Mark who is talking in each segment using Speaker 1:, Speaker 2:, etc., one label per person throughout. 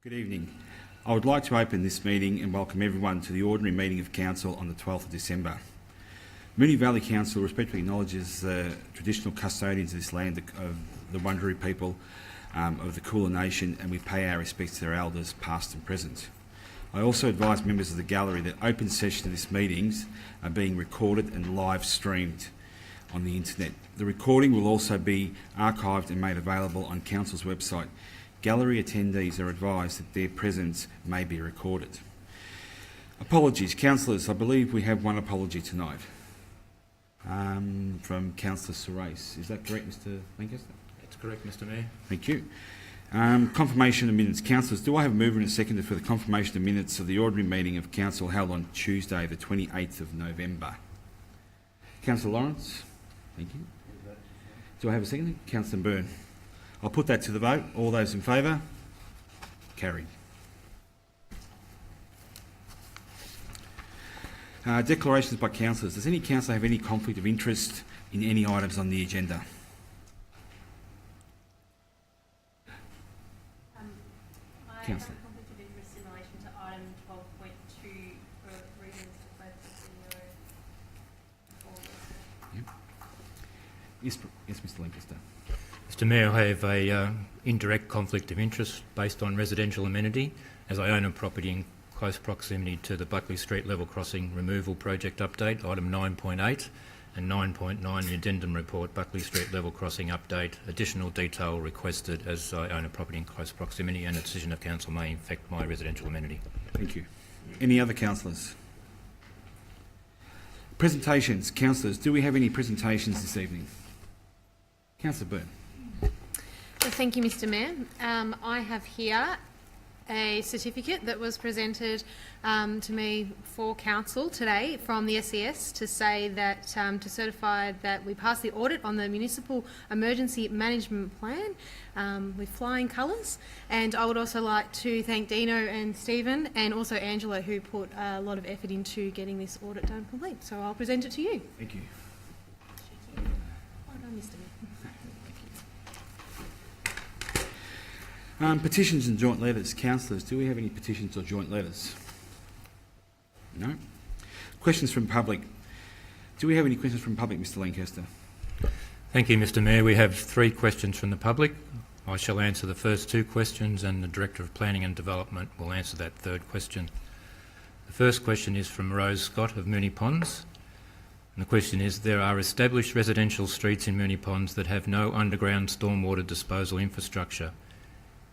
Speaker 1: Good evening. I would like to open this meeting and welcome everyone to the ordinary meeting of Council on the 12th of December. Moonee Valley Council respectfully acknowledges the traditional custodians of this land, of the Wurundjeri people of the Kulin Nation, and we pay our respects to their elders past and present. I also advise members of the gallery that open sessions of this meetings are being recorded and live streamed on the internet. The recording will also be archived and made available on Council's website. Gallery attendees are advised that their presence may be recorded. Apologies. Councillors, I believe we have one apology tonight from Councillor Serace. Is that correct, Mr Lancaster?
Speaker 2: That's correct, Mr Mayor.
Speaker 1: Thank you. Confirmation of minutes. Councillors, do I have a mover and a seconder for the confirmation of minutes of the ordinary meeting of Council held on Tuesday, the 28th of November? Councillor Lawrence? Thank you. Do I have a seconder? Councillor Byrne. I'll put that to the vote. All those in favour? Carried. Declarations by councillors. Does any councillor have any conflict of interest in any items on the agenda?
Speaker 3: I have a conflict of interest in relation to item 12.2 for reasons
Speaker 1: Yes, Mr Lancaster.
Speaker 2: Mr Mayor, I have a indirect conflict of interest based on residential amenity, as I own a property in close proximity to the Buckley Street level crossing removal project update, item 9.8 and 9.9, the addendum report, Buckley Street level crossing update. Additional detail requested, as I own a property in close proximity and a decision of council may affect my residential amenity.
Speaker 1: Thank you. Any other councillors? Presentations. Councillors, do we have any presentations this evening? Councillor Byrne.
Speaker 3: Thank you, Mr Mayor. I have here a certificate that was presented to me for council today from the SES to say that to certify that we passed the audit on the Municipal Emergency Management Plan with flying colours. And I would also like to thank Dino and Stephen and also Angela, who put a lot of effort into getting this audit done complete. So I'll present it to you.
Speaker 1: Thank you.
Speaker 3: Well done, Mr Mayor.
Speaker 1: Petitions and joint letters. Councillors, do we have any petitions or joint letters? No. Questions from public. Do we have any questions from public, Mr Lancaster?
Speaker 2: Thank you, Mr Mayor. We have 3 questions from the public. I shall answer the first 2 questions and the Director of Planning and Development will answer that 3rd question. The first question is from Rose Scott of Moonee Ponds. And the question is, there are established residential streets in Moonee Ponds that have no underground stormwater disposal infrastructure.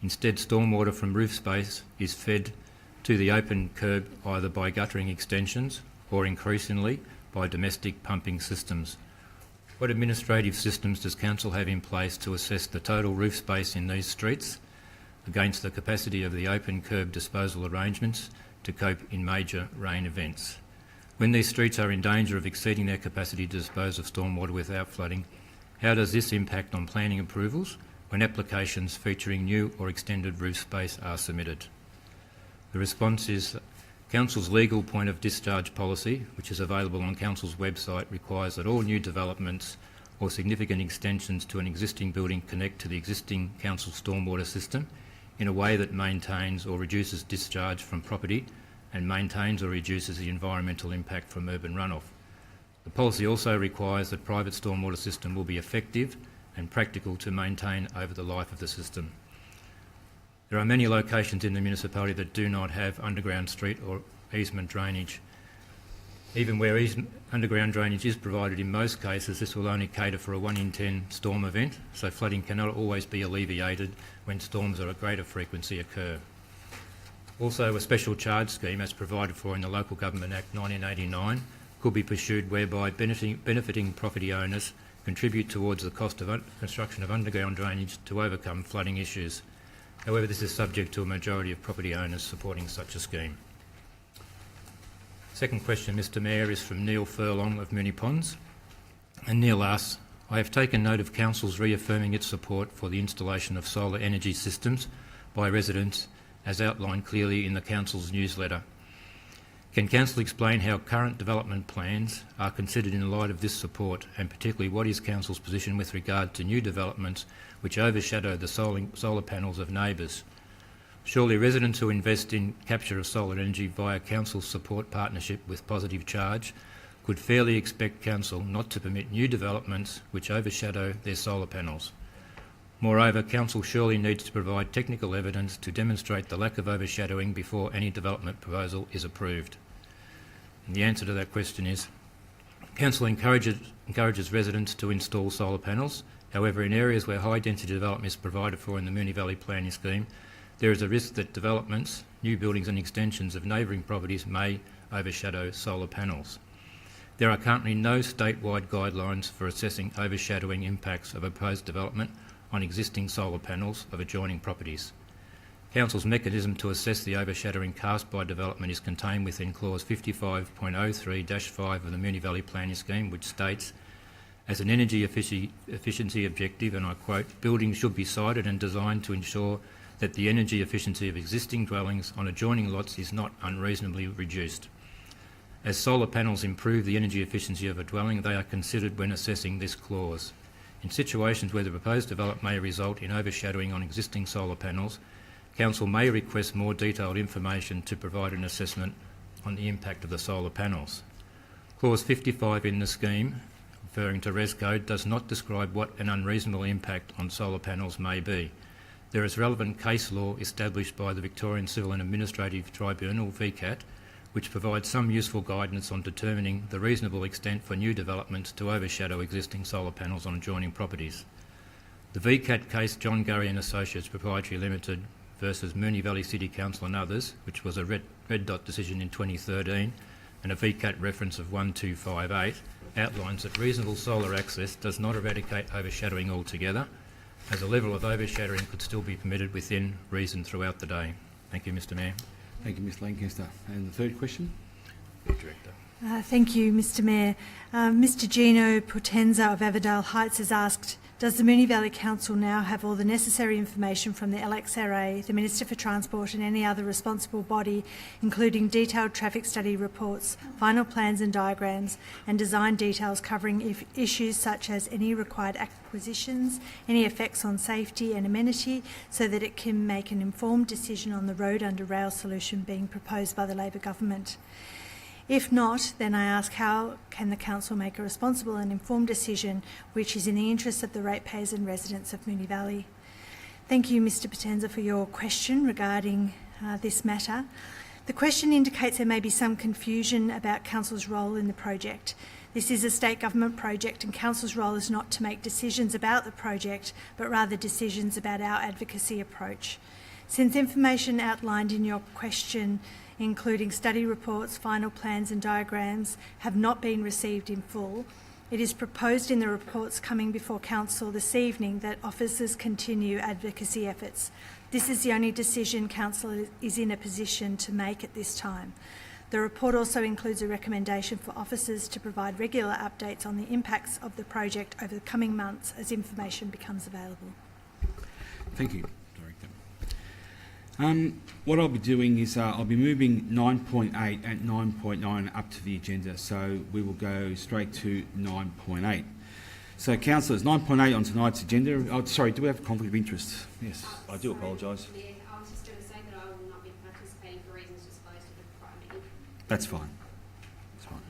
Speaker 2: Instead, stormwater from roof space is fed to the open curb either by guttering extensions or increasingly by domestic pumping systems. What administrative systems does Council have in place to assess the total roof space in these streets against the capacity of the open curb disposal arrangements to cope in major rain events? When these streets are in danger of exceeding their capacity to dispose of stormwater without flooding, how does this impact on planning approvals when applications featuring new or extended roof space are submitted? The response is Council's legal point of discharge policy, which is available on Council's website, requires that all new developments or significant extensions to an existing building connect to the existing Council stormwater system in a way that maintains or reduces discharge from property and maintains or reduces the environmental impact from urban runoff. The policy also requires that private stormwater system will be effective and practical to maintain over the life of the system. There are many locations in the municipality that do not have underground street or easement drainage. Even where underground drainage is provided, in most cases this will only cater for a 1 in 10 storm event, so flooding cannot always be alleviated when storms of a greater frequency occur. Also, a special charge scheme, as provided for in the Local Government Act 1989, could be pursued whereby benefiting property owners contribute towards the cost of construction of underground drainage to overcome flooding issues. However, this is subject to a majority of property owners supporting such a scheme. Second question, Mr Mayor, is from Neil Furlong of Moonee Ponds. And Neil asks, I have taken note of Council's reaffirming its support for the installation of solar energy systems by residents as outlined clearly in the Council's newsletter. Can Council explain how current development plans are considered in light of this support, and particularly what is Council's position with regard to new developments which overshadow the solar panels of neighbours? Surely residents who invest in capture of solar energy via council support partnership with positive charge could fairly expect council not to permit new developments which overshadow their solar panels. Moreover, council surely needs to provide technical evidence to demonstrate the lack of overshadowing before any development proposal is approved. And the answer to that question is, council encourages residents to install solar panels. However, in areas where high density development is provided for in the Moonee Valley Planning Scheme, there is a risk that developments, new buildings and extensions of neighbouring properties may overshadow solar panels. There are currently no statewide guidelines for assessing overshadowing impacts of a proposed development on existing solar panels of adjoining properties. Council's mechanism to assess the overshadowing cast by development is contained within clause 55.03-5 of the Moonee Valley Planning Scheme, which states, as an energy efficiency objective, and I quote, buildings should be sited and designed to ensure that the energy efficiency of existing dwellings on adjoining lots is not unreasonably reduced. As solar panels improve the energy efficiency of a dwelling, they are considered when assessing this clause. In situations where the proposed development may result in overshadowing on existing solar panels, council may request more detailed information to provide an assessment on the impact of the solar panels. Clause 55 in the scheme, referring to Res Code, does not describe what an unreasonable impact on solar panels may be. There is relevant case law established by the Victorian Civil and Administrative Tribunal, VCAT, which provides some useful guidance on determining the reasonable extent for new developments to overshadow existing solar panels on adjoining properties. The VCAT case John Gurry and Associates Proprietary Limited versus Moonee Valley City Council and others, which was a red dot decision in 2013, and a VCAT reference of 1258, outlines that reasonable solar access does not eradicate overshadowing altogether, as a level of overshadowing could still be permitted within reason throughout the day. Thank you, Mr Mayor.
Speaker 1: Thank you, Ms Lancaster. And the third question?
Speaker 2: Director.
Speaker 4: Thank you, Mr Mayor. Mr Gino Potenza of Averdale Heights has asked, does the Moonee Valley Council now have all the necessary information from the LXRA, the Minister for Transport and any other responsible body, including detailed traffic study reports, final plans and diagrams, and design details covering issues such as any required acquisitions, any effects on safety and amenity, so that it can make an informed decision on the road under rail solution being proposed by the Labor government? If not, then I ask, how can the Council make a responsible and informed decision which is in the interests of the ratepayers and residents of Moonee Valley? Thank you, Mr Potenza, for your question regarding this matter. The question indicates there may be some confusion about Council's role in the project. This is a state government project, and Council's role is not to make decisions about the project, but rather decisions about our advocacy approach. Since information outlined in your question, including study reports, final plans and diagrams, have not been received in full, it is proposed in the reports coming before Council this evening that officers continue advocacy efforts. This is the only decision Council is in a position to make at this time. The report also includes a recommendation for officers to provide regular updates on the impacts of the project over the coming months as information becomes available.
Speaker 1: Thank you, Director. What I'll be doing is I'll be moving 9.8 and 9.9 up to the agenda, so we will go straight to 9.8. So, councillors, 9.8 on tonight's agenda. Oh, sorry, do we have a conflict of interest? Yes, I do apologise.
Speaker 5: Yeah, I was just going to say that I will not be participating for reasons disclosed at the prior meeting.
Speaker 1: That's fine. That's fine.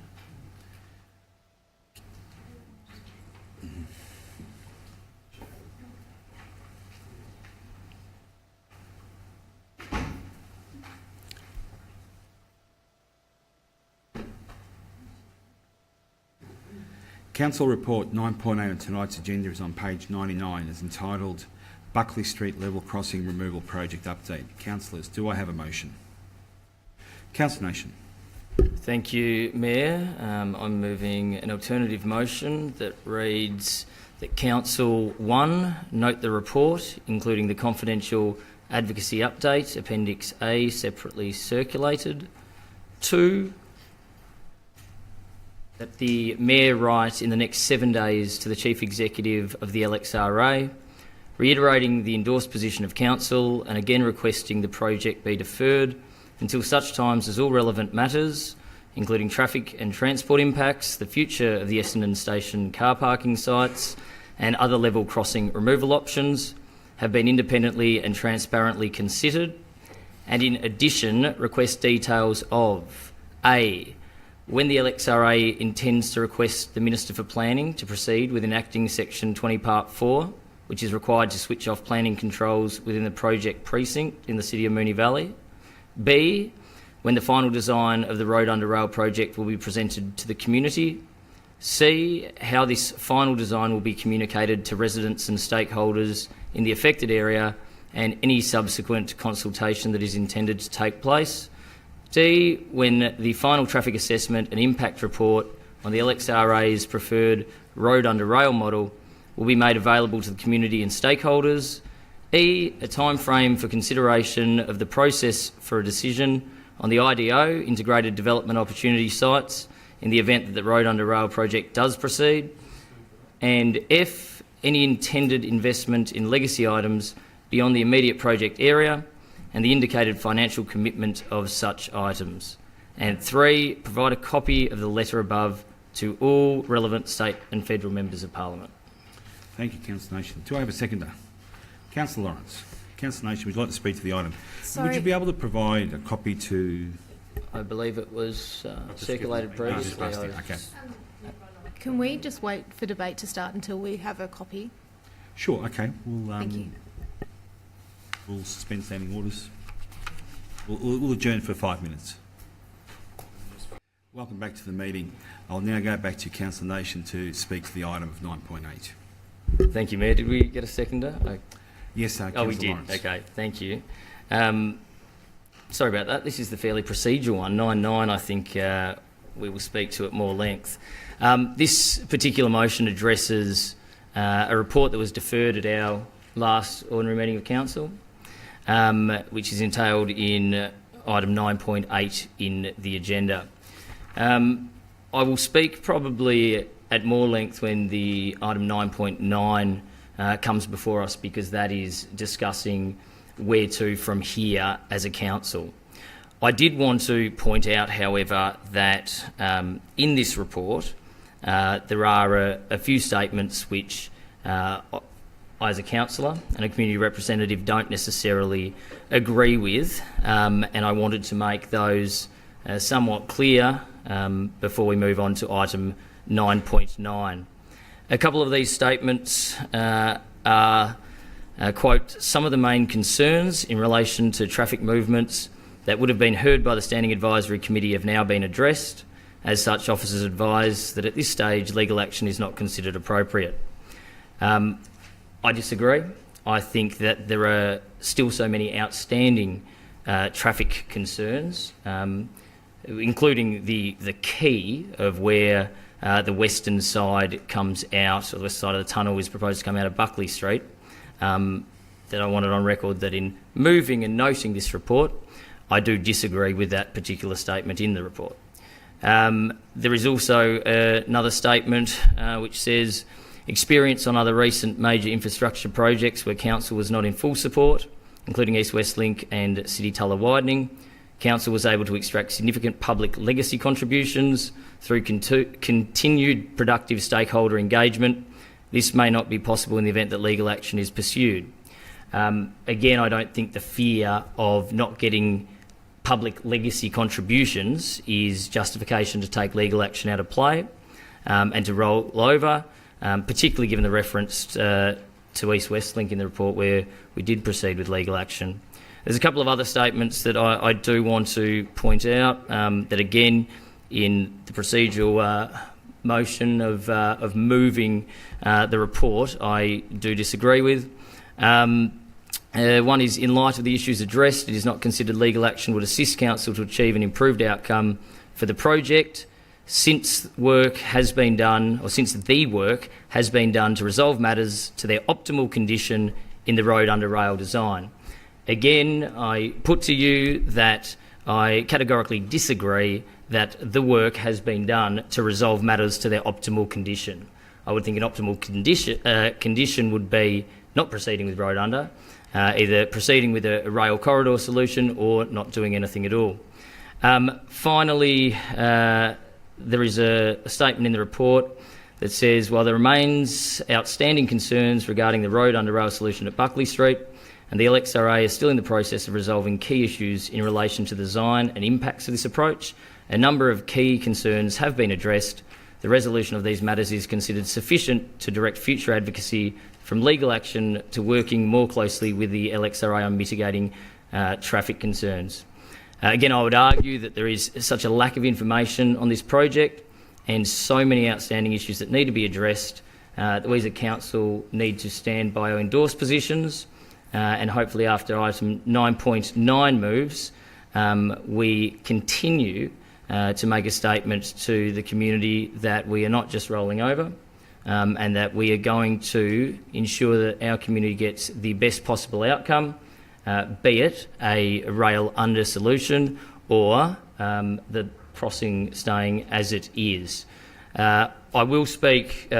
Speaker 1: Council Report 9.8 on tonight's agenda is on page 99, is entitled Buckley Street Level Crossing Removal Project Update. Councillors, do I have a motion? Councillor Nation.
Speaker 6: Thank you, Mayor. I'm moving an alternative motion that reads that Council 1 note the report, including the confidential advocacy update, Appendix A, separately circulated. 2, that the Mayor write in the next 7 days to the Chief Executive of the LXRA, reiterating the endorsed position of Council and again requesting the project be deferred until such times as all relevant matters, including traffic and transport impacts, the future of the Essendon Station car parking sites and other level crossing removal options, have been independently and transparently considered, and in addition request details of A, when the LXRA intends to request the Minister for Planning to proceed with enacting Section 20 Part 4, which is required to switch off planning controls within the project precinct in the City of Moonee Valley. B, when the final design of the Road Under Rail project will be presented to the community. C, how this final design will be communicated to residents and stakeholders in the affected area and any subsequent consultation that is intended to take place. D, when the final traffic assessment and impact report on the LXRA's preferred road under rail model will be made available to the community and stakeholders. E, a time frame for consideration of the process for a decision on the IDO, Integrated Development Opportunity Sites, in the event that the road under rail project does proceed. And F, any intended investment in legacy items beyond the immediate project area and the indicated financial commitment of such items. And 3, provide a copy of the letter above to all relevant state and federal members of Parliament.
Speaker 1: Thank you, Councillor Nation. Do I have a seconder? Councillor Lawrence. Councillor Nation would like to speak to the item.
Speaker 4: Sorry.
Speaker 1: Would you be able to provide a copy to...
Speaker 6: I believe it was circulated previously.
Speaker 1: Okay.
Speaker 3: Can we just wait for debate to start until we have a copy?
Speaker 1: Sure, okay.
Speaker 3: Thank you.
Speaker 1: We'll suspend standing orders. We'll adjourn for 5 minutes. Welcome back to the meeting. I'll now go back to Councillor Nation to speak to the item of 9.8.
Speaker 6: Thank you, Mayor. Did we get a seconder?
Speaker 1: Yes, Councillor
Speaker 6: we did.
Speaker 1: Lawrence.
Speaker 6: Okay, thank you. Sorry about that. This is the fairly procedural one. 9.9, I think we will speak to at more length. This particular motion addresses a report that was deferred at our last ordinary meeting of Council, which is entailed in item 9.8 in the agenda. I will speak probably at more length when the item 9.9 comes before us, because that is discussing where to from here as a council. I did want to point out, however, that in this report there are a few statements which I, as a councillor and a community representative, don't necessarily agree with, and I wanted to make those somewhat clear before we move on to item 9.9. A couple of these statements are, quote, some of the main concerns in relation to traffic movements that would have been heard by the Standing Advisory Committee have now been addressed. As such, officers advise that at this stage legal action is not considered appropriate. I disagree. I think that there are still so many outstanding traffic concerns, including the key of where the western side comes out, or the west side of the tunnel is proposed to come out of Buckley Street, that I wanted on record that in moving and noting this report, I do disagree with that particular statement in the report. There is also another statement which says, experience on other recent major infrastructure projects where Council was not in full support, including East-West Link and City Tulla widening. Council was able to extract significant public legacy contributions through continued productive stakeholder engagement. This may not be possible in the event that legal action is pursued. Again, I don't think the fear of not getting public legacy contributions is justification to take legal action out of play and to roll over, particularly given the reference to East-West Link in the report where we did proceed with legal action. There's a couple of other statements that I do want to point out that, again, in the procedural motion of moving the report, I do disagree with. One is, in light of the issues addressed, it is not considered legal action would assist Council to achieve an improved outcome for the project, since work has been done, or since the work has been done to resolve matters to their optimal condition in the road under rail design. Again, I put to you that I categorically disagree that the work has been done to resolve matters to their optimal condition. I would think an optimal condition would be not proceeding with road under, either proceeding with a rail corridor solution or not doing anything at all. Finally, there is a statement in the report that says, while there remains outstanding concerns regarding the road under rail solution at Buckley Street, and the LXRA is still in the process of resolving key issues in relation to the design and impacts of this approach. A number of key concerns have been addressed. The resolution of these matters is considered sufficient to direct future advocacy from legal action to working more closely with the LXRA on mitigating traffic concerns. Again, I would argue that there is such a lack of information on this project and so many outstanding issues that need to be addressed that we as a council need to stand by our endorsed positions, and hopefully after item 9.9 moves, we continue to make a statement to the community that we are not just rolling over, and that we are going to ensure that our community gets the best possible outcome, be it a rail under solution or the crossing staying as it is. I will speak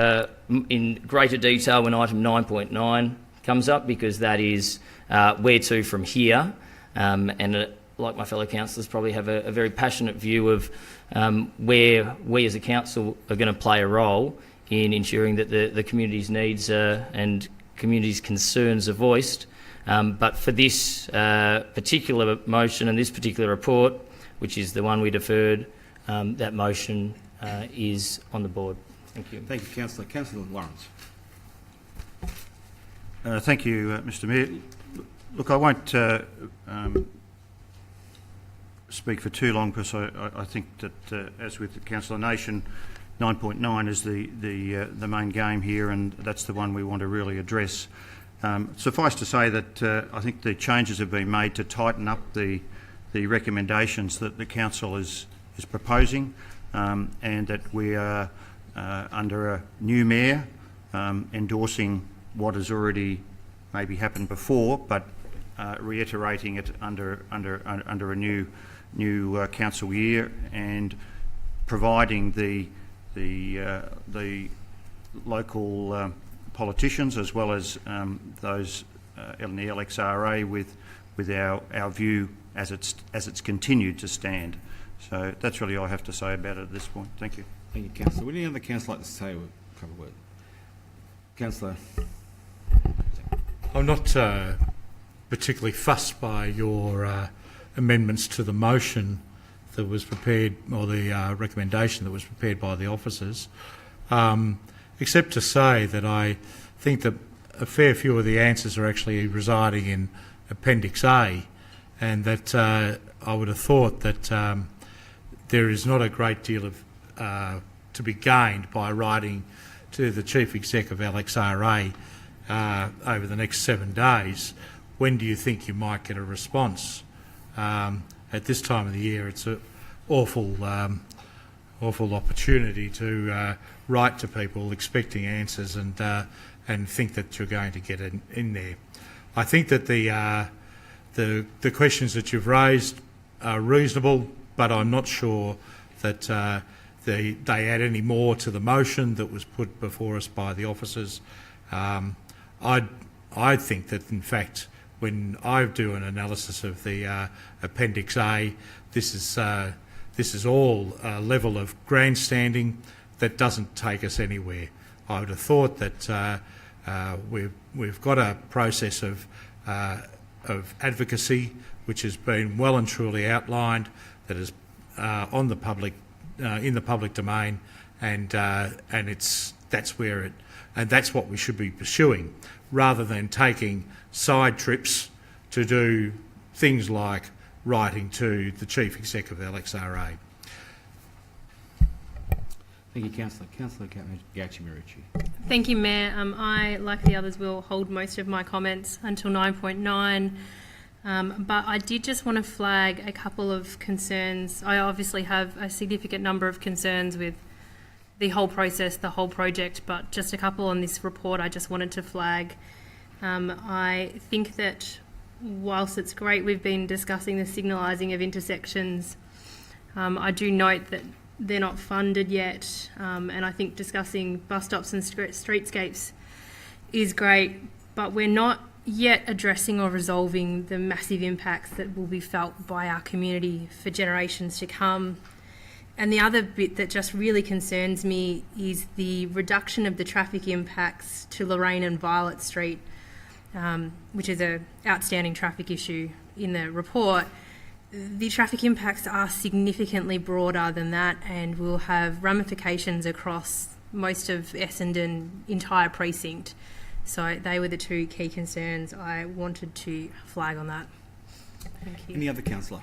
Speaker 6: in greater detail when item 9.9 comes up, because that is where to from here, and like my fellow councillors probably have a very passionate view of where we as a council are going to play a role in ensuring that the community's needs and community's concerns are voiced. But for this particular motion and this particular report, which is the one we deferred, that motion is on the board. Thank you.
Speaker 1: Thank you, Councillor. Councillor Lawrence.
Speaker 7: Thank you, Mr Mayor. Look, I won't speak for too long, because I think that, as with Councillor Nation, 9.9 is the main game here, and that's the one we want to really address. Suffice to say that I think the changes have been made to tighten up the recommendations that the council is proposing, and that we are under a new mayor endorsing what has already maybe happened before, but reiterating it under a new council year, and providing the local politicians as well as those in the LXRA with our view as it's continued to stand. So that's really all I have to say about it at this point. Thank you.
Speaker 1: Thank you, Councillor. Would any other councillor like to say a couple of words? Councillor.
Speaker 8: I'm not particularly fussed by your amendments to the motion that was prepared, or the recommendation that was prepared by the officers, except to say that I think that a fair few of the answers are actually residing in Appendix A, and that I would have thought that there is not a great deal of to be gained by writing to the Chief Exec of LXRA over the next 7 days. When do you think you might get a response? At this time of the year, it's an awful opportunity to write to people expecting answers and think that you're going to get in there. I think that the questions that you've raised are reasonable, but I'm not sure that they add any more to the motion that was put before us by the officers. I think that, in fact, when I do an analysis of the Appendix A, this is all a level of grandstanding that doesn't take us anywhere. I would have thought that we've got a process of advocacy which has been well and truly outlined, that is on the public in the public domain, and that's what we should be pursuing, rather than taking side trips to do things like writing to the Chief Exec of LXRA.
Speaker 1: Thank you, Councillor. Councillor Gacci-Marucci.
Speaker 9: Thank you, Mayor. I, like the others, will hold most of my comments until 9.9, but I did just want to flag a couple of concerns. I obviously have a significant number of concerns with the whole process, the whole project, but just a couple on this report I just wanted to flag. I think that whilst it's great we've been discussing the signalising of intersections, I do note that they're not funded yet, and I think discussing bus stops and streetscapes is great, but we're not yet addressing or resolving the massive impacts that will be felt by our community for generations to come. And the other bit that just really concerns me is the reduction of the traffic impacts to Lorraine and Violet Street. which is an outstanding traffic issue in the report, the traffic impacts are significantly broader than that and will have ramifications across most of Essendon entire precinct. So they were the two key concerns I wanted to flag on that. Thank you.
Speaker 1: Any other councillor?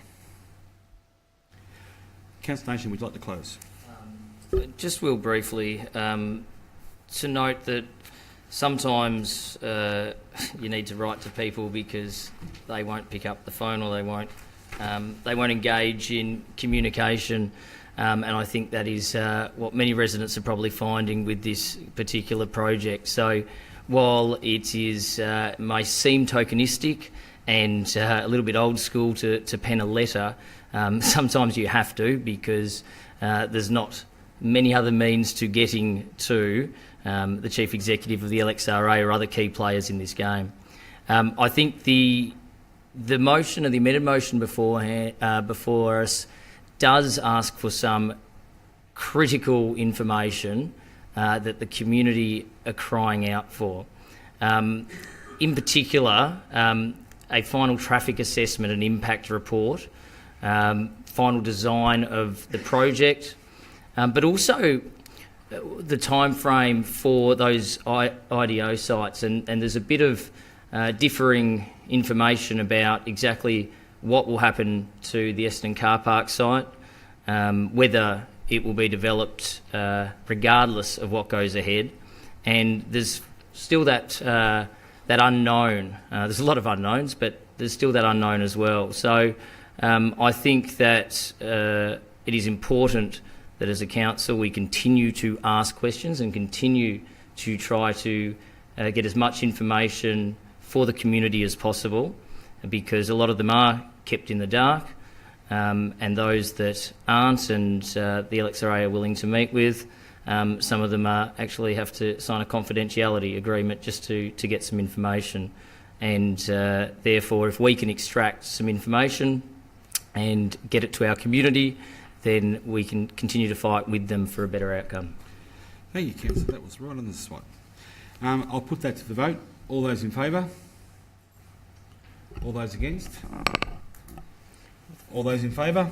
Speaker 1: Councillor Nation, would you like to close?
Speaker 6: Just real briefly, to note that sometimes you need to write to people because they won't pick up the phone or they won't engage in communication, and I think that is what many residents are probably finding with this particular project. So while it is may seem tokenistic and a little bit old school to pen a letter, sometimes you have to, because there's not many other means to getting to the Chief Executive of the LXRA or other key players in this game. I think the motion or the amended motion before us does ask for some critical information that the community are crying out for. In particular, a final traffic assessment and impact report, final design of the project, but also the time frame for those IDO sites. And there's a bit of differing information about exactly what will happen to the Essendon car park site, whether it will be developed regardless of what goes ahead. And there's still that unknown. There's a lot of unknowns, but there's still that unknown as well. So I think that it is important that as a council we continue to ask questions and continue to try to get as much information for the community as possible, because a lot of them are kept in the dark, and those that aren't and the LXRA are willing to meet with, some of them actually have to sign a confidentiality agreement just to get some information. And therefore, if we can extract some information and get it to our community, then we can continue to fight with them for a better outcome.
Speaker 1: Thank you, councillor. That was right on the spot. I'll put that to the vote. All those in favour? All those against? All those in favour?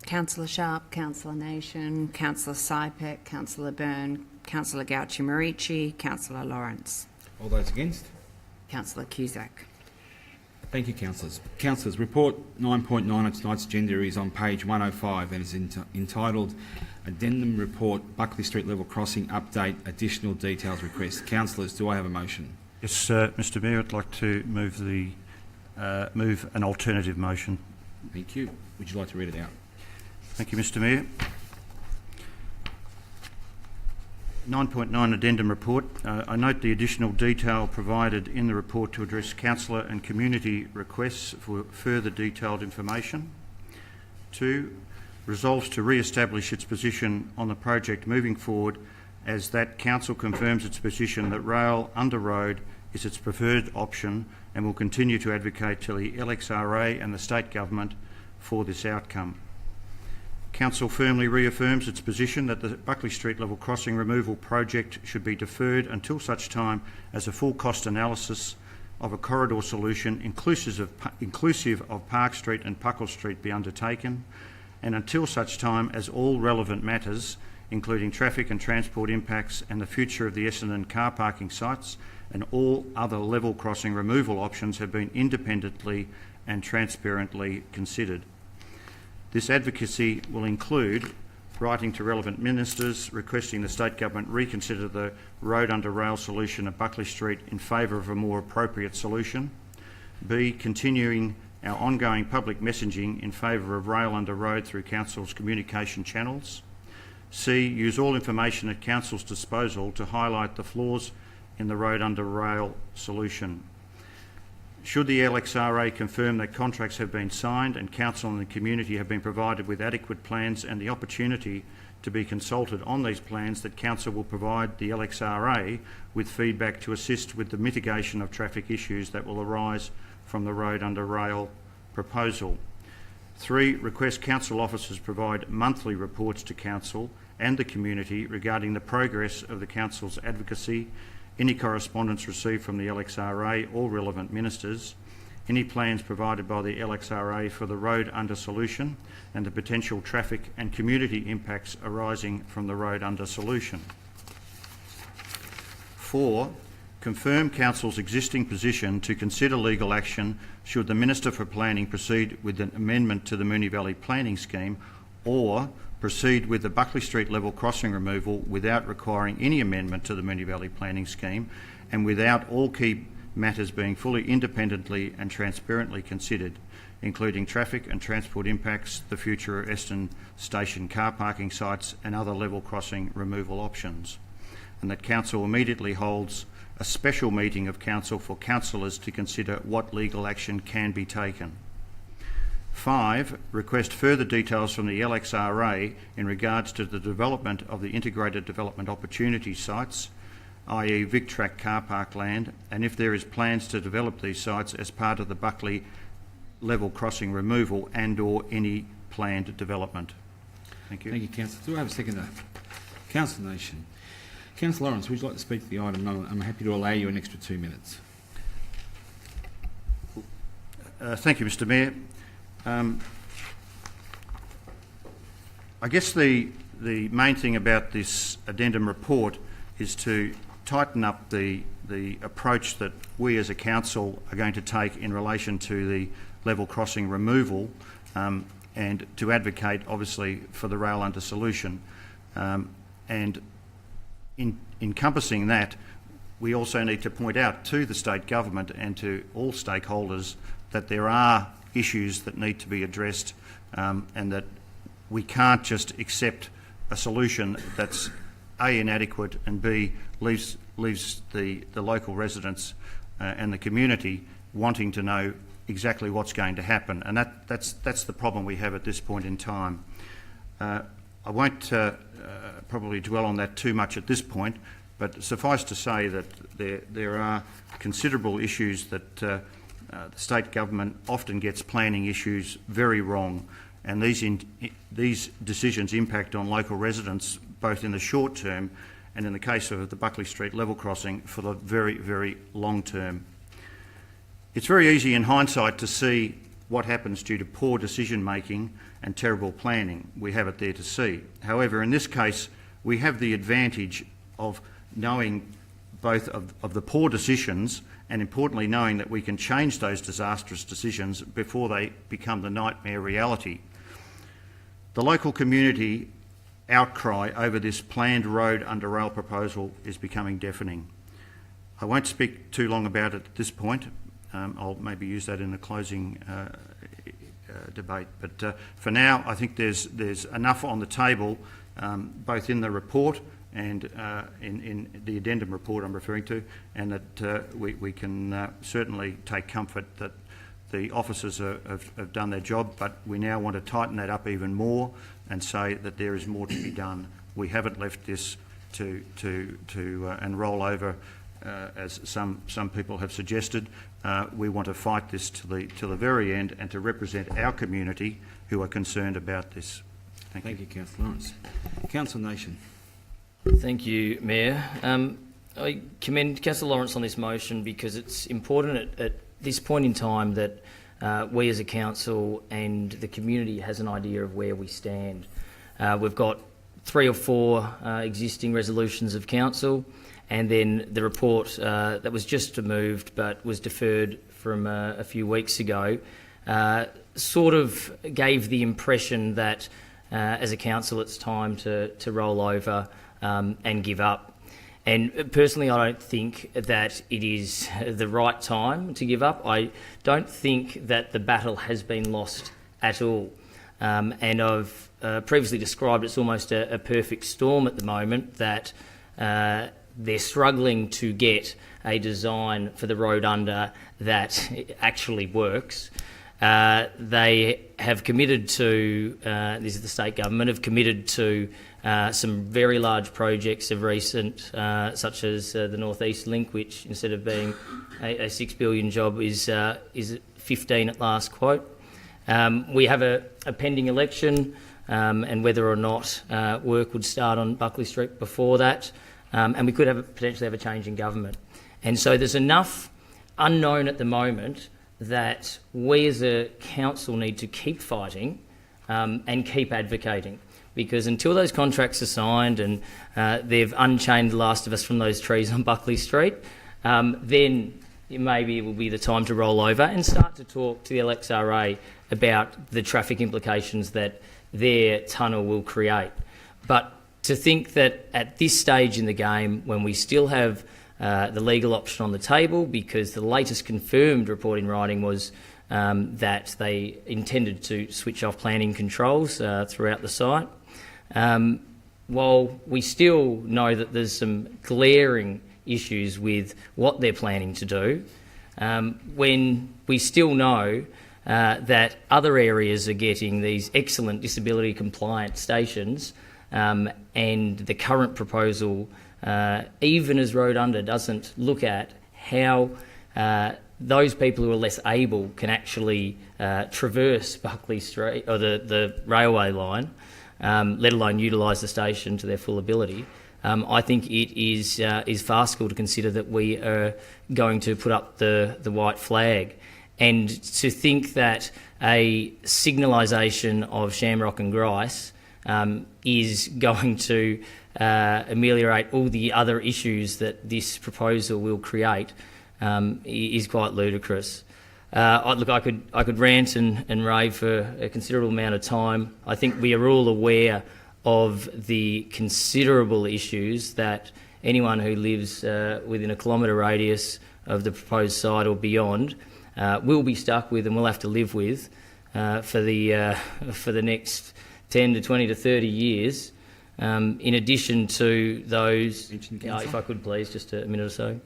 Speaker 10: Councillor Sharp, Councillor Nation, Councillor Sypek, Councillor Byrne, Councillor Gauchi-Marici, Councillor Lawrence.
Speaker 1: All those against?
Speaker 10: Councillor Cusack.
Speaker 1: Thank you, councillors. Councillors, report 9.9 on tonight's agenda is on page 105 and is entitled Addendum Report Buckley Street Level Crossing Update Additional Details Request. Councillors, do I have a motion?
Speaker 7: Yes, Mr Mayor, I'd like to move an alternative motion.
Speaker 1: Thank you. Would you like to read it out?
Speaker 7: Thank you, Mr Mayor. 9.9 Addendum Report. I note the additional detail provided in the report to address councillor and community requests for further detailed information. 2. Resolves to re-establish its position on the project moving forward, as that council confirms its position that rail under road is its preferred option and will continue to advocate to the LXRA and the state government for this outcome. Council firmly reaffirms its position that the Buckley Street level crossing removal project should be deferred until such time as a full cost analysis of a corridor solution inclusive of Park Street and Puckle Street be undertaken, and until such time as all relevant matters, including traffic and transport impacts and the future of the Essendon car parking sites and all other level crossing removal options, have been independently and transparently considered. This advocacy will include writing to relevant ministers requesting the state government reconsider the road under rail solution at Buckley Street in favour of a more appropriate solution. B. Continuing our ongoing public messaging in favour of rail under road through Council's communication channels. C. Use all information at Council's disposal to highlight the flaws in the road under rail solution. Should the LXRA confirm that contracts have been signed and Council and the community have been provided with adequate plans and the opportunity to be consulted on these plans, that Council will provide the LXRA with feedback to assist with the mitigation of traffic issues that will arise from the road under rail proposal. 3. Request Council officers provide monthly reports to Council and the community regarding the progress of the Council's advocacy any correspondence received from the LXRA or relevant ministers, any plans provided by the LXRA for the road under solution, and the potential traffic and community impacts arising from the road under solution. 4, confirm Council's existing position to consider legal action should the Minister for Planning proceed with an amendment to the Moonee Valley Planning Scheme, or proceed with the Buckley Street level crossing removal without requiring any amendment to the Moonee Valley Planning Scheme and without all key matters being fully independently and transparently considered, including traffic and transport impacts, the future of Eston Station car parking sites and other level crossing removal options, and that Council immediately holds a special meeting of Council for councillors to consider what legal action can be taken. 5, request further details from the LXRA in regards to the development of the integrated development opportunity sites, i.e. VicTrack car park land, and if there is plans to develop these sites as part of the Buckley level crossing removal and or any planned development. Thank you.
Speaker 1: Thank you, Councillor. Do I have a seconder? Councillor Nation. Councillor Lawrence, would you like to speak to the item? No, I'm happy to allow you an extra 2 minutes.
Speaker 7: Thank you, Mr. Mayor. I guess the main thing about this addendum report is to tighten up the approach that we as a council are going to take in relation to the level crossing removal, and to advocate obviously for the rail under solution, and in encompassing that, we also need to point out to the state government and to all stakeholders that there are issues that need to be addressed, and that we can't just accept a solution that's A, inadequate, and B, leaves the local residents and the community wanting to know exactly what's going to happen, and that's the problem we have at this point in time. I won't probably dwell on that too much at this point, but suffice to say that there are considerable issues that the state government often gets planning issues very wrong, and these decisions impact on local residents both in the short term and, in the case of the Buckley Street level crossing, for the very, very long term. It's very easy in hindsight to see what happens due to poor decision making and terrible planning. We have it there to see. However, in this case, we have the advantage of knowing both of the poor decisions and, importantly, knowing that we can change those disastrous decisions before they become the nightmare reality. The local community outcry over this planned road under rail proposal is becoming deafening. I won't speak too long about it at this point. I'll maybe use that in the closing debate. But for now, I think there's enough on the table, both in the report and in the addendum report I'm referring to, and that we can certainly take comfort that the officers have done their job, but we now want to tighten that up even more and say that there is more to be done. We haven't left this to and roll over as some people have suggested. We want to fight this to the very end and to represent our community who are concerned about this. Thank you,
Speaker 1: Councillor Lawrence. Councillor Nation.
Speaker 6: Thank you, Mayor. I commend Councillor Lawrence on this motion because it's important at this point in time that we as a council and the community has an idea of where we stand. We've got 3 or 4 existing resolutions of council, and then the report that was just moved but was deferred from a few weeks ago sort of gave the impression that as a council it's time to roll over and give up. And personally, I don't think that it is the right time to give up. I don't think that the battle has been lost at all. And I've previously described it's almost a perfect storm at the moment, that they're struggling to get a design for the road under that actually works. They have committed to, this is the state government, have committed to some very large projects of recent, such as the North East Link, which instead of being a $6 billion job is 15 at last quote. We have a pending election, and whether or not work would start on Buckley Street before that and we could potentially have a change in government. And so there's enough unknown at the moment that we as a council need to keep fighting and keep advocating, because until those contracts are signed and they've unchained the last of us from those trees on Buckley Street, then maybe it will be the time to roll over and start to talk to the LXRA about the traffic implications that their tunnel will create. But to think that at this stage in the game, when we still have the legal option on the table, because the latest confirmed report in writing was that they intended to switch off planning controls throughout the site. While we still know that there's some glaring issues with what they're planning to do, when we still know that other areas are getting these excellent disability compliant stations, and the current proposal, even as Road Under, doesn't look at how those people who are less able can actually traverse Buckley Street or the railway line, let alone utilise the station to their full ability. I think it is farcical to consider that we are going to put up the white flag, and to think that a signalisation of Shamrock and Grice is going to ameliorate all the other issues that this proposal will create is quite ludicrous. Look, I could rant and rave for a considerable amount of time. I think we are all aware of the considerable issues that anyone who lives within a kilometre radius of the proposed site or beyond will be stuck with and will have to live with for the next 10 to 20 to 30 years. In addition to those, if I could please, just a minute or so.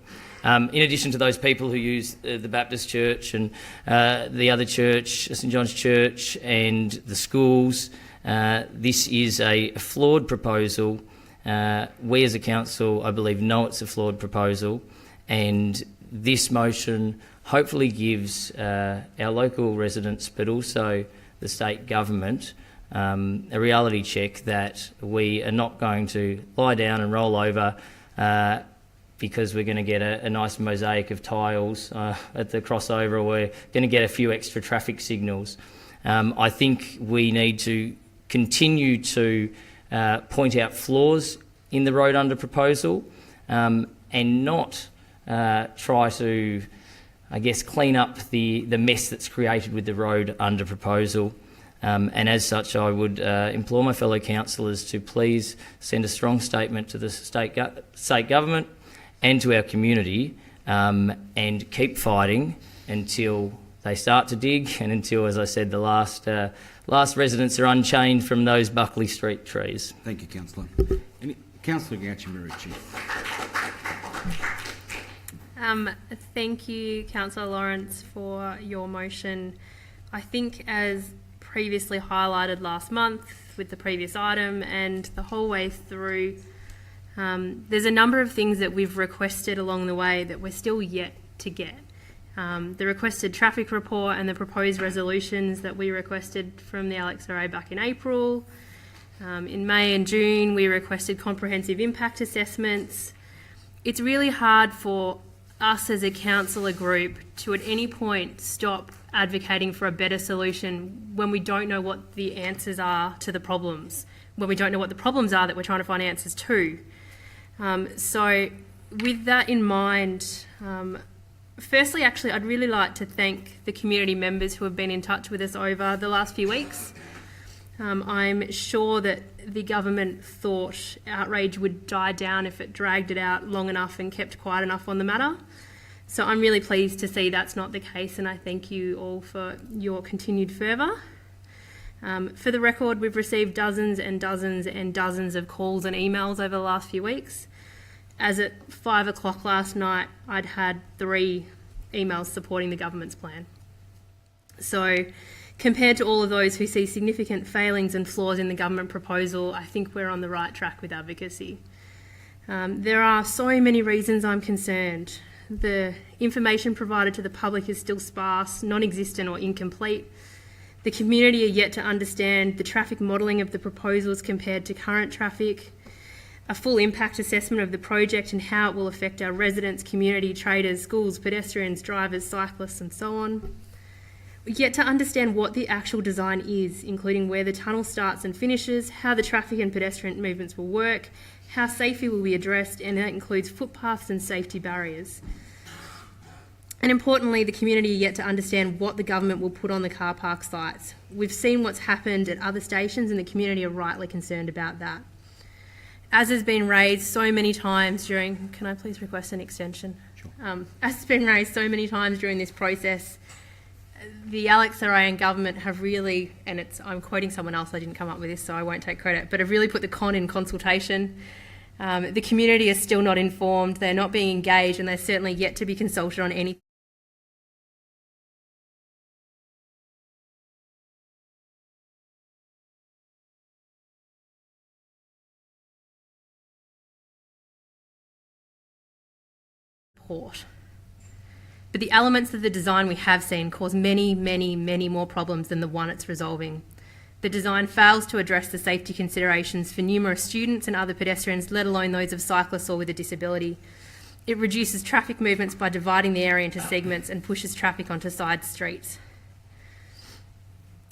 Speaker 6: In addition to those people who use the Baptist Church and the other church, St John's Church, and the schools, this is a flawed proposal. We as a council, I believe, know it's a flawed proposal, and this motion hopefully gives our local residents, but also the state government, a reality check that we are not going to lie down and roll over because we're going to get a nice mosaic of tiles at the crossover, or we're going to get a few extra traffic signals. I think we need to continue to point out flaws in the Road Under proposal and not try to, I guess, clean up the mess that's created with the Road Under proposal. And as such, I would implore my fellow councillors to please send a strong statement to the state government and to our community, and keep fighting until they start to dig, and until, as I said, the last residents are unchained from those Buckley Street trees.
Speaker 1: Thank you, Councillor. Councillor Gauci-Marici.
Speaker 9: Thank you, Councillor Lawrence, for your motion. I think, as previously highlighted last month with the previous item and the whole way through, there's a number of things that we've requested along the way that we're still yet to get. The requested traffic report and the proposed resolutions that we requested from the LXRA back in April. In May and June, we requested comprehensive impact assessments. It's really hard for us as a councillor group to at any point stop advocating for a better solution when we don't know what the answers are to the problems, when we don't know what the problems are that we're trying to find answers to. So with that in mind, firstly, actually, I'd really like to thank the community members who have been in touch with us over the last few weeks. I'm sure that the government thought outrage would die down if it dragged it out long enough and kept quiet enough on the matter. So I'm really pleased to see that's not the case, and I thank you all for your continued fervour. For the record, we've received dozens and dozens and dozens of calls and emails over the last few weeks. As at 5 o'clock last night, I'd had 3 emails supporting the government's plan. So compared to all of those who see significant failings and flaws in the government proposal, I think we're on the right track with advocacy. There are so many reasons I'm concerned. The information provided to the public is still sparse, non-existent or incomplete. The community are yet to understand the traffic modelling of the proposals compared to current traffic. a full impact assessment of the project and how it will affect our residents, community, traders, schools, pedestrians, drivers, cyclists and so on. Yet to understand what the actual design is, including where the tunnel starts and finishes, how the traffic and pedestrian movements will work, how safety will be addressed, and that includes footpaths and safety barriers. And importantly, the community are yet to understand what the government will put on the car park sites. We've seen what's happened at other stations and the community are rightly concerned about that. As has been raised so many times during, can I please request an extension?
Speaker 1: Sure.
Speaker 9: As has been raised so many times during this process, the LXRA and government have really, and I'm quoting someone else, I didn't come up with this so I won't take credit, but have really put the con in consultation. The community is still not informed, they're not being engaged, and they're certainly yet to be consulted on any support. But the elements of the design we have seen cause many, many, many more problems than the one it's resolving. The design fails to address the safety considerations for numerous students and other pedestrians, let alone those of cyclists or with a disability. It reduces traffic movements by dividing the area into segments and pushes traffic onto side streets.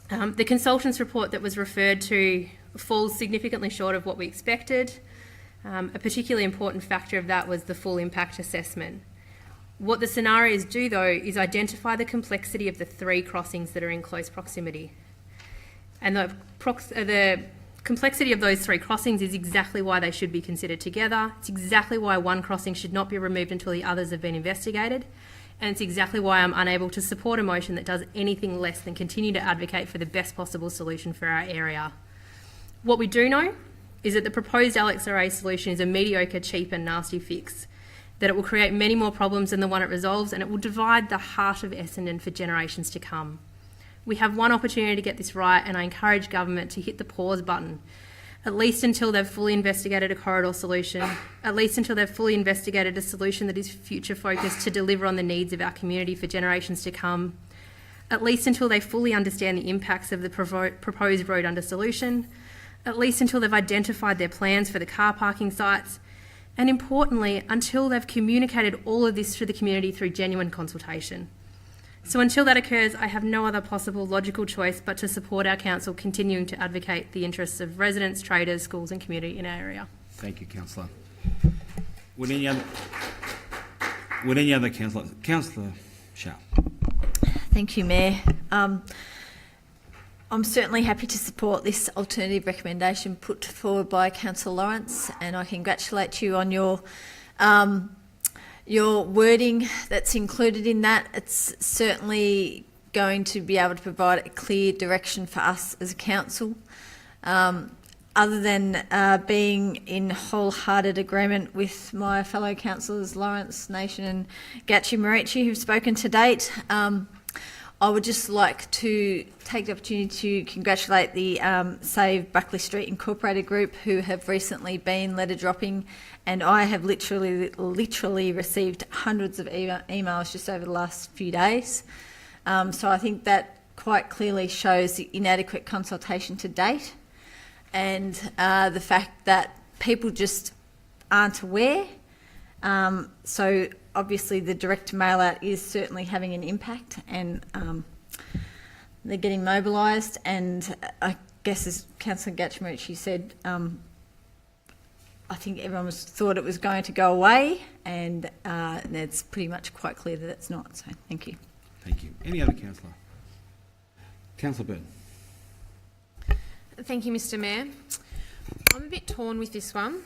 Speaker 9: The consultant's report that was referred to falls significantly short of what we expected. A particularly important factor of that was the full impact assessment. What the scenarios do, though, is identify the complexity of the 3 crossings that are in close proximity. And the complexity of those 3 crossings is exactly why they should be considered together. It's exactly why one crossing should not be removed until the others have been investigated. And it's exactly why I'm unable to support a motion that does anything less than continue to advocate for the best possible solution for our area. What we do know is that the proposed LXRA solution is a mediocre, cheap and nasty fix, that it will create many more problems than the one it resolves, and it will divide the heart of Essendon for generations to come. We have one opportunity to get this right, and I encourage government to hit the pause button, at least until they've fully investigated a corridor solution, at least until they've fully investigated a solution that is future focused to deliver on the needs of our community for generations to come, at least until they fully understand the impacts of the proposed road under solution, at least until they've identified their plans for the car parking sites, and importantly, until they've communicated all of this to the community through genuine consultation. So until that occurs, I have no other possible logical choice but to support our council continuing to advocate the interests of residents, traders, schools and community in our area.
Speaker 1: Thank you, Councillor. Would any other councillor? Councillor Sharp.
Speaker 11: Thank you, Mayor. I'm certainly happy to support this alternative recommendation put forward by Councillor Lawrence, and I congratulate you on your wording that's included in that. It's certainly going to be able to provide a clear direction for us as a council. Other than being in wholehearted agreement with my fellow councillors Lawrence, Nation and Gatchi-Marici who've spoken to date, I would just like to take the opportunity to congratulate the Save Buckley Street Incorporated group who have recently been letter dropping, and I have literally received hundreds of emails just over the last few days. So I think that quite clearly shows the inadequate consultation to date, and the fact that people just aren't aware. So obviously the direct mail out is certainly having an impact, and they're getting mobilised, and I guess as Councillor Gatchi-Marici said, I think everyone thought it was going to go away, and it's pretty much quite clear that it's not, so thank you.
Speaker 1: Thank you. Any other councillor? Councillor Byrne.
Speaker 3: Thank you, Mr Mayor. I'm a bit torn with this one.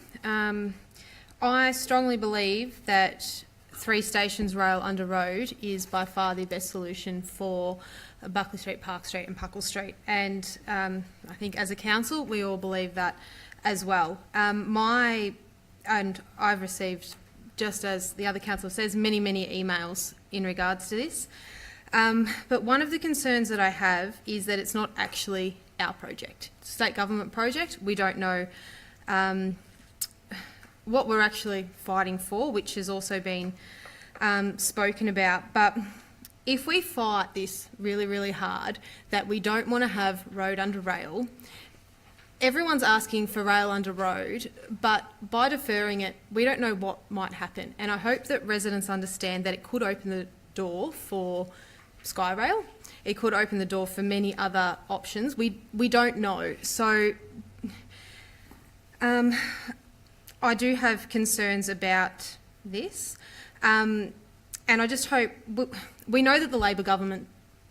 Speaker 3: I strongly believe that 3 stations rail under road is by far the best solution for Buckley Street, Park Street and Puckle Street, and I think as a council we all believe that as well. And I've received, just as the other councillor says, many emails in regards to this, but one of the concerns that I have is that it's not actually our project. It's a state government project. We don't know what we're actually fighting for, which has also been spoken about. But if we fight this really hard, that we don't want to have road under rail, everyone's asking for rail under road, but by deferring it, we don't know what might happen. And I hope that residents understand that it could open the door for Skyrail. It could open the door for many other options. We don't know. So I do have concerns about this. And I just hope, we know that the Labor government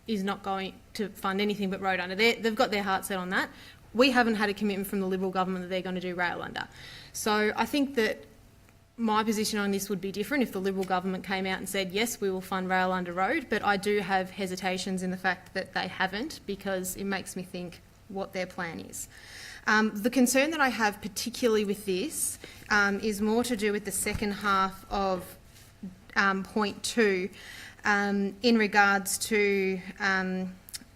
Speaker 3: is not going to fund anything but road under. They've got their heart set on that. We haven't had a commitment from the Liberal government that they're going to do rail under. So I think that my position on this would be different if the Liberal government came out and said, yes, we will fund rail under road, but I do have hesitations in the fact that they haven't, because it makes me think what their plan is. The concern that I have particularly with this is more to do with the second half of point 2 in regards to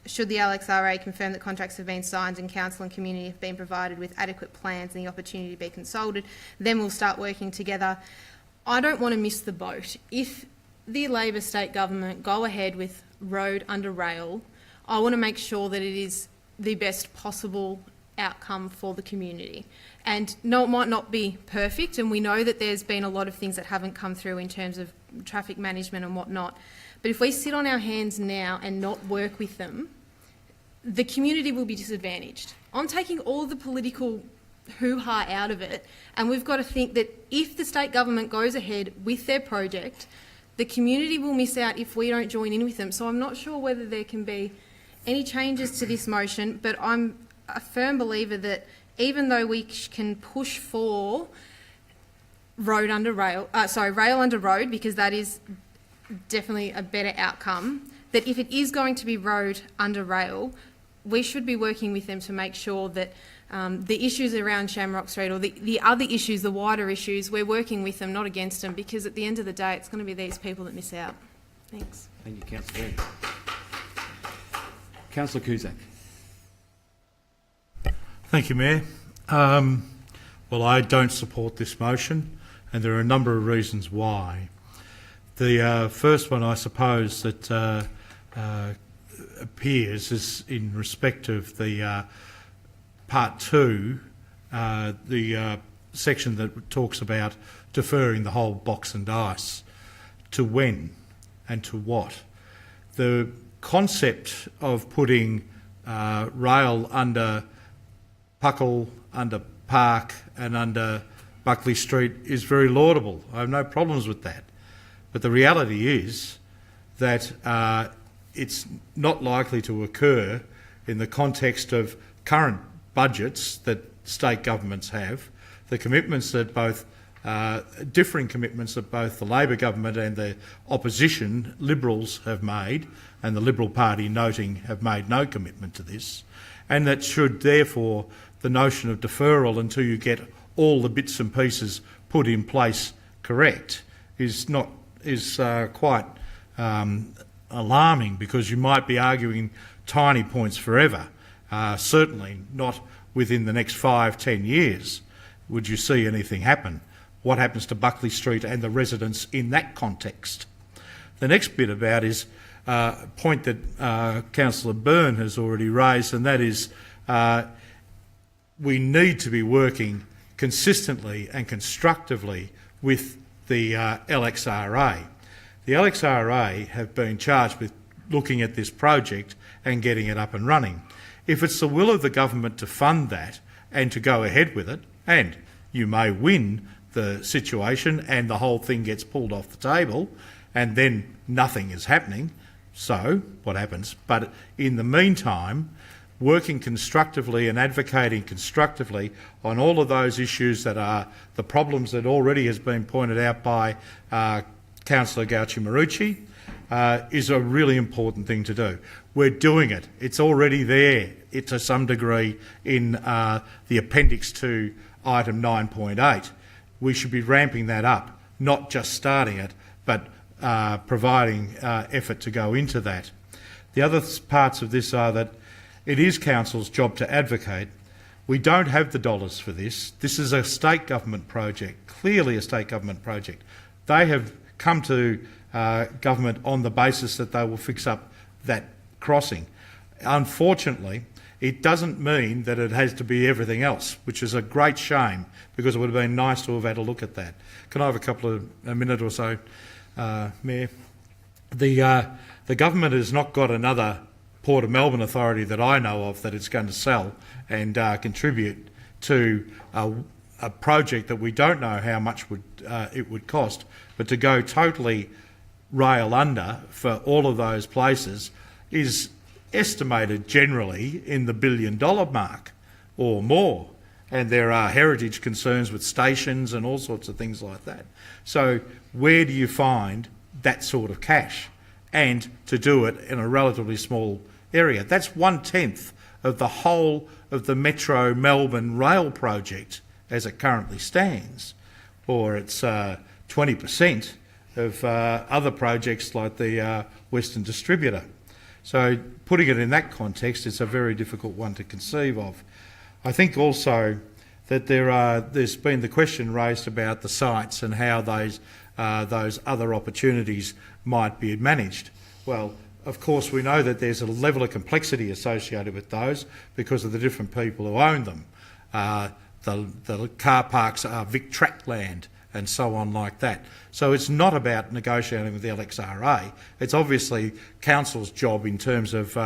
Speaker 3: should the LXRA confirm that contracts have been signed and council and community have been provided with adequate plans and the opportunity to be consulted, then we'll start working together. I don't want to miss the boat. If the Labor state government go ahead with road under rail, I want to make sure that it is the best possible outcome for the community. And no, it might not be perfect, and we know that there's been a lot of things that haven't come through in terms of traffic management and whatnot. But if we sit on our hands now and not work with them, the community will be disadvantaged. I'm taking all the political hoo-ha out of it, and we've got to think that if the state government goes ahead with their project, the community will miss out if we don't join in with them. So I'm not sure whether there can be any changes to this motion, but I'm a firm believer that even though we can push for rail under road, because that is definitely a better outcome, that if it is going to be road under rail, we should be working with them to make sure that the issues around Shamrock Street or the other issues, the wider issues, we're working with them, not against them, because at the end of the day, it's going to be these people that miss out. Thanks.
Speaker 1: Thank you, Councillor Byrne. Councillor Cusack.
Speaker 8: Thank you, Mayor. Well, I don't support this motion, and there are a number of reasons why. The first one, I suppose, that appears is in respect of the part 2, the section that talks about deferring the whole box and dice. To when and to what? The concept of putting rail under Puckle, under Park and under Buckley Street is very laudable. I have no problems with that. But the reality is that it's not likely to occur in the context of current budgets that state governments have, the commitments that both, differing commitments that both the Labor government and the opposition, Liberals, have made, and the Liberal Party noting have made no commitment to this, and that should therefore the notion of deferral until you get all the bits and pieces put in place correct is quite alarming, because you might be arguing tiny points forever. Certainly not within the next 5-10 years would you see anything happen. What happens to Buckley Street and the residents in that context? The next bit about is a point that Councillor Byrne has already raised, and that is we need to be working consistently and constructively with the LXRA. The LXRA have been charged with looking at this project and getting it up and running. If it's the will of the government to fund that and to go ahead with it, and you may win the situation and the whole thing gets pulled off the table and then nothing is happening, so what happens? But in the meantime, working constructively and advocating constructively on all of those issues that are the problems that already has been pointed out by Councillor Gauchi-Marucci is a really important thing to do. We're doing it. It's already there to some degree in the appendix to item 9.8. We should be ramping that up, not just starting it, but providing effort to go into that. The other parts of this are that it is Council's job to advocate. We don't have the dollars for this. This is a state government project, clearly a state government project. They have come to government on the basis that they will fix up that crossing. Unfortunately, it doesn't mean that it has to be everything else, which is a great shame, because it would have been nice to have had a look at that. Can I have a minute or so, Mayor? The government has not got another Port of Melbourne authority that I know of that it's going to sell and contribute to a project that we don't know how much it would cost, but to go totally rail under for all of those places is estimated generally in the $1 billion mark or more. And there are heritage concerns with stations and all sorts of things like that. So where do you find that sort of cash? And to do it in a relatively small area. That's 1/10 of the whole of the Metro Melbourne rail project as it currently stands, or it's 20% of other projects like the Western Distributor. So putting it in that context, it's a very difficult one to conceive of. I think also that there's been the question raised about the sites and how those other opportunities might be managed. Well, of course, we know that there's a level of complexity associated with those because of the different people who own them. The car parks are Vic Track land and so on like that. So it's not about negotiating with the LXRA. It's obviously Council's job in terms of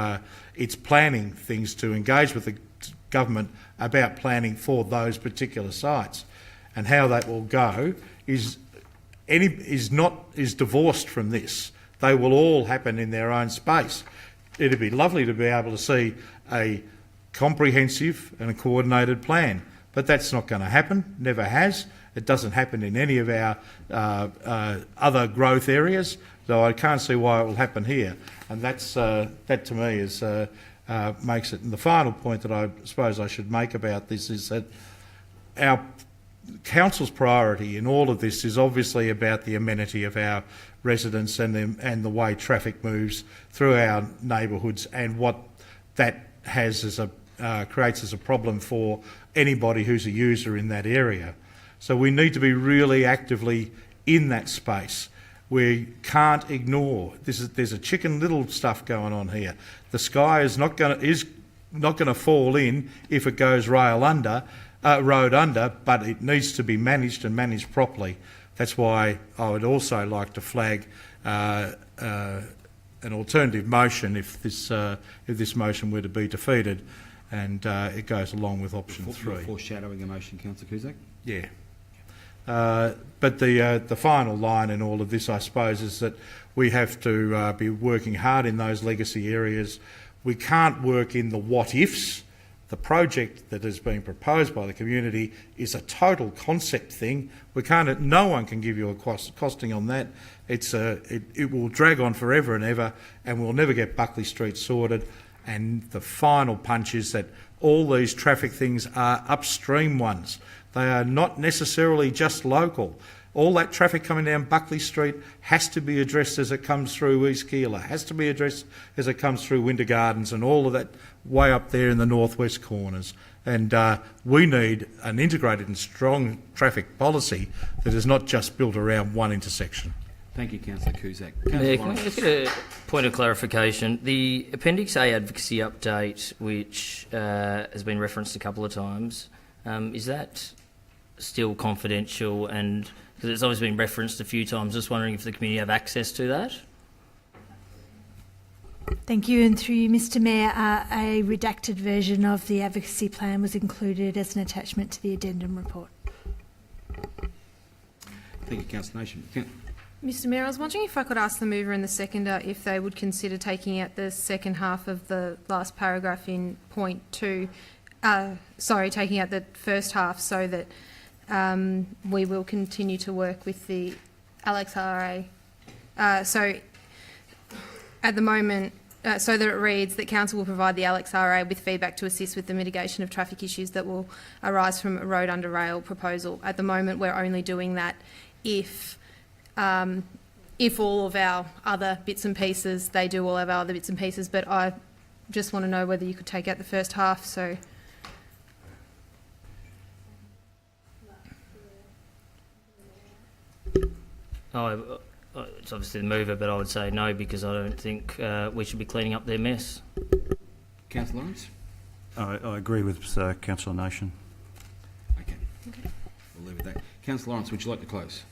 Speaker 8: its planning things to engage with the government about planning for those particular sites. And how that will go is divorced from this. They will all happen in their own space. It'd be lovely to be able to see a comprehensive and a coordinated plan, but that's not going to happen, never has. It doesn't happen in any of our other growth areas, so I can't see why it will happen here. And that to me is makes it. And the final point that I suppose I should make about this is that our Council's priority in all of this is obviously about the amenity of our residents and the way traffic moves through our neighbourhoods, and what that has as creates as a problem for anybody who's a user in that area. So we need to be really actively in that space. We can't ignore there's a Chicken Little stuff going on here. The sky is not going to fall in if it goes road under, but it needs to be managed and managed properly. That's why I would also like to flag an alternative motion if this motion were to be defeated, and it goes along with option 3.
Speaker 1: Foreshadowing a motion, Councillor Cusack?
Speaker 8: Yeah. But the final line in all of this, I suppose, is that we have to be working hard in those legacy areas. We can't work in the what-ifs. The project that has been proposed by the community is a total concept thing. No one can give you a costing on that. It will drag on forever and ever, and we'll never get Buckley Street sorted. And the final punch is that all these traffic things are upstream ones. They are not necessarily just local. All that traffic coming down Buckley Street has to be addressed as it comes through East Keilor, has to be addressed as it comes through Winter Gardens and all of that way up there in the northwest corners. And we need an integrated and strong traffic policy that is not just built around one intersection.
Speaker 1: Thank you, Councillor Cusack.
Speaker 6: Yeah, can I just get a point of clarification? The Appendix A advocacy update, which has been referenced a couple of times, is that still confidential? And because it's always been referenced a few times, just wondering if the community have access to that?
Speaker 4: Thank you. And through you, Mr Mayor, a redacted version of the advocacy plan was included as an attachment to the addendum report.
Speaker 1: Thank you, Councillor Nation.
Speaker 3: Mr Mayor, I was wondering if I could ask the mover and the seconder if they would consider taking out the second half of the last paragraph in point 2, taking out the first half so that we will continue to work with the LXRA. So at the moment, so that it reads that Council will provide the LXRA with feedback to assist with the mitigation of traffic issues that will arise from a road under rail proposal. At the moment, we're only doing that if all of our other bits and pieces, they do all of our other bits and pieces, but I just want to know whether you could take out the first half. So.
Speaker 6: It's obviously the mover, but I would say no, because I don't think we should be cleaning up their mess.
Speaker 1: Councillor Lawrence?
Speaker 7: I agree with Councillor Nation.
Speaker 1: Okay. We'll leave it at that. Councillor Lawrence, would you like to close?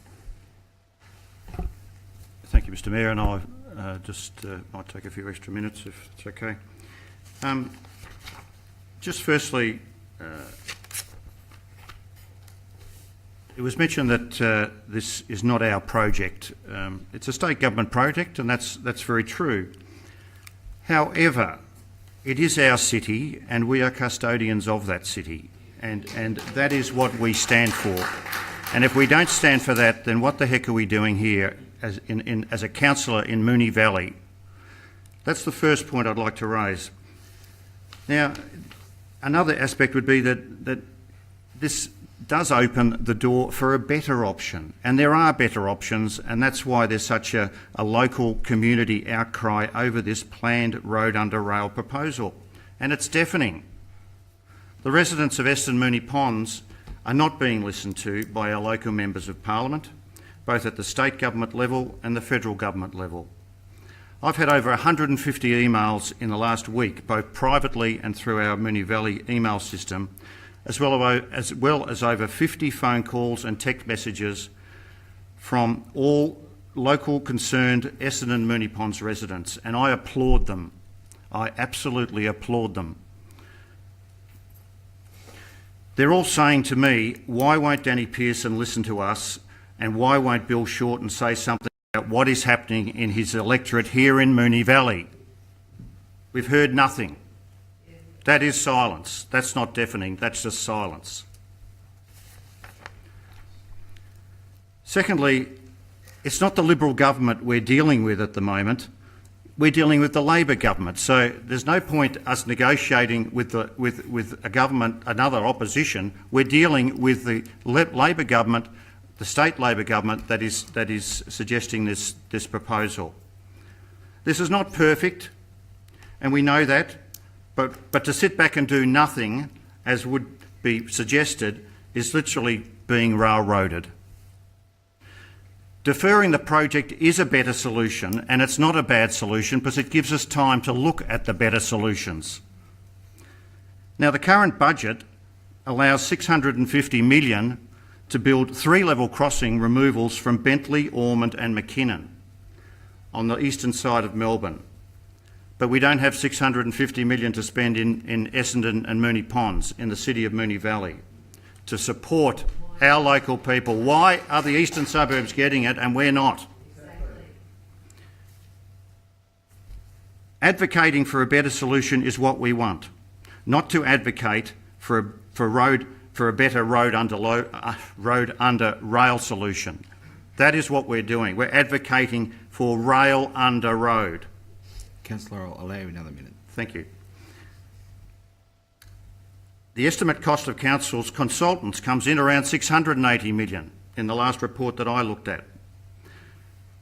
Speaker 7: Thank you, Mr Mayor, and I might take a few extra minutes if it's okay. Just firstly, it was mentioned that this is not our project. It's a state government project, and that's very true. However, it is our city, and we are custodians of that city, and that is what we stand for. And if we don't stand for that, then what the heck are we doing here as a councillor in Moonee Valley? That's the first point I'd like to raise. Now, another aspect would be that this does open the door for a better option, and there are better options, and that's why there's such a local community outcry over this planned road under rail proposal, and it's deafening. The residents of Eston Moonee Ponds are not being listened to by our local members of parliament, both at the state government level and the federal government level. I've had over 150 emails in the last week, both privately and through our Moonee Valley email system, as well as over 50 phone calls and text messages from all local concerned Essendon and Moonee Ponds residents, and I applaud them. I absolutely applaud them. They're all saying to me, why won't Danny Pearson listen to us, and why won't Bill Shorten say something about what is happening in his electorate here in Moonee Valley? We've heard nothing. That is silence. That's not deafening, that's just silence. Secondly, it's not the Liberal government we're dealing with at the moment. We're dealing with the Labor government. So there's no point us negotiating with a government, another opposition. We're dealing with the Labor government, the state Labor government that is suggesting this proposal. This is not perfect, and we know that. But to sit back and do nothing, as would be suggested, is literally being railroaded. Deferring the project is a better solution, and it's not a bad solution because it gives us time to look at the better solutions. Now, the current budget allows $650 million to build three-level crossing removals from Bentley, Ormond and McKinnon on the eastern side of Melbourne. But we don't have $650 million to spend in Essendon and Moonee Ponds in the city of Moonee Valley to support our local people. Why are the eastern suburbs getting it and we're not? Exactly. Advocating for a better solution is what we want, not to advocate for a better road under rail solution. That is what we're doing. We're advocating for rail under road.
Speaker 1: Councillor, I'll allow you another minute.
Speaker 7: Thank you. The estimate cost of council's consultants comes in around $680 million in the last report that I looked at.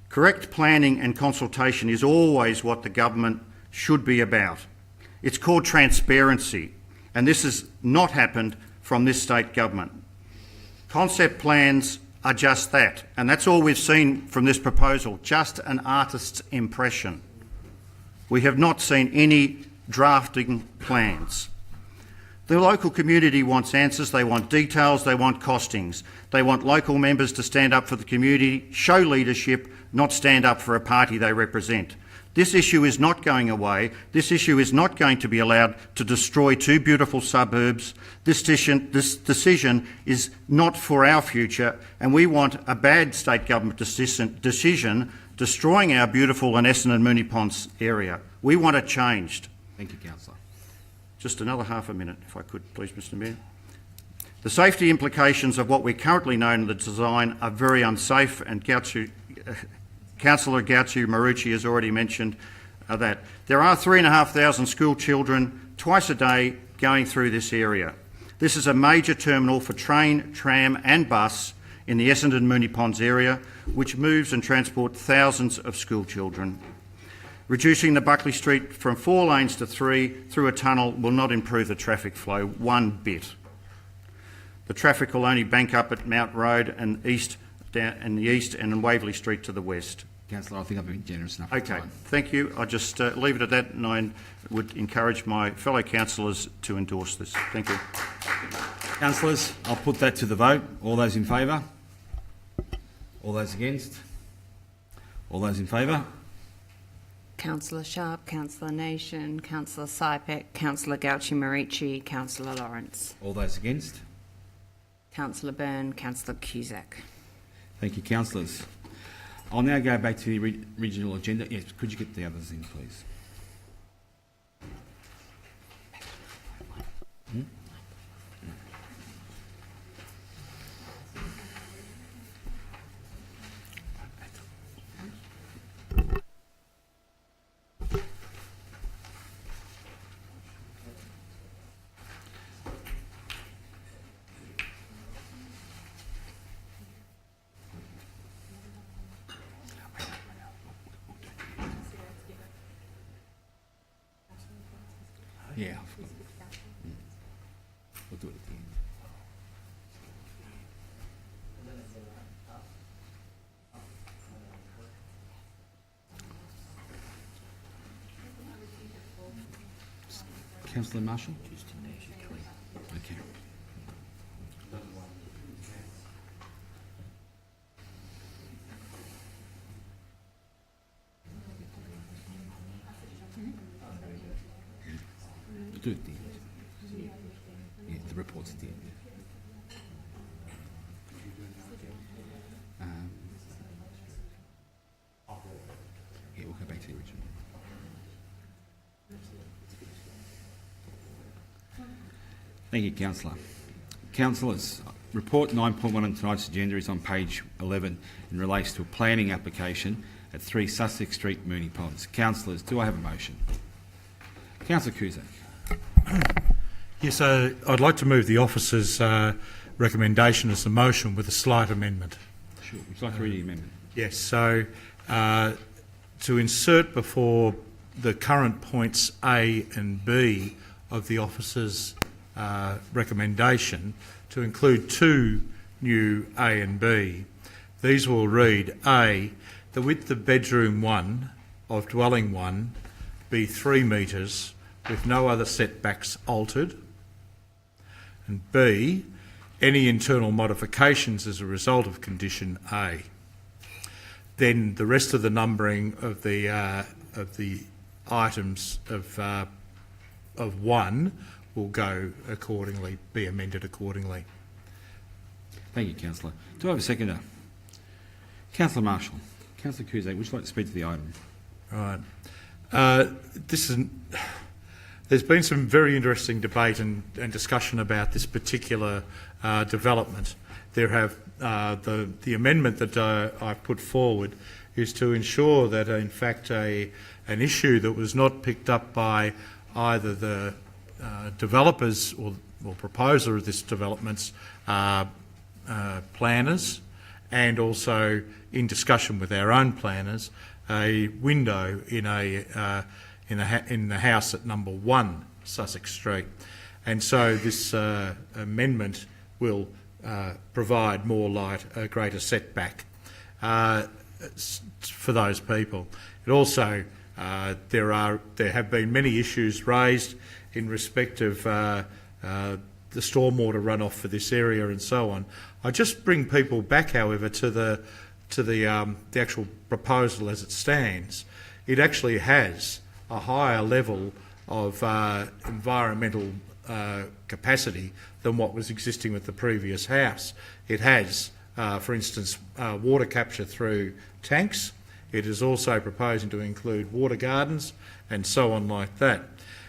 Speaker 7: Correct planning and consultation is always what the government should be about. It's called transparency, and this has not happened from this state government. Concept plans are just that, and that's all we've seen from this proposal, just an artist's impression. We have not seen any drafting plans. The local community wants answers, they want details, they want costings. They want local members to stand up for the community, show leadership, not stand up for a party they represent. This issue is not going away. This issue is not going to be allowed to destroy two beautiful suburbs. This decision is not for our future, and we want a bad state government decision destroying our beautiful Essendon and Moonee Ponds area. We want it changed.
Speaker 1: Thank you, Councillor.
Speaker 7: Just another half a minute, if I could, please, Mr Mayor. The safety implications of what we currently know in the design are very unsafe, and Councillor Marucci has already mentioned that. There are 3,500 school children twice a day going through this area. This is a major terminal for train, tram and bus in the Essendon and Moonee Ponds area, which moves and transports thousands of school children. Reducing the Buckley Street from 4 lanes to 3 through a tunnel will not improve the traffic flow one bit. The traffic will only bank up at Mount Road and in the east and Waverley Street to the west.
Speaker 1: Councillor, I think I've been generous enough.
Speaker 7: Okay, thank you. I'll just leave it at that, and I would encourage my fellow councillors to endorse this. Thank you.
Speaker 1: Councillors, I'll put that to the vote. All those in favour? All those against? All those in favour?
Speaker 10: Councillor Sharp, Councillor Nation, Councillor Sipek, Councillor Gauchi-Marici, Councillor Lawrence,
Speaker 1: All those against?
Speaker 10: Councillor Byrne, Councillor Cusack.
Speaker 1: Thank you, councillors. I'll now go back to the original agenda. Yes, could you get the others in, please? Yeah, I forgot. We'll do it at the end. Councillor Marshall? Okay. Do it at the end. Yeah, the report's at the end. Yeah, we'll go back to the original. Thank you, Councillor. Councillors, report 9.1 on tonight's agenda is on page 11 and relates to a planning application at 3 Sussex Street, Moonee Ponds. Councillors, do I have a motion? Councillor Cusack.
Speaker 8: Yes, I'd like to move the officer's recommendation as a motion with a slight amendment.
Speaker 1: Sure. Would you like to read the amendment?
Speaker 8: Yes, so to insert before the current points A and B of the officer's recommendation to include two new A and B. These will read: A, the width of bedroom 1 of dwelling 1 be 3 metres with no other setbacks altered. And B, any internal modifications as a result of condition A. Then the rest of the numbering of the items of 1 will go accordingly, be amended accordingly.
Speaker 1: Thank you, Councillor. Do I have a seconder? Councillor Marshall. Councillor Cusack, would you like to speak to the item?
Speaker 8: Right. There's been some very interesting debate and discussion about this particular development. There have the amendment that I've put forward is to ensure that, in fact, an issue that was not picked up by either the developers or proposer of this development's planners, and also in discussion with our own planners, a window in the house at number 1 Sussex Street. And so this amendment will provide more light, a greater setback for those people. It also, there have been many issues raised in respect of the stormwater runoff for this area and so on. I just bring people back, however, to the actual proposal as it stands. It actually has a higher level of environmental capacity than what was existing with the previous house. It has, for instance, water capture through tanks. It is also proposing to include water gardens and so on like that.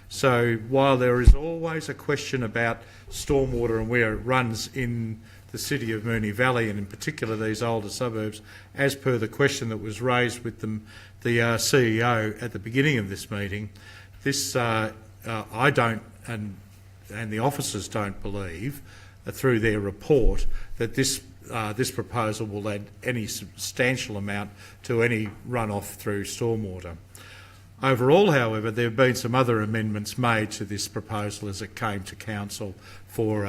Speaker 8: So while there is always a question about stormwater and where it runs in the city of Moonee Valley, and in particular these older suburbs, as per the question that was raised with the CEO at the beginning of this meeting, this I don't, and the officers don't believe, through their report, that this proposal will add any substantial amount to any runoff through stormwater. Overall, however, there have been some other amendments made to this proposal as it came to council for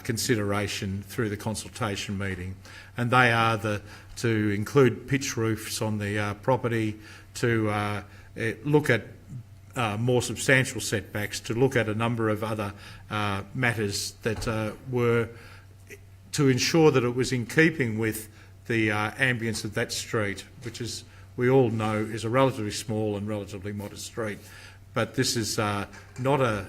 Speaker 8: consideration through the consultation meeting, and they are to include pitch roofs on the property, to look at more substantial setbacks, to look at a number of other matters that were to ensure that it was in keeping with the ambience of that street, which, is we all know, is a relatively small and relatively modest street. But this is not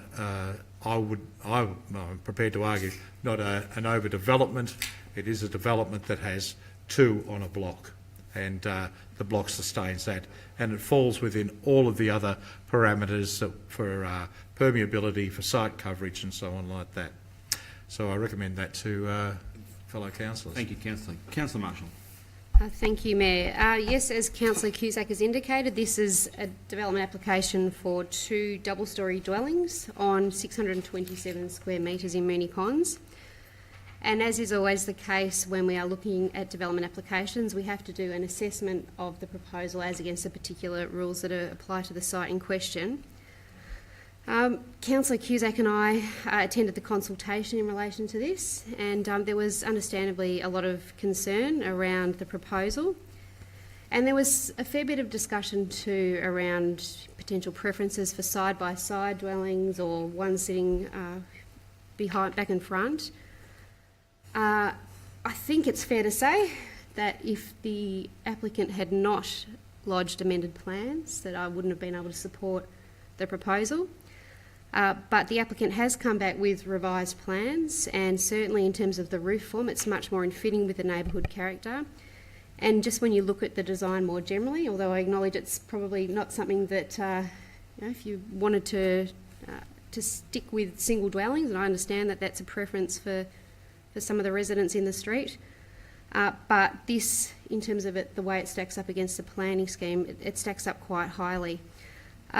Speaker 8: I'm prepared to argue, not an overdevelopment. It is a development that has two on a block, and the block sustains that, and it falls within all of the other parameters for permeability, for site coverage and so on like that. So I recommend that to fellow councillors.
Speaker 1: Thank you, Councillor. Councillor Marshall.
Speaker 5: Thank you, Mayor. Yes, as Councillor Cusack has indicated, this is a development application for 2 double-storey dwellings on 627 square metres in Moonee Ponds. And as is always the case when we are looking at development applications, we have to do an assessment of the proposal as against the particular rules that apply to the site in question. Councillor Cusack and I attended the consultation in relation to this, and there was understandably a lot of concern around the proposal. And there was a fair bit of discussion too around potential preferences for side-by-side dwellings or one sitting back and front. I think it's fair to say that if the applicant had not lodged amended plans, that I wouldn't have been able to support the proposal. But the applicant has come back with revised plans, and certainly in terms of the roof form, it's much more in fitting with the neighbourhood character. And just when you look at the design more generally, although I acknowledge it's probably not something that, if you wanted to stick with single dwellings, and I understand that that's a preference for some of the residents in the street, but this, in terms of the way it stacks up against the planning scheme, it stacks up quite highly.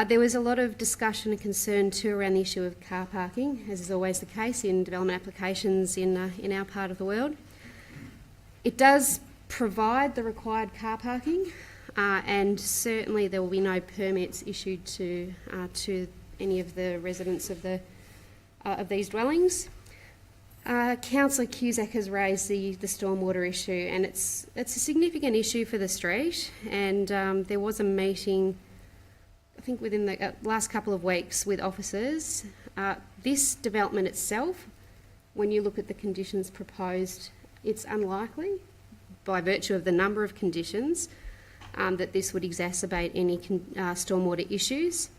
Speaker 5: There was a lot of discussion and concern too around the issue of car parking, as is always the case in development applications in our part of the world. It does provide the required car parking, and certainly there will be no permits issued to any of the residents of these dwellings. Councillor Cusack has raised the stormwater issue, and it's a significant issue for the street, and there was a meeting, I think within the last couple of weeks, with officers. This development itself, when you look at the conditions proposed, it's unlikely, by virtue of the number of conditions, that this would exacerbate any stormwater issues.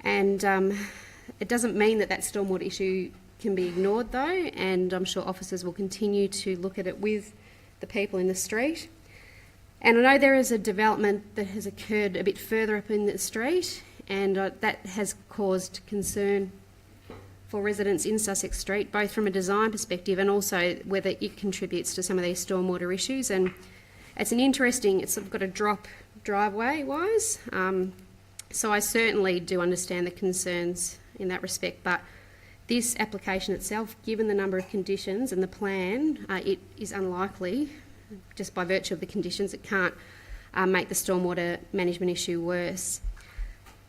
Speaker 5: And it doesn't mean that stormwater issue can be ignored though, and I'm sure officers will continue to look at it with the people in the street. And I know there is a development that has occurred a bit further up in the street, and that has caused concern for residents in Sussex Street, both from a design perspective and also whether it contributes to some of these stormwater issues. And it's it's sort of got a drop driveway-wise, so I certainly do understand the concerns in that respect, but this application itself, given the number of conditions and the plan, it is unlikely, just by virtue of the conditions, it can't make the stormwater management issue worse.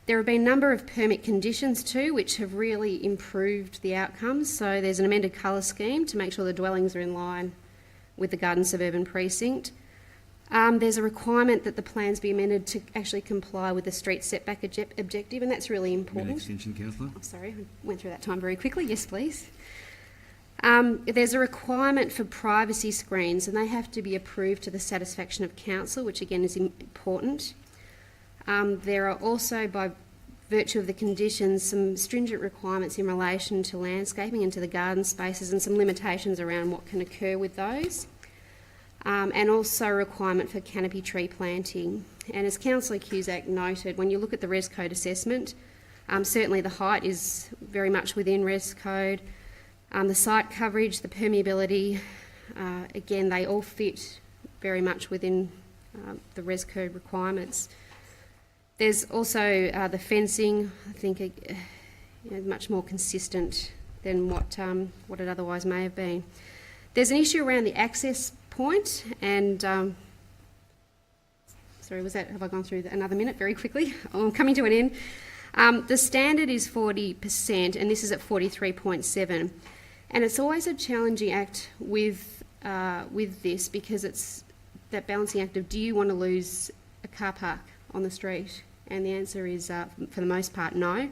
Speaker 5: There have been a number of permit conditions too, which have really improved the outcomes. So there's an amended colour scheme to make sure the dwellings are in line with the Garden Suburban Precinct. There's a requirement that the plans be amended to actually comply with the street setback objective, and that's really important.
Speaker 1: Extension, Councillor.
Speaker 5: Oh, sorry, I went through that time very quickly. Yes, please. There's a requirement for privacy screens, and they have to be approved to the satisfaction of council, which again is important. There are also, by virtue of the conditions, some stringent requirements in relation to landscaping and to the garden spaces, and some limitations around what can occur with those. And also a requirement for canopy tree planting. And as Councillor Cusack noted, when you look at the Res Code assessment, certainly the height is very much within Res Code. The site coverage, the permeability, again, they all fit very much within the Res Code requirements. There's also the fencing, I think, much more consistent than what it otherwise may have been. There's an issue around the access point, and sorry, have I gone through another minute very quickly? I'm coming to an end. The standard is 40%, and this is at 43.7. And it's always a challenging act with this, because it's that balancing act of, do you want to lose a car park on the street? And the answer is, for the most part, no.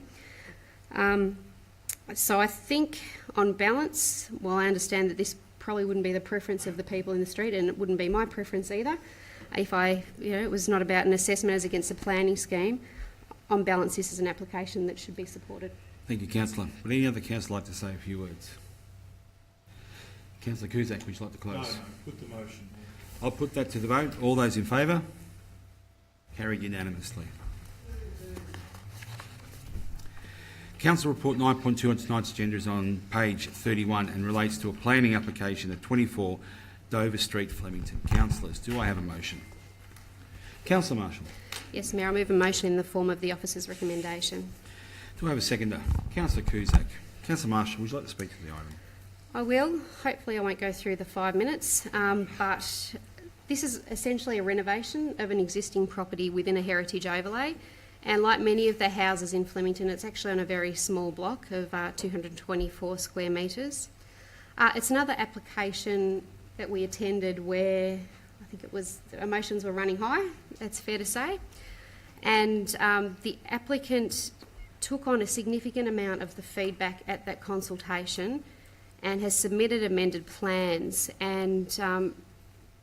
Speaker 5: So I think, on balance, while I understand that this probably wouldn't be the preference of the people in the street, and it wouldn't be my preference either, if it was not about an assessment as against a planning scheme, on balance, this is an application that should be supported.
Speaker 1: Thank you, Councillor. Would any other councillor like to say a few words? Councillor Cusack, would you like to close?
Speaker 8: No, put the motion.
Speaker 1: I'll put that to the vote. All those in favour? Carried unanimously. Council Report 9.2 on tonight's agenda is on page 31 and relates to a planning application at 24 Dover Street, Flemington. Councillors, do I have a motion? Councillor Marshall.
Speaker 5: Yes, Mayor, I move a motion in the form of the officer's recommendation.
Speaker 1: Do I have a seconder? Councillor Cusack. Councillor Marshall, would you like to speak to the item?
Speaker 5: I will. Hopefully I won't go through the 5 minutes, but this is essentially a renovation of an existing property within a heritage overlay, and like many of the houses in Flemington, it's actually on a very small block of 224 square metres. It's another application that we attended where I think it was the emotions were running high, that's fair to say, and the applicant took on a significant amount of the feedback at that consultation and has submitted amended plans. And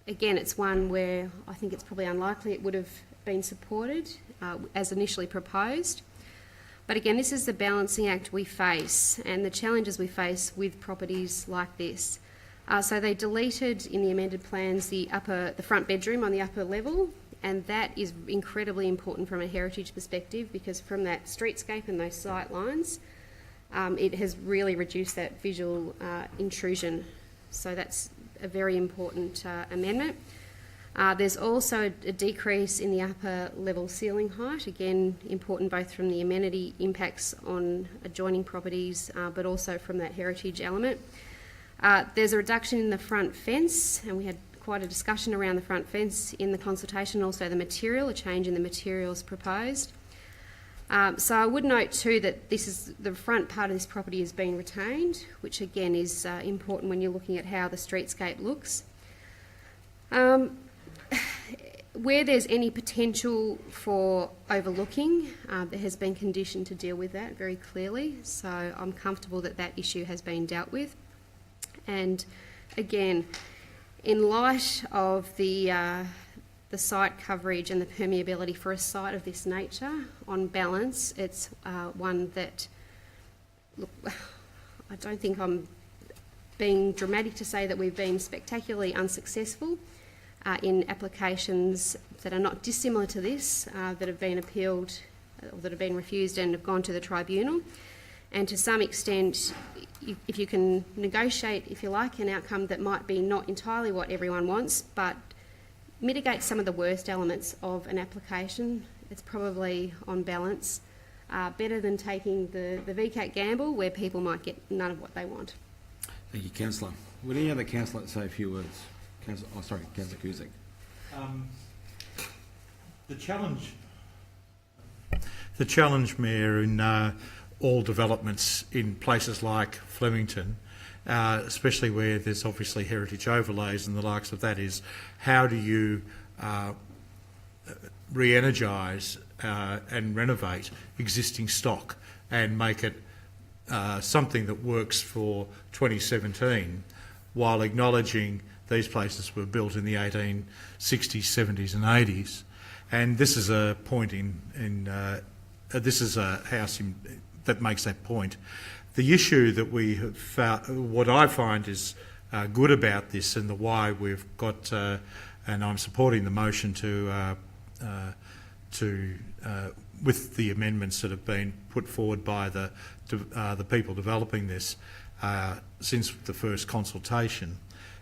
Speaker 5: again, it's one where I think it's probably unlikely it would have been supported as initially proposed. But again, this is the balancing act we face and the challenges we face with properties like this. So they deleted in the amended plans the front bedroom on the upper level, and that is incredibly important from a heritage perspective, because from that streetscape and those sight lines, it has really reduced that visual intrusion. So that's a very important amendment. There's also a decrease in the upper level ceiling height, again important both from the amenity impacts on adjoining properties but also from that heritage element. There's a reduction in the front fence, and we had quite a discussion around the front fence in the consultation, also the material, a change in the materials proposed. So I would note too that the front part of this property is being retained, which again is important when you're looking at how the streetscape looks. Where there's any potential for overlooking, there has been condition to deal with that very clearly, so I'm comfortable that that issue has been dealt with. And again, in light of the site coverage and the permeability for a site of this nature, on balance, it's one that, look, I don't think I'm being dramatic to say that we've been spectacularly unsuccessful in applications that are not dissimilar to this, that have been appealed or that have been refused and have gone to the tribunal. And to some extent, if you can negotiate, if you like, an outcome that might be not entirely what everyone wants, but mitigate some of the worst elements of an application, it's probably, on balance, better than taking the VCAT gamble where people might get none of what they want.
Speaker 1: Thank you, Councillor. Would any other councillor like to say a few words? Councillor Cusack.
Speaker 8: The challenge, Mayor, in all developments in places like Flemington, especially where there's obviously heritage overlays and the likes of that, is how do you re-energise and renovate existing stock and make it something that works for 2017 while acknowledging these places were built in the 1860s, 70s and 80s. And this is a point this is a house that makes that point. The issue that we have found, what I find is good about this, and the why we've got, and I'm supporting the motion with the amendments that have been put forward by the people developing this since the first consultation,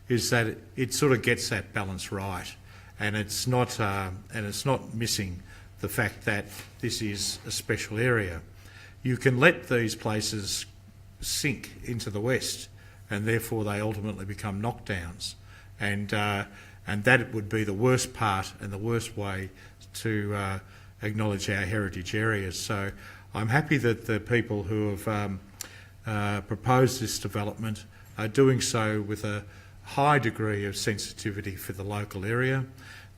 Speaker 8: is that it sort of gets that balance right, and it's not missing the fact that this is a special area. You can let these places sink into the west, and therefore they ultimately become knockdowns, and that would be the worst part and the worst way to acknowledge our heritage areas. So I'm happy that the people who have proposed this development doing so with a high degree of sensitivity for the local area.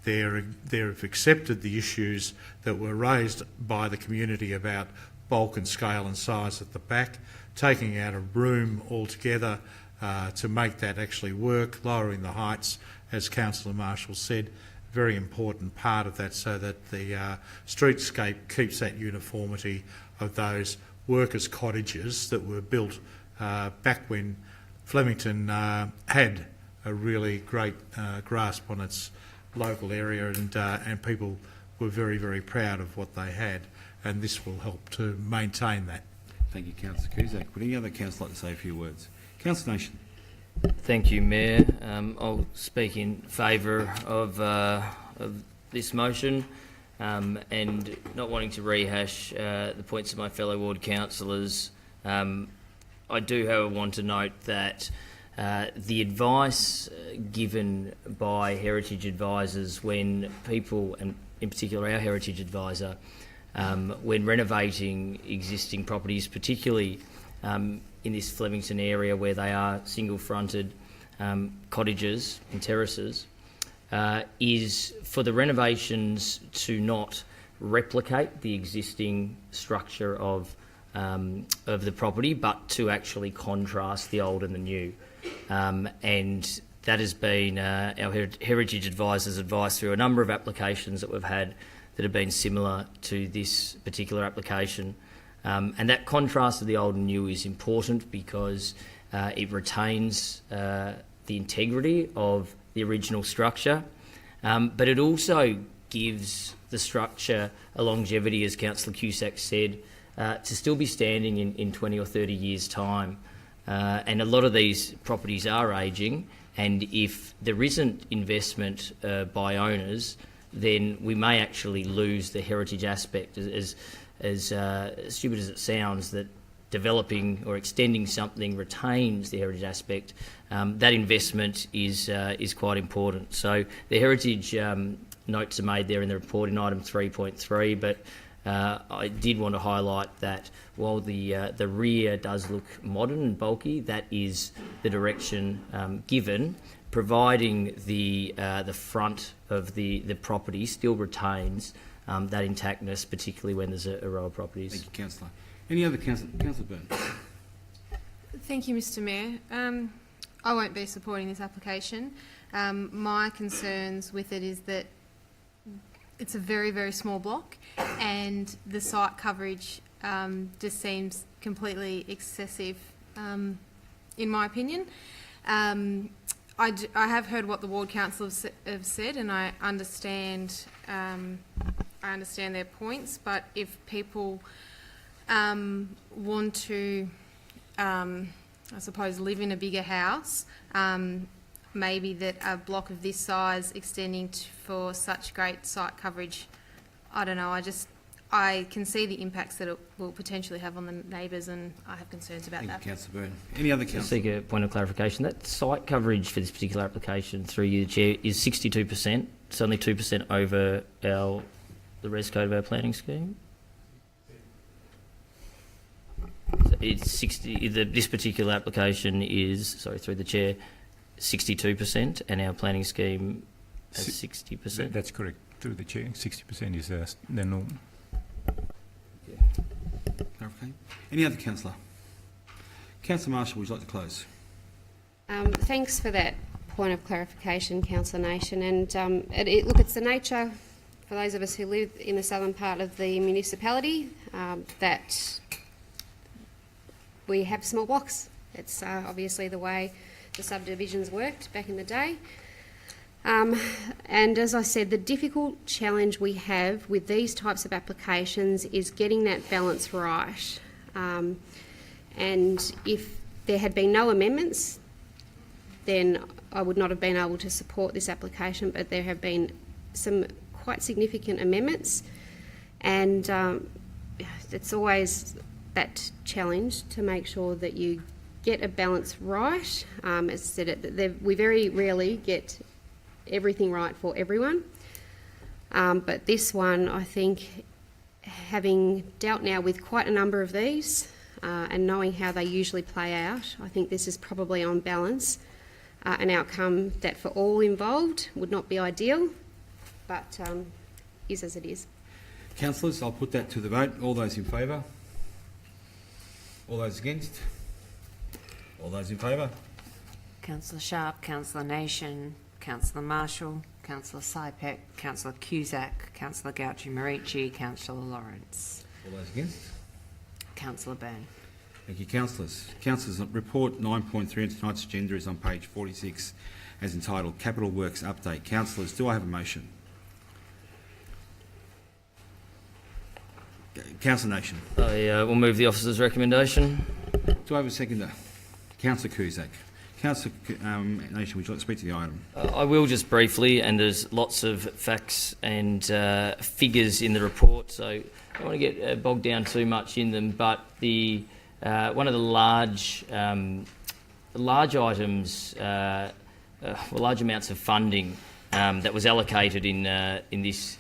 Speaker 8: They've accepted the issues that were raised by the community about bulk and scale and size at the back, taking out a room altogether to make that actually work, lowering the heights, as Councillor Marshall said, very important part of that, so that the streetscape keeps that uniformity of those workers' cottages that were built back when Flemington had a really great grasp on its local area, and people were very, very proud of what they had, and this will help to maintain that.
Speaker 1: Thank you, Councillor Cusack. Would any other councillor like to say a few words? Councillor Nation.
Speaker 6: Thank you, Mayor. I'll speak in favour of this motion, and not wanting to rehash the points of my fellow ward councillors. I do, however, want to note that the advice given by heritage advisors when people, and in particular our heritage advisor, when renovating existing properties, particularly in this Flemington area where they are single-fronted cottages and terraces, is for the renovations to not replicate the existing structure of the property, but to actually contrast the old and the new. And that has been our heritage advisors' advice through a number of applications that we've had that have been similar to this particular application. And that contrast of the old and new is important because it retains the integrity of the original structure, but it also gives the structure a longevity, as Councillor Cusack said, to still be standing in 20 or 30 years' time. And a lot of these properties are ageing, and if there isn't investment by owners, then we may actually lose the heritage aspect. As stupid as it sounds, that developing or extending something retains the heritage aspect, that investment is quite important. So the heritage notes are made there in the report in item 3.3, but I did want to highlight that while the rear does look modern and bulky, that is the direction given, providing the front of the property still retains that intactness, particularly when there's a row of properties.
Speaker 1: Thank you, Councillor. Any other councillor? Councillor Byrne.
Speaker 3: Thank you, Mr Mayor. I won't be supporting this application. My concerns with it is that it's a very, very small block, and the site coverage just seems completely excessive, in my opinion. I have heard what the ward council have said, and I understand their points. But if people want to, I suppose, live in a bigger house, maybe that a block of this size extending for such great site coverage, I don't know. I can see the impacts that it will potentially have on the neighbours, and I have concerns about that.
Speaker 1: Thank you, Councillor Byrne. Any other councillor?
Speaker 6: Just seek a point of clarification. That site coverage for this particular application, through you, Chair, is 62%. It's only 2% over the res code of our planning scheme. So it's 60. This particular application is, sorry, through the Chair, 62%, and our planning scheme has 60%.
Speaker 12: That's correct. Through the Chair, 60% is the norm.
Speaker 1: Okay. Any other councillor? Councillor Marshall, would you like to close?
Speaker 5: Thanks for that point of clarification, Councillor Nation. And look, it's the nature for those of us who live in the southern part of the municipality that we have small blocks. It's obviously the way the subdivisions worked back in the day. And as I said, the difficult challenge we have with these types of applications is getting that balance right. And if there had been no amendments, then I would not have been able to support this application, but there have been some quite significant amendments, and it's always that challenge to make sure that you get a balance right. As I said, we very rarely get everything right for everyone, but this one, I think, having dealt now with quite a number of these, and knowing how they usually play out, I think this is probably on balance an outcome that for all involved would not be ideal, but is as it is.
Speaker 1: Councillors, I'll put that to the vote. All those in favour? All those against? All those in favour?
Speaker 10: Councillor Sharp, Councillor Nation, Councillor Marshall, Councillor Sypek, Councillor Cusack, Councillor Gauci-Marici, Councillor Lawrence.
Speaker 1: All those against?
Speaker 10: Councillor Byrne.
Speaker 1: Thank you, councillors. Councillors, report 9.3 on tonight's agenda is on page 46 as entitled Capital Works Update. Councillors, do I have a motion? Councillor Nation.
Speaker 6: I will move the officer's recommendation.
Speaker 1: Do I have a seconder? Councillor Cusack. Councillor Nation, would you like to speak to the item?
Speaker 6: I will just briefly, and there's lots of facts and figures in the report, so I don't want to get bogged down too much in them, but the one of the large items, large amounts of funding that was allocated in this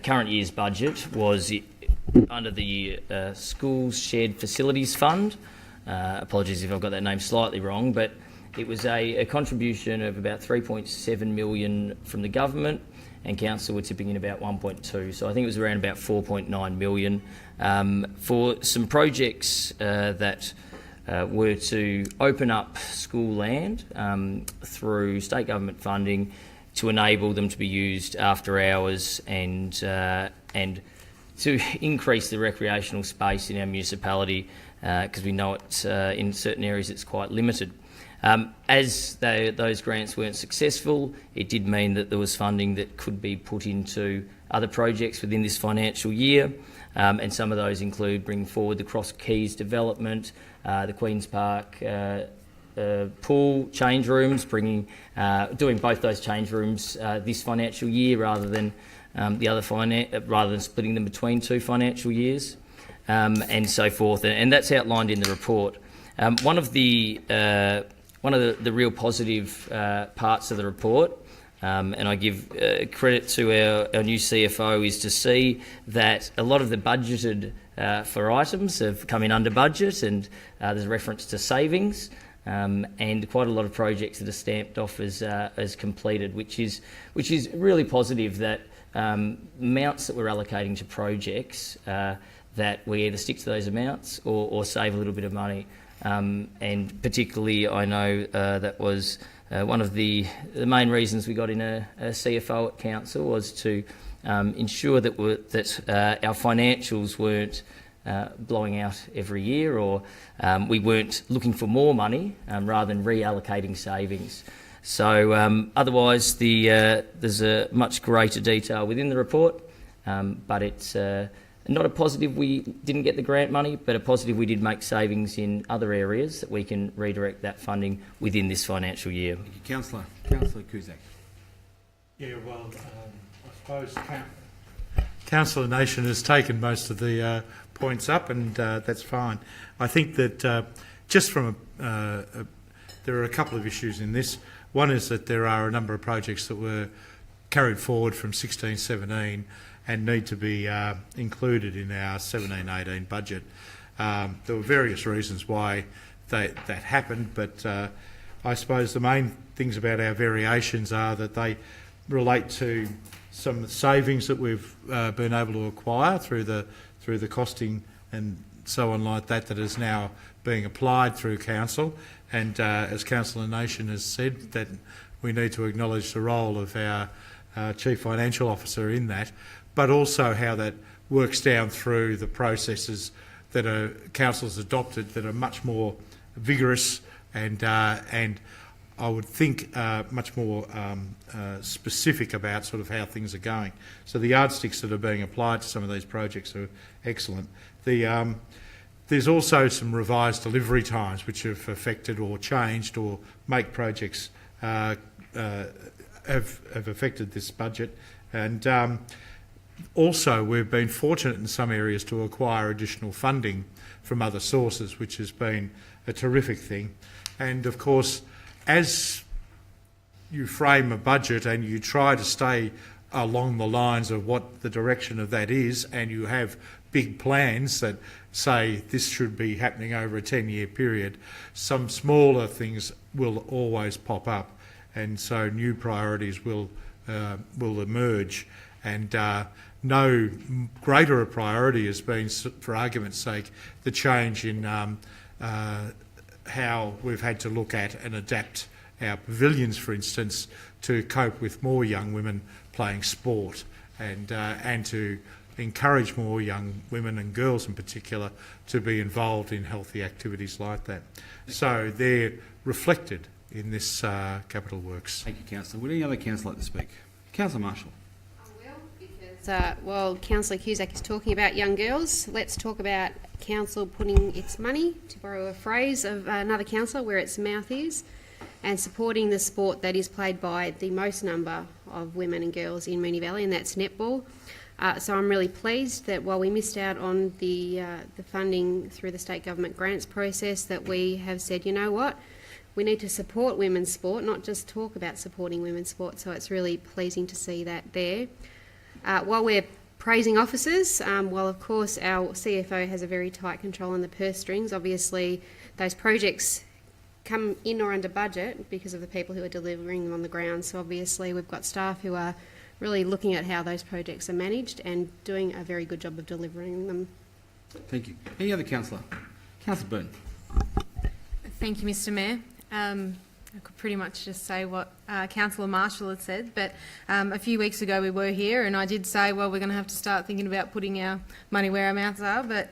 Speaker 6: current year's budget was under the Schools Shared Facilities Fund. Apologies if I've got that name slightly wrong, but it was a contribution of about 3.7 million from the government, and council were tipping in about 1.2. So I think it was around about 4.9 million for some projects that were to open up school land through state government funding to enable them to be used after hours and to increase the recreational space in our municipality, because we know it in certain areas it's quite limited. As those grants weren't successful, it did mean that there was funding that could be put into other projects within this financial year, and some of those include bringing forward the Cross Keys development, the Queen's Park pool change rooms, doing both those change rooms this financial year rather than splitting them between two financial years, and so forth. And that's outlined in the report. One of the real positive parts of the report, and I give credit to our new CFO, is to see that a lot of the budgeted for items have come in under budget, and there's a reference to savings, and quite a lot of projects that are stamped off as completed, which is really positive, that amounts that we're allocating to projects, that we either stick to those amounts or save a little bit of money. And particularly, I know that was one of the main reasons we got in a CFO at council, was to ensure that our financials weren't blowing out every year, or we weren't looking for more money rather than reallocating savings. So otherwise, there's a much greater detail within the report, but it's not a positive we didn't get the grant money, but a positive we did make savings in other areas that we can redirect that funding within this financial year.
Speaker 1: Councillor Cusack.
Speaker 8: Yeah, well, I suppose Councillor Nation has taken most of the points up, and that's fine. I think that just from there are a couple of issues in this. One is that there are a number of projects that were carried forward from 16-17 and need to be included in our 17-18 budget. There were various reasons why that happened, but I suppose the main things about our variations are that they relate to some savings that we've been able to acquire through the costing and so on like that is now being applied through council. And as Councillor Nation has said, that we need to acknowledge the role of our Chief Financial Officer in that, but also how that works down through the processes that council's adopted that are much more vigorous and I would think much more specific about sort of how things are going. So the yardsticks that are being applied to some of these projects are excellent. There's also some revised delivery times which have affected or changed or make projects have affected this budget, and also we've been fortunate in some areas to acquire additional funding from other sources, which has been a terrific thing. And of course, as you frame a budget and you try to stay along the lines of what the direction of that is, and you have big plans that say this should be happening over a 10-year period, some smaller things will always pop up, and so new priorities will emerge. And no greater a priority has been, for argument's sake, the change in how we've had to look at and adapt our pavilions, for instance, to cope with more young women playing sport, and to encourage more young women and girls in particular to be involved in healthy activities like that. So they're reflected in this capital works.
Speaker 1: Thank you, Councillor. Would any other councillor like to speak? Councillor Marshall.
Speaker 5: While Councillor Cusack is talking about young girls, let's talk about council putting its money, to borrow a phrase of another councillor, where its mouth is, and supporting the sport that is played by the most number of women and girls in Moonee Valley, and that's netball. So I'm really pleased that while we missed out on the funding through the state government grants process, that we have said, you know what, we need to support women's sport, not just talk about supporting women's sport. So it's really pleasing to see that there. While we're praising officers, while of course our CFO has a very tight control on the purse strings, obviously those projects come in or under budget because of the people who are delivering them on the ground. So obviously we've got staff who are really looking at how those projects are managed and doing a very good job of delivering them.
Speaker 1: Thank you. Any other councillor? Councillor Byrne.
Speaker 3: Thank you, Mr Mayor. I could pretty much just say what Councillor Marshall had said, but a few weeks ago we were here and I did say, well, we're going to have to start thinking about putting our money where our mouths are, but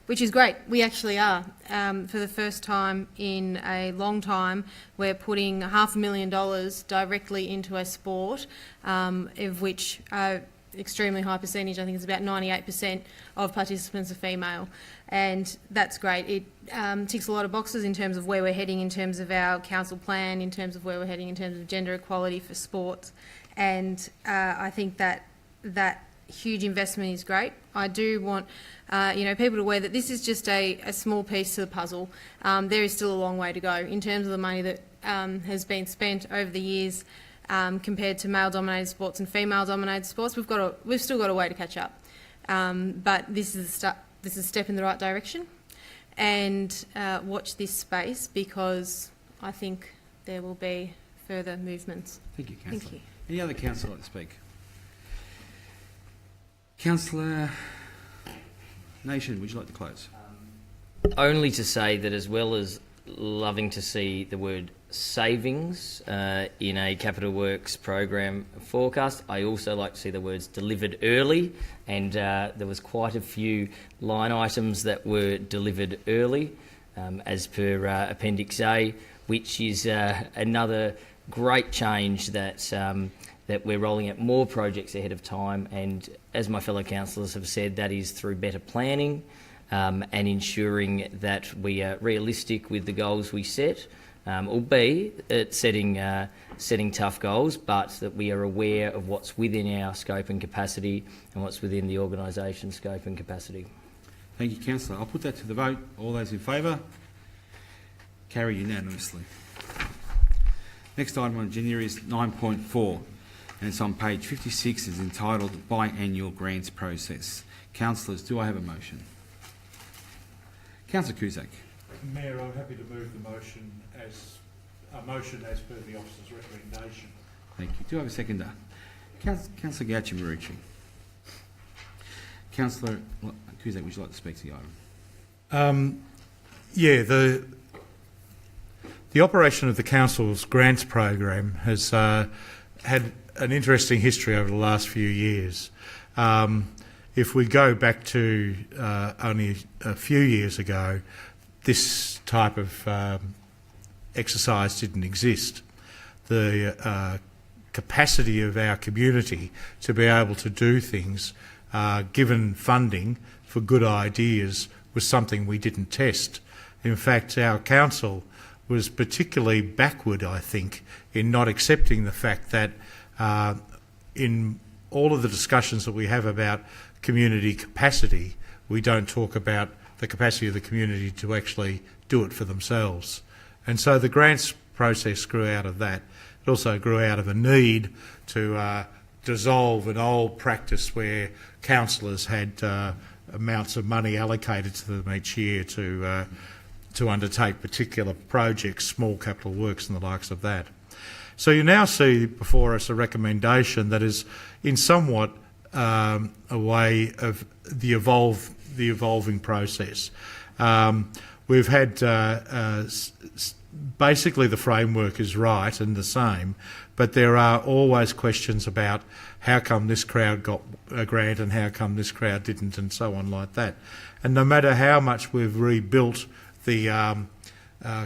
Speaker 3: which is great. We actually are. For the first time in a long time, we're putting $500,000 directly into a sport, of which extremely high percentage, I think it's about 98% of participants are female, and that's great. It ticks a lot of boxes in terms of where we're heading, in terms of our council plan, in terms of where we're heading in terms of gender equality for sports, and I think that huge investment is great. I do want people to aware that this is just a small piece to the puzzle. There is still a long way to go in terms of the money that has been spent over the years. Compared to male-dominated sports and female-dominated sports, we've still got a way to catch up. But this is a step in the right direction, and watch this space because I think there will be further movements.
Speaker 1: Thank you, Councillor.
Speaker 3: Thank you.
Speaker 1: Any other councillor like to speak? Councillor Nation, would you like to close?
Speaker 6: Only to say that, as well as loving to see the word savings in a capital works program forecast, I also like to see the words delivered early, and there was quite a few line items that were delivered early as per Appendix A, which is another great change that we're rolling out more projects ahead of time, and as my fellow councillors have said, that is through better planning and ensuring that we are realistic with the goals we set, albeit at setting tough goals, but that we are aware of what's within our scope and capacity and what's within the organisation's scope and capacity.
Speaker 1: Thank you, Councillor. I'll put that to the vote. All those in favour? Carry unanimously. Next item on the agenda is 9.4, and it's on page 56. It's entitled Biannual Grants Process. Councillors, do I have a motion? Councillor Cusack.
Speaker 8: Mayor, I'm happy to move the motion as per the officer's recommendation.
Speaker 1: Thank you. Do I have a seconder? Councillor Gauci-Marucci. Councillor Cusack, would you like to speak to the item?
Speaker 8: The operation of the council's grants program has had an interesting history over the last few years. If we go back to only a few years ago, this type of exercise didn't exist. The capacity of our community to be able to do things, given funding for good ideas, was something we didn't test. In fact, our council was particularly backward, I think, in not accepting the fact that in all of the discussions that we have about community capacity, we don't talk about the capacity of the community to actually do it for themselves. And so the grants process grew out of that. It also grew out of a need to dissolve an old practice where councillors had amounts of money allocated to them each year to undertake particular projects, small capital works and the likes of that. So you now see before us a recommendation that is in somewhat a way of the evolving process. We've had basically the framework is right and the same, but there are always questions about how come this crowd got a grant and how come this crowd didn't, and so on like that. And no matter how much we've rebuilt the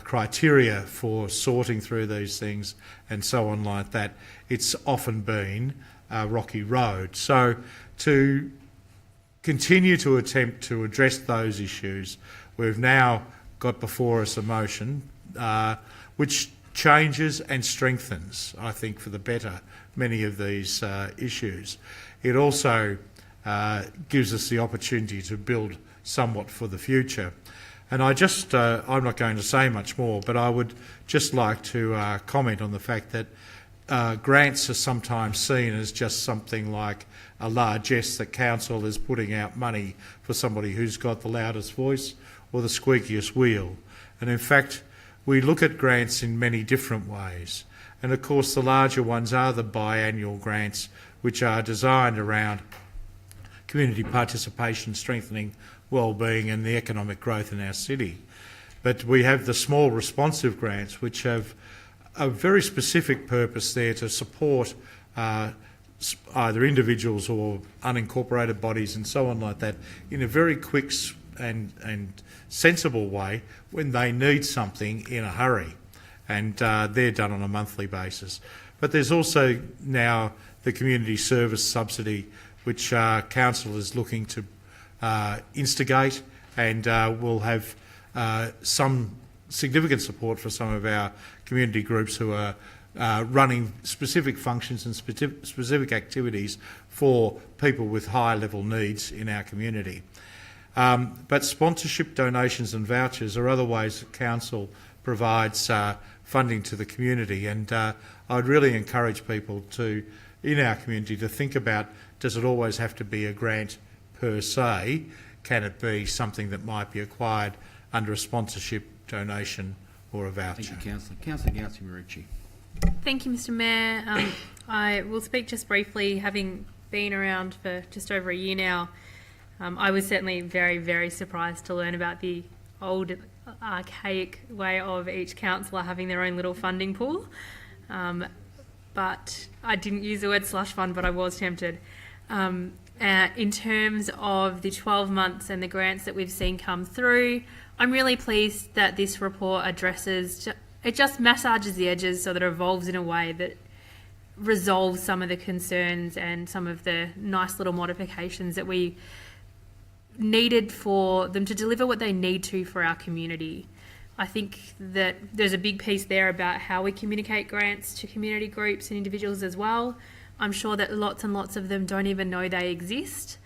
Speaker 8: criteria for sorting through these things and so on like that, it's often been a rocky road. So to continue to attempt to address those issues, we've now got before us a motion which changes and strengthens, I think, for the better, many of these issues. It also gives us the opportunity to build somewhat for the future. And I'm not going to say much more, but I would just like to comment on the fact that grants are sometimes seen as just something like a largesse that council is putting out money for somebody who's got the loudest voice or the squeakiest wheel. And in fact, we look at grants in many different ways. And of course, the larger ones are the biannual grants, which are designed around community participation, strengthening well-being and the economic growth in our city. But we have the small responsive grants, which have a very specific purpose there to support either individuals or unincorporated bodies and so on like that in a very quick and sensible way when they need something in a hurry. And they're done on a monthly basis. But there's also now the community service subsidy, which council is looking to instigate, and will have some significant support for some of our community groups who are running specific functions and specific activities for people with high level needs in our community. But sponsorship, donations and vouchers are other ways that council provides funding to the community, and I'd really encourage people in our community to think about, does it always have to be a grant per se? Can it be something that might be acquired under a sponsorship, donation or a voucher?
Speaker 1: Thank you, Councillor. Councillor Gauci-Marici.
Speaker 9: Thank you, Mr Mayor. I will speak just briefly. Having been around for just over a year now, I was certainly very, very surprised to learn about the old archaic way of each councillor having their own little funding pool. But I didn't use the word slush fund, but I was tempted. In terms of the 12 months and the grants that we've seen come through, I'm really pleased that this report addresses, it just massages the edges so that it evolves in a way that resolves some of the concerns and some of the nice little modifications that we needed for them to deliver what they need to for our community. I think that there's a big piece there about how we communicate grants to community groups and individuals as well. I'm sure that lots and lots of them don't even know they exist.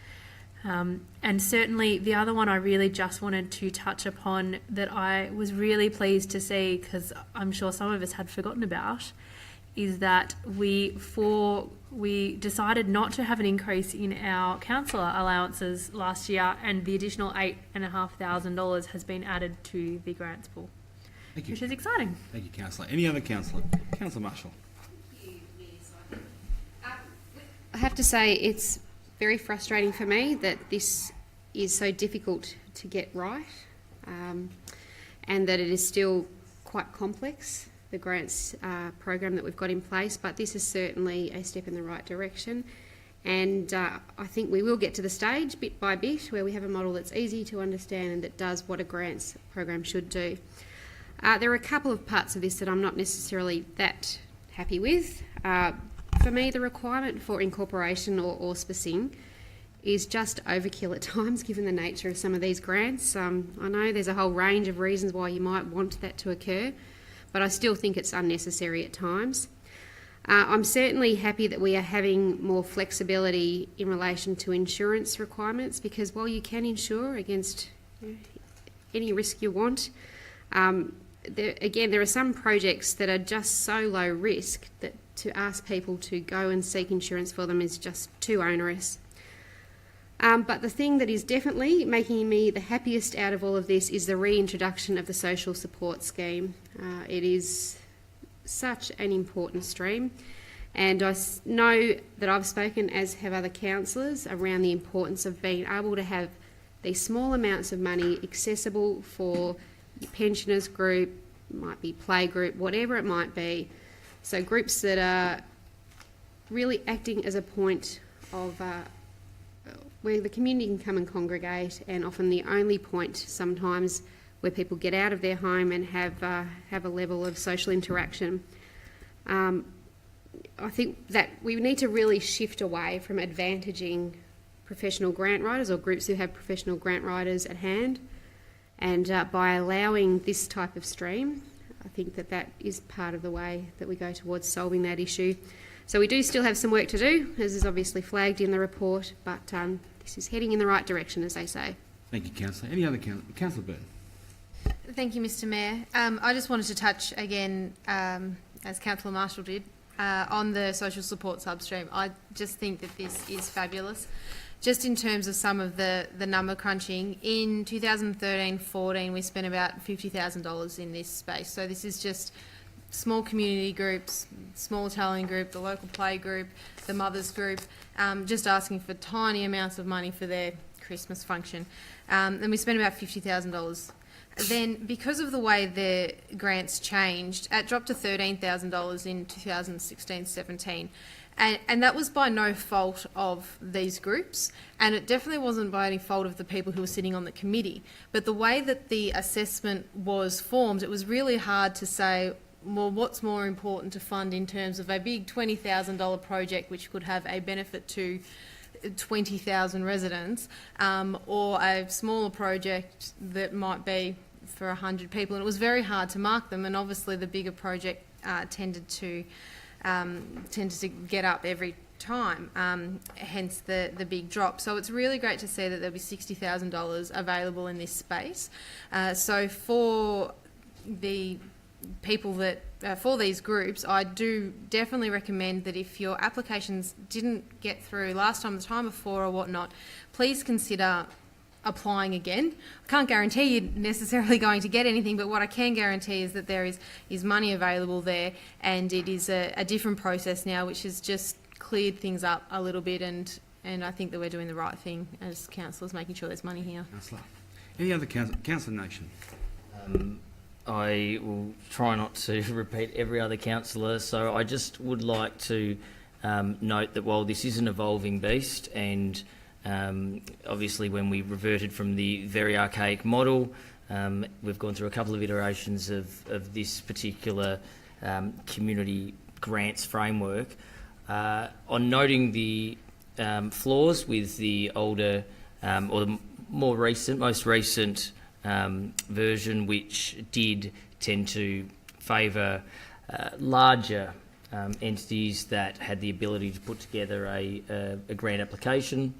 Speaker 9: And certainly the other one I really just wanted to touch upon that I was really pleased to see, because I'm sure some of us had forgotten about, is that we decided not to have an increase in our councillor allowances last year, and the additional $8,500 has been added to the grants pool,
Speaker 1: Thank you.
Speaker 9: which is exciting.
Speaker 1: Thank you, Councillor. Any other councillor? Councillor Marshall.
Speaker 5: I have to say it's very frustrating for me that this is so difficult to get right, and that it is still quite complex, the grants program that we've got in place, but this is certainly a step in the right direction. And I think we will get to the stage bit by bit where we have a model that's easy to understand and that does what a grants program should do. There are a couple of parts of this that I'm not necessarily that happy with. For me, the requirement for incorporation or auspicing is just overkill at times, given the nature of some of these grants. I know there's a whole range of reasons why you might want that to occur, but I still think it's unnecessary at times. I'm certainly happy that we are having more flexibility in relation to insurance requirements, because while you can insure against any risk you want, there are some projects that are just so low risk that to ask people to go and seek insurance for them is just too onerous. But the thing that is definitely making me the happiest out of all of this is the reintroduction of the social support scheme. It is such an important stream, and I know that I've spoken, as have other councillors, around the importance of being able to have these small amounts of money accessible for your pensioners group, might be play group, whatever it might be. So groups that are really acting as a point of where the community can come and congregate, and often the only point sometimes where people get out of their home and have a level of social interaction. I think that we need to really shift away from advantaging professional grant writers or groups who have professional grant writers at hand, and by allowing this type of stream, I think that that is part of the way that we go towards solving that issue. So we do still have some work to do, as is obviously flagged in the report, but this is heading in the right direction, as they say.
Speaker 1: Thank you, Councillor. Any other Councillor Byrne?
Speaker 3: Thank you, Mr Mayor. I just wanted to touch again, as Councillor Marshall did, on the social support substream. I just think that this is fabulous. Just in terms of some of the number crunching, in 2013-14 we spent about $50,000 in this space. So this is just small community groups, small Italian group, the local play group, the mothers group, just asking for tiny amounts of money for their Christmas function. And we spent about $50,000. Then, because of the way the grants changed, it dropped to $13,000 in 2016-17. And that was by no fault of these groups, and it definitely wasn't by any fault of the people who were sitting on the committee. But the way that the assessment was formed, it was really hard to say, well, what's more important to fund in terms of a big $20,000 project which could have a benefit to 20,000 residents, or a smaller project that might be for 100 people. And it was very hard to mark them, and obviously the bigger project tended to get up every time, hence the big drop. So it's really great to see that there'll be $60,000 available in this space. So for the people that, for these groups, I do definitely recommend that if your applications didn't get through last time, the time before or whatnot, please consider applying again. I can't guarantee you're necessarily going to get anything, but what I can guarantee is that there is money available there, and it is a different process now which has just cleared things up a little bit, and I think that we're doing the right thing as councillors, making sure there's money here.
Speaker 1: Councillor. Any other Councillor Nation?
Speaker 6: I will try not to repeat every other councillor, so I just would like to note that while this is an evolving beast, and obviously when we reverted from the very archaic model, we've gone through a couple of iterations of this particular community grants framework. On noting the flaws with the older or the most recent version, which did tend to favour larger entities that had the ability to put together a grant application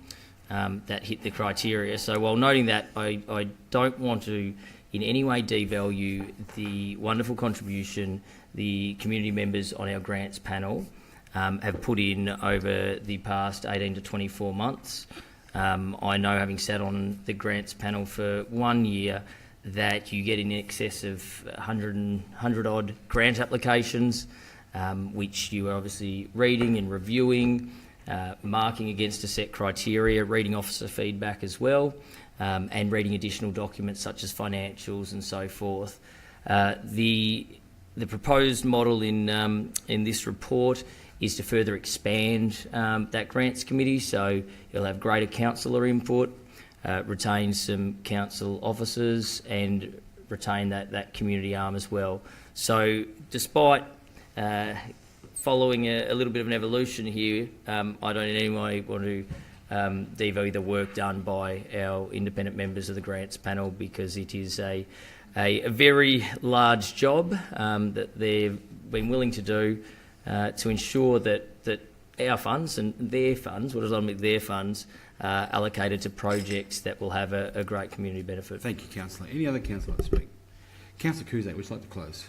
Speaker 6: that hit the criteria. So while noting that, I don't want to in any way devalue the wonderful contribution the community members on our grants panel have put in over the past 18 to 24 months. I know, having sat on the grants panel for 1 year, that you get in excess of 100 odd grant applications, which you are obviously reading and reviewing, marking against a set criteria, reading officer feedback as well, and reading additional documents such as financials and so forth. The proposed model in this report is to further expand that grants committee, so it'll have greater councillor input, retain some council officers, and retain that community arm as well. So despite following a little bit of an evolution here, I don't in any way want to devalue the work done by our independent members of the grants panel, because it is a very large job that they've been willing to do to ensure that our funds and their funds, what does I mean their funds, are allocated to projects that will have a great community benefit.
Speaker 1: Thank you, Councillor. Any other councillor to speak? Councillor Cusack, would you like to close?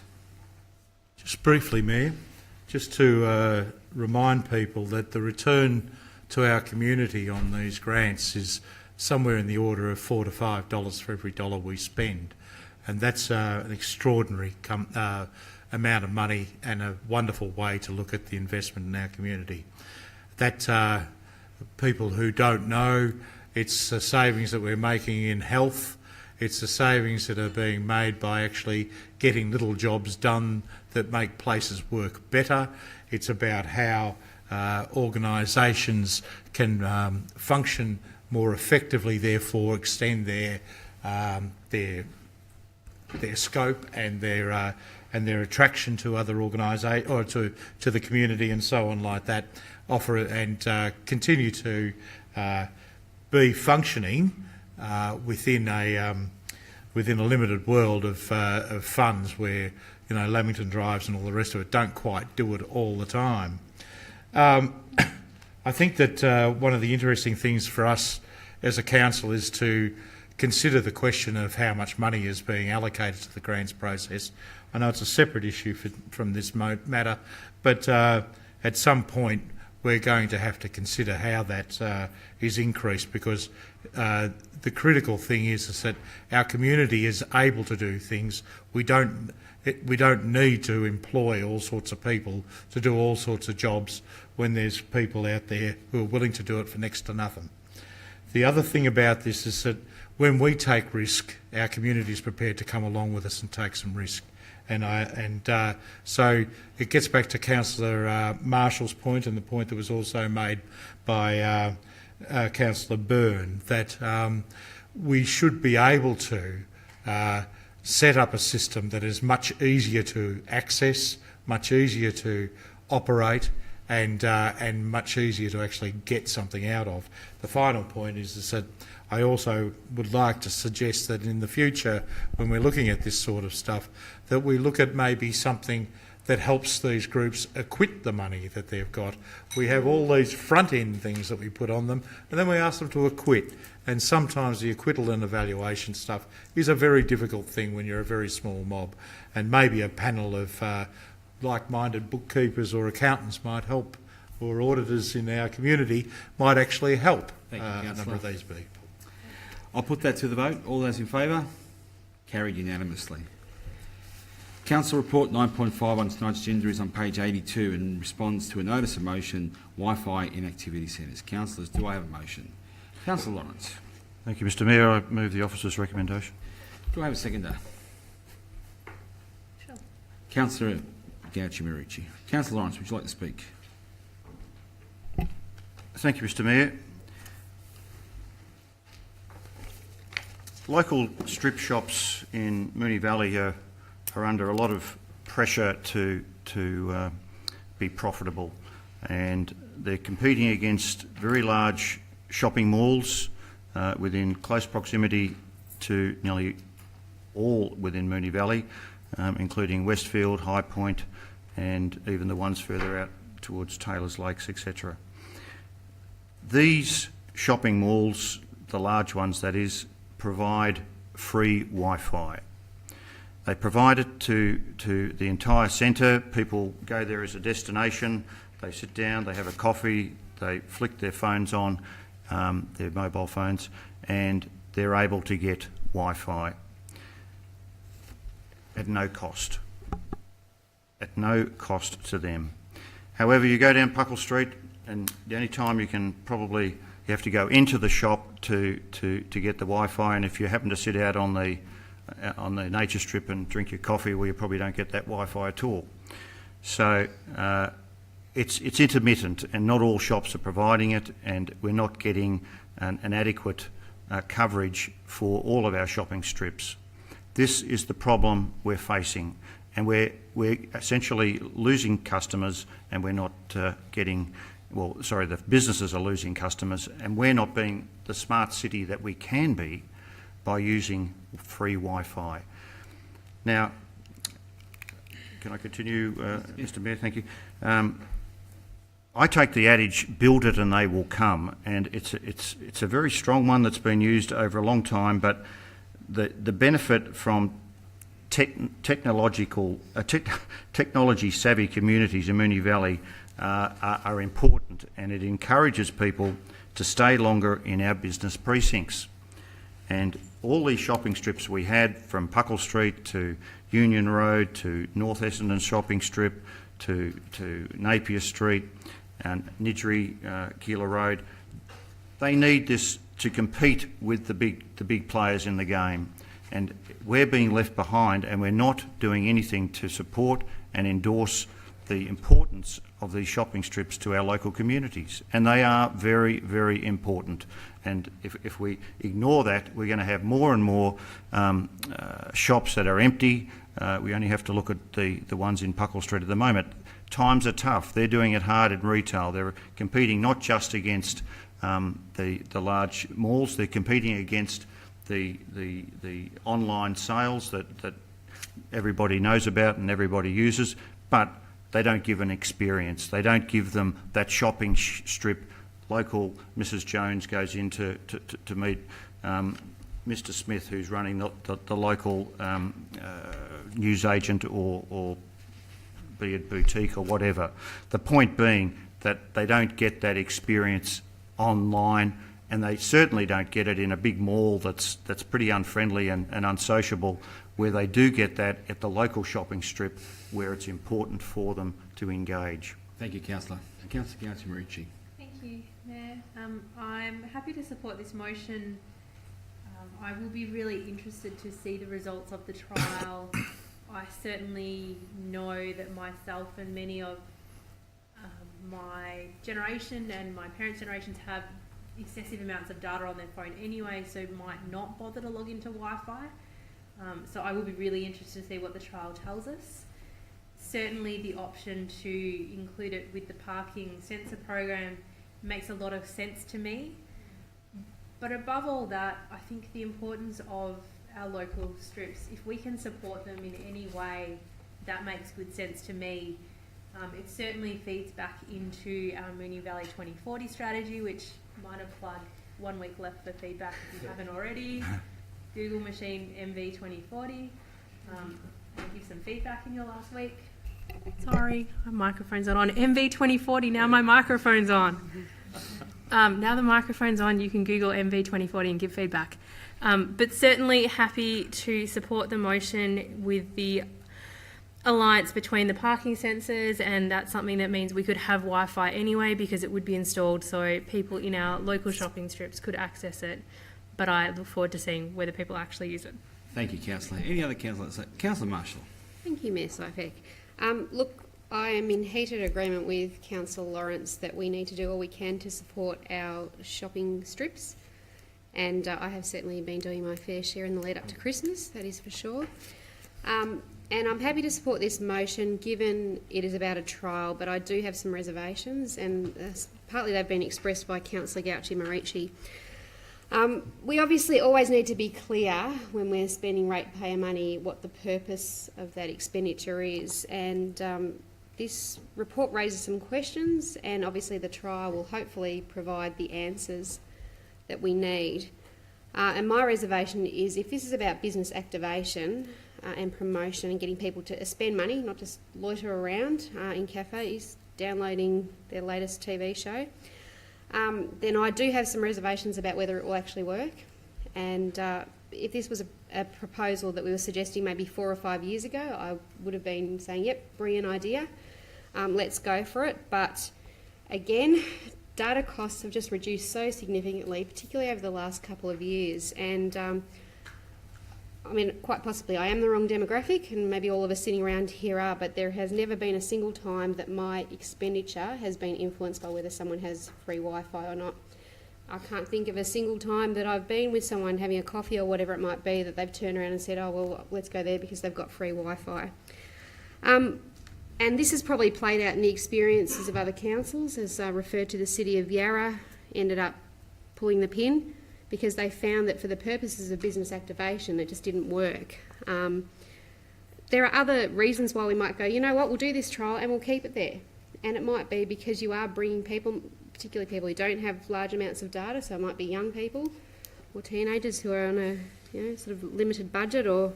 Speaker 8: Just briefly, Mayor, just to remind people that the return to our community on these grants is somewhere in the order of $4 to $5 for every dollar we spend. And that's an extraordinary amount of money and a wonderful way to look at the investment in our community. That people who don't know, it's the savings that we're making in health, it's the savings that are being made by actually getting little jobs done that make places work better. It's about how organisations can function more effectively, therefore extend their scope and their attraction to other organisations or to the community and so on like that. Offer and continue to be functioning within a limited world of funds where, you know, Lamington Drives and all the rest of it don't quite do it all the time. I think that one of the interesting things for us as a council is to consider the question of how much money is being allocated to the grants process. I know it's a separate issue from this matter, but at some point we're going to have to consider how that is increased, because the critical thing is that our community is able to do things. We don't need to employ all sorts of people to do all sorts of jobs when there's people out there who are willing to do it for next to nothing. The other thing about this is that when we take risk, our community is prepared to come along with us and take some risk. So it gets back to Councillor Marshall's point and the point that was also made by Councillor Byrne, that we should be able to set up a system that is much easier to access, much easier to operate, and much easier to actually get something out of. The final point is that I also would like to suggest that in the future, when we're looking at this sort of stuff, that we look at maybe something that helps these groups acquit the money that they've got. We have all these front-end things that we put on them, and then we ask them to acquit. And sometimes the acquittal and evaluation stuff is a very difficult thing when you're a very small mob. And maybe a panel of like-minded bookkeepers or accountants might help, or auditors in our community might actually help a number of these people.
Speaker 1: I'll put that to the vote. All those in favour? Carried unanimously. Council Report 9.5 on tonight's agenda is on page 82 and responds to a notice of motion, Wi-Fi in activity centres. Councillors, do I have a motion? Councillor Lawrence.
Speaker 7: Thank you, Mr Mayor. I move the officer's recommendation.
Speaker 1: Do I have a seconder?
Speaker 3: Sure.
Speaker 1: Councillor Gauci-Marici. Councillor Lawrence, would you like to speak?
Speaker 7: Thank you, Mr Mayor. Local strip shops in Moonee Valley are under a lot of pressure to be profitable, and they're competing against very large shopping malls within close proximity to nearly all within Moonee Valley, including Westfield, High Point, and even the ones further out towards Taylor's Lakes, etc. These shopping malls, the large ones that is, provide free Wi-Fi. They provide it to the entire centre. People go there as a destination, they sit down, they have a coffee, they flick their phones on, their mobile phones, and they're able to get Wi-Fi at no cost. At no cost to them. However, you go down Puckle Street, and the only time you have to go into the shop to get the Wi-Fi, and if you happen to sit out on the nature strip and drink your coffee, well, you probably don't get that Wi-Fi at all. So it's intermittent, and not all shops are providing it, and we're not getting an adequate coverage for all of our shopping strips. This is the problem we're facing, and we're essentially losing customers, and we're not getting. Well, sorry, the businesses are losing customers, and we're not being the smart city that we can be by using free Wi-Fi. Now, can I continue, Mr Mayor? Thank you. I take the adage, build it and they will come, and it's a very strong one that's been used over a long time, but the benefit from technology-savvy communities in Moonee Valley are important, and it encourages people to stay longer in our business precincts. And all these shopping strips we had, from Puckle Street to Union Road to North Essendon Shopping Strip to Napier Street and Nidgery, Keeler Road, they need this to compete with the big players in the game. And we're being left behind, and we're not doing anything to support and endorse the importance of these shopping strips to our local communities. And they are very, very important. And if we ignore that, we're going to have more and more shops that are empty. We only have to look at the ones in Puckle Street at the moment. Times are tough. They're doing it hard in retail. They're competing not just against the large malls, they're competing against the online sales that everybody knows about and everybody uses, but they don't give an experience. They don't give them that shopping strip. Local Mrs. Jones goes in to meet Mr. Smith, who's running the local newsagent or be it boutique or whatever. The point being that they don't get that experience online, and they certainly don't get it in a big mall that's pretty unfriendly and unsociable, where they do get that at the local shopping strip where it's important for them to engage.
Speaker 1: Thank you, Councillor. Councillor Marici.
Speaker 9: Thank you, Mayor. I'm happy to support this motion. I will be really interested to see the results of the trial. I certainly know that myself and many of my generation and my parents' generations have excessive amounts of data on their phone anyway, so might not bother to log into Wi-Fi. So I will be really interested to see what the trial tells us. Certainly the option to include it with the parking sensor program makes a lot of sense to me. But above all that, I think the importance of our local strips, if we can support them in any way, that makes good sense to me. It certainly feeds back into our Moonee Valley 2040 strategy, which might have plugged 1 week left for feedback if you haven't already. Google machine MV 2040. Give some feedback in your last week. Sorry, my microphone's not on. MV 2040, now my microphone's on. Now the microphone's on, you can Google MV 2040 and give feedback. But certainly happy to support the motion with the alliance between the parking sensors, and that's something that means we could have Wi-Fi anyway because it would be installed so people in our local shopping strips could access it. But I look forward to seeing whether people actually use it.
Speaker 1: Thank you, Councillor. Any other councillors? Councillor Marshall.
Speaker 5: Thank you, Mayor Sypek. Look, I am in heated agreement with Councillor Lawrence that we need to do all we can to support our shopping strips, and I have certainly been doing my fair share in the lead up to Christmas, that is for sure. And I'm happy to support this motion given it is about a trial, but I do have some reservations, and partly they've been expressed by Councillor Marici. We obviously always need to be clear when we're spending ratepayer money what the purpose of that expenditure is, and this report raises some questions, and obviously the trial will hopefully provide the answers that we need. And my reservation is if this is about business activation and promotion and getting people to spend money, not just loiter around in cafes downloading their latest TV show, then I do have some reservations about whether it will actually work. And if this was a proposal that we were suggesting maybe 4 or 5 years ago, I would have been saying, yep, brilliant idea, let's go for it. But again, data costs have just reduced so significantly, particularly over the last couple of years. And I mean, quite possibly I am the wrong demographic, and maybe all of us sitting around here are, but there has never been a single time that my expenditure has been influenced by whether someone has free Wi-Fi or not. I can't think of a single time that I've been with someone having a coffee or whatever it might be that they've turned around and said, oh, well, let's go there because they've got free Wi-Fi. And this has probably played out in the experiences of other councils, as referred to. The City of Yarra ended up pulling the pin because they found that for the purposes of business activation, it just didn't work. There are other reasons why we might go, you know what, we'll do this trial and we'll keep it there. And it might be because you are bringing people, particularly people who don't have large amounts of data, so it might be young people or teenagers who are on a sort of limited budget, or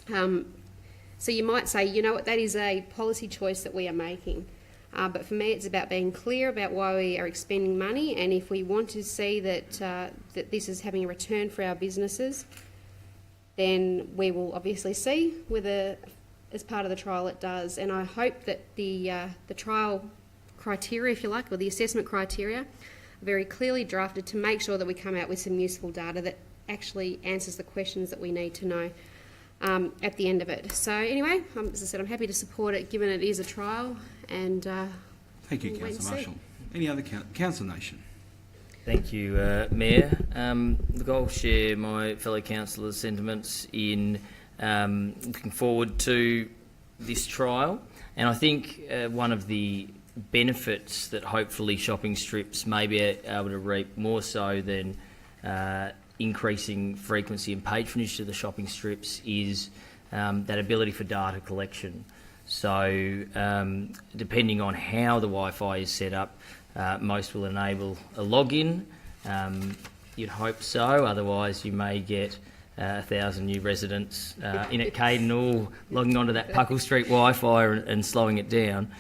Speaker 5: so you might say, you know what, that is a policy choice that we are making. But for me, it's about being clear about why we are expending money, and if we want to see that that this is having a return for our businesses, then we will obviously see whether, as part of the trial, it does. And I hope that the trial criteria, if you like, or the assessment criteria, are very clearly drafted to make sure that we come out with some useful data that actually answers the questions that we need to know at the end of it. So anyway, as I said, I'm happy to support it, given it is a trial. And
Speaker 1: thank you,
Speaker 5: we'll wait and
Speaker 1: Councillor
Speaker 5: see.
Speaker 1: Marshall. Any other Councillor Nation?
Speaker 6: Thank you, Mayor. Look, I'll share my fellow councillors' sentiments in looking forward to this trial. And I think one of the benefits that hopefully shopping strips may be able to reap, more so than increasing frequency and patronage to the shopping strips, is that ability for data collection. So depending on how the Wi-Fi is set up, most will enable a login. You'd hope so, otherwise you may get 1,000 new residents in at Caden all logging onto that Puckle Street Wi-Fi and slowing it down.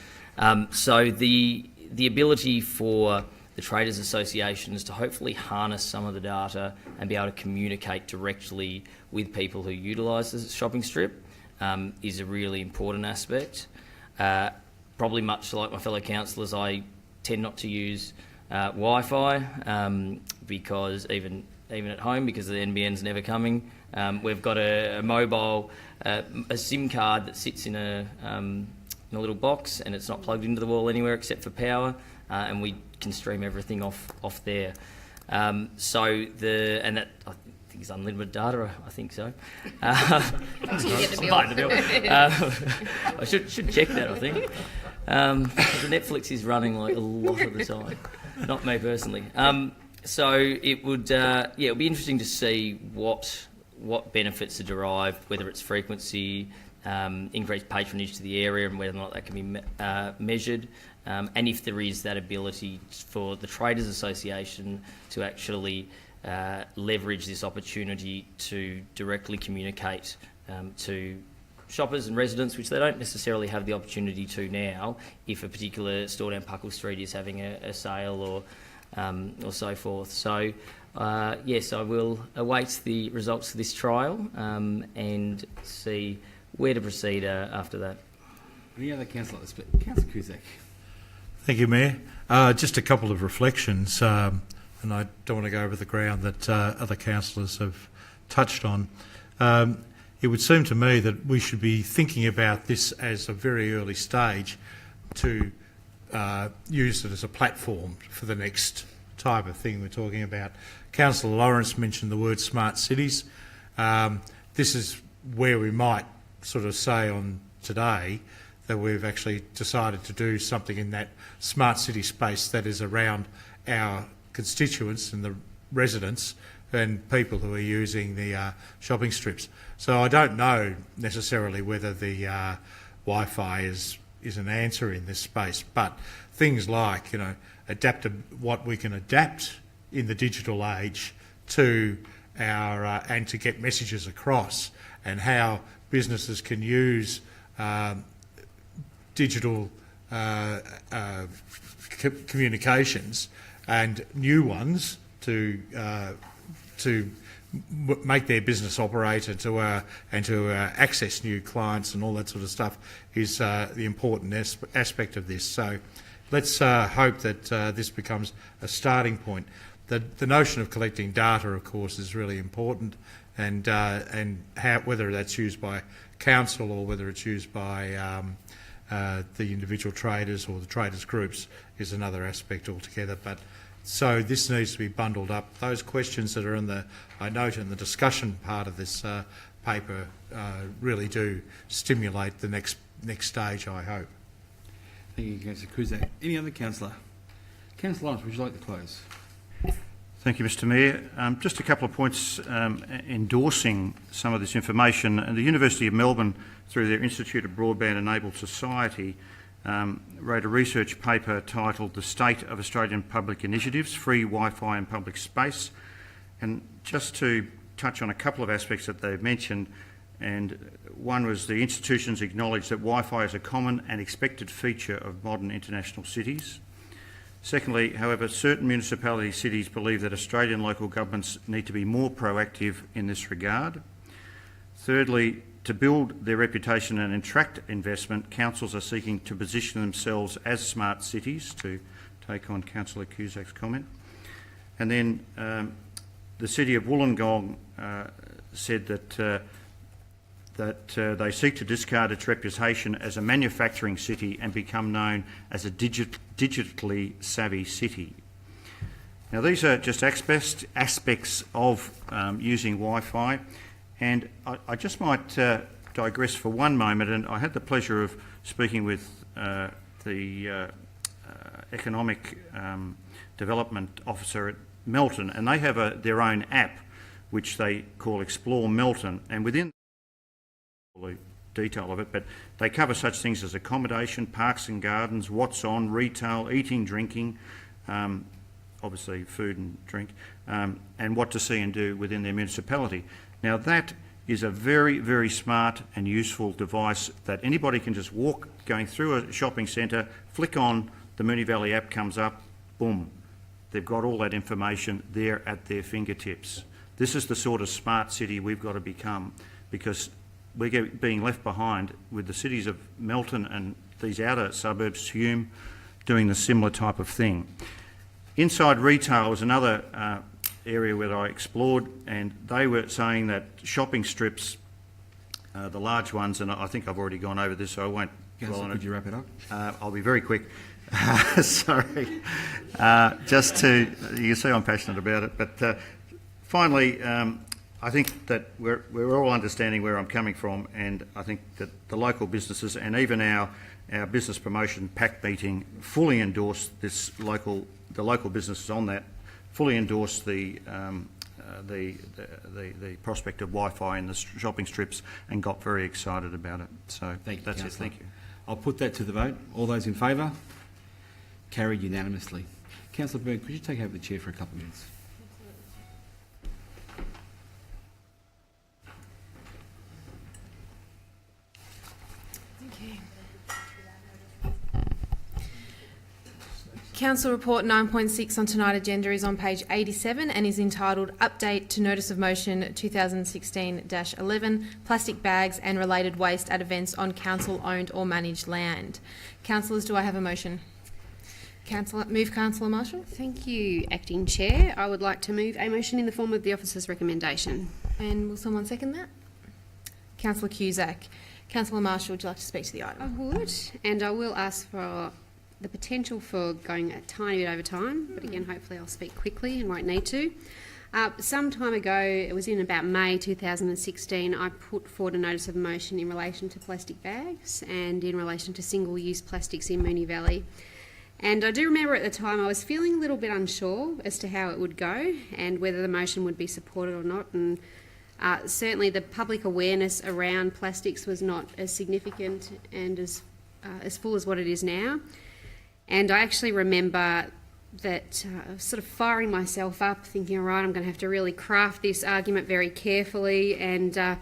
Speaker 6: So the ability for the traders' associations to hopefully harness some of the data and be able to communicate directly with people who utilise the shopping strip is a really important aspect. Probably much like my fellow councillors, I tend not to use Wi-Fi because even at home, because the NBN's never coming. We've got a mobile, a SIM card that sits in a little box, and it's not plugged into the wall anywhere except for power, and we can stream everything off there. And that, I think, is unlimited data. I think so. I should check that, I think. The Netflix is running like a lot of the time, not me personally. So it would, it'll be interesting to see what benefits are derived, whether it's frequency, increased patronage to the area, and whether or not that can be measured, and if there is that ability for the Traders Association to actually leverage this opportunity to directly communicate to shoppers and residents, which they don't necessarily have the opportunity to now, if a particular store down Puckle Street is having a sale or so forth. So yes, I will await the results of this trial and see where to proceed after that.
Speaker 1: Any other councillor? Councillor Cusack.
Speaker 8: Thank you, Mayor. Just a couple of reflections, and I don't want to go over the ground that other councillors have touched on. It would seem to me that we should be thinking about this as a very early stage to use it as a platform for the next type of thing we're talking about. Councillor Lawrence mentioned the word smart cities. This is where we might sort of say on today that we've actually decided to do something in that smart city space that is around our constituents and the residents and people who are using the shopping strips. So I don't know necessarily whether the Wi-Fi is an answer in this space, but things like, what we can adapt in the digital age to our and to get messages across, and how businesses can use digital communications and new ones to make their business operate and to access new clients and all that sort of stuff is the important aspect of this. So let's hope that this becomes a starting point. The notion of collecting data, of course, is really important, and whether that's used by council or whether it's used by the individual traders or the traders groups is another aspect altogether. But so this needs to be bundled up. Those questions that are I note in the discussion part of this paper really do stimulate the next stage, I hope.
Speaker 1: Thank you, Councillor Cusack. Any other councillor? Councillor Lawrence, would you like to close?
Speaker 7: Thank you, Mr Mayor. Just a couple of points endorsing some of this information. And the University of Melbourne, through their Institute of Broadband Enabled Society, wrote a research paper titled The State of Australian Public Initiatives, Free Wi-Fi in Public Space. And just to touch on a couple of aspects that they've mentioned, and one was the institutions acknowledge that Wi-Fi is a common and expected feature of modern international cities. Secondly, however, certain municipality cities believe that Australian local governments need to be more proactive in this regard. Thirdly, to build their reputation and attract investment, councils are seeking to position themselves as smart cities, to take on Councillor Cusack's comment. And then the City of Wollongong said that they seek to discard its reputation as a manufacturing city and become known as a digitally savvy city. Now, these are just aspects of using Wi-Fi, and I just might digress for one moment. And I had the pleasure of speaking with the Economic Development Officer at Melton, and they have their own app which they call Explore Melton, and within the detail of it, but they cover such things as accommodation, parks and gardens, what's on, retail, eating, drinking, obviously food and drink, and what to see and do within their municipality. Now, that is a very, very smart and useful device that anybody can just walk going through a shopping centre, flick on, the Moonee Valley app comes up, boom. They've got all that information there at their fingertips. This is the sort of smart city we've got to become, because we're being left behind with the cities of Melton and these outer suburbs, Hume, doing the similar type of thing. Inside retail was another area where I explored, and they were saying that shopping strips, the large ones, and I think I've already gone over this, so I won't dwell on it.
Speaker 1: Could you wrap it up?
Speaker 7: I'll be very quick. Sorry. Just to, you can see I'm passionate about it, but finally, I think that we're all understanding where I'm coming from, and I think that the local businesses and even our business promotion PAC meeting fully endorsed this the local businesses on that fully endorsed the prospect of Wi-Fi in the shopping strips and got very excited about it. So that's it. Thank you.
Speaker 1: I'll put that to the vote. All those in favour? Carried unanimously. Councillor Berg, could you take over the chair for a couple of minutes?
Speaker 3: Council Report 9.6 on tonight's agenda is on page 87 and is entitled Update to Notice of Motion 2016-11 Plastic Bags and Related Waste at Events on Council-Owned or Managed Land. Councillors, do I have a motion? Councillor Marshall.
Speaker 5: Thank you, Acting Chair. I would like to move a motion in the form of the officer's recommendation.
Speaker 3: And will someone second that? Councillor Cusack. Councillor Marshall, would you like to speak to the item?
Speaker 5: I would, and I will ask for the potential for going a tiny bit over time, but again, hopefully I'll speak quickly and won't need to. Some time ago, it was in about May 2016, I put forward a notice of motion in relation to plastic bags and in relation to single-use plastics in Moonee Valley. And I do remember at the time I was feeling a little bit unsure as to how it would go and whether the motion would be supported or not. And certainly the public awareness around plastics was not as significant and as full as what it is now. And I actually remember that sort of firing myself up, thinking, all right, I'm going to have to really craft this argument very carefully, and it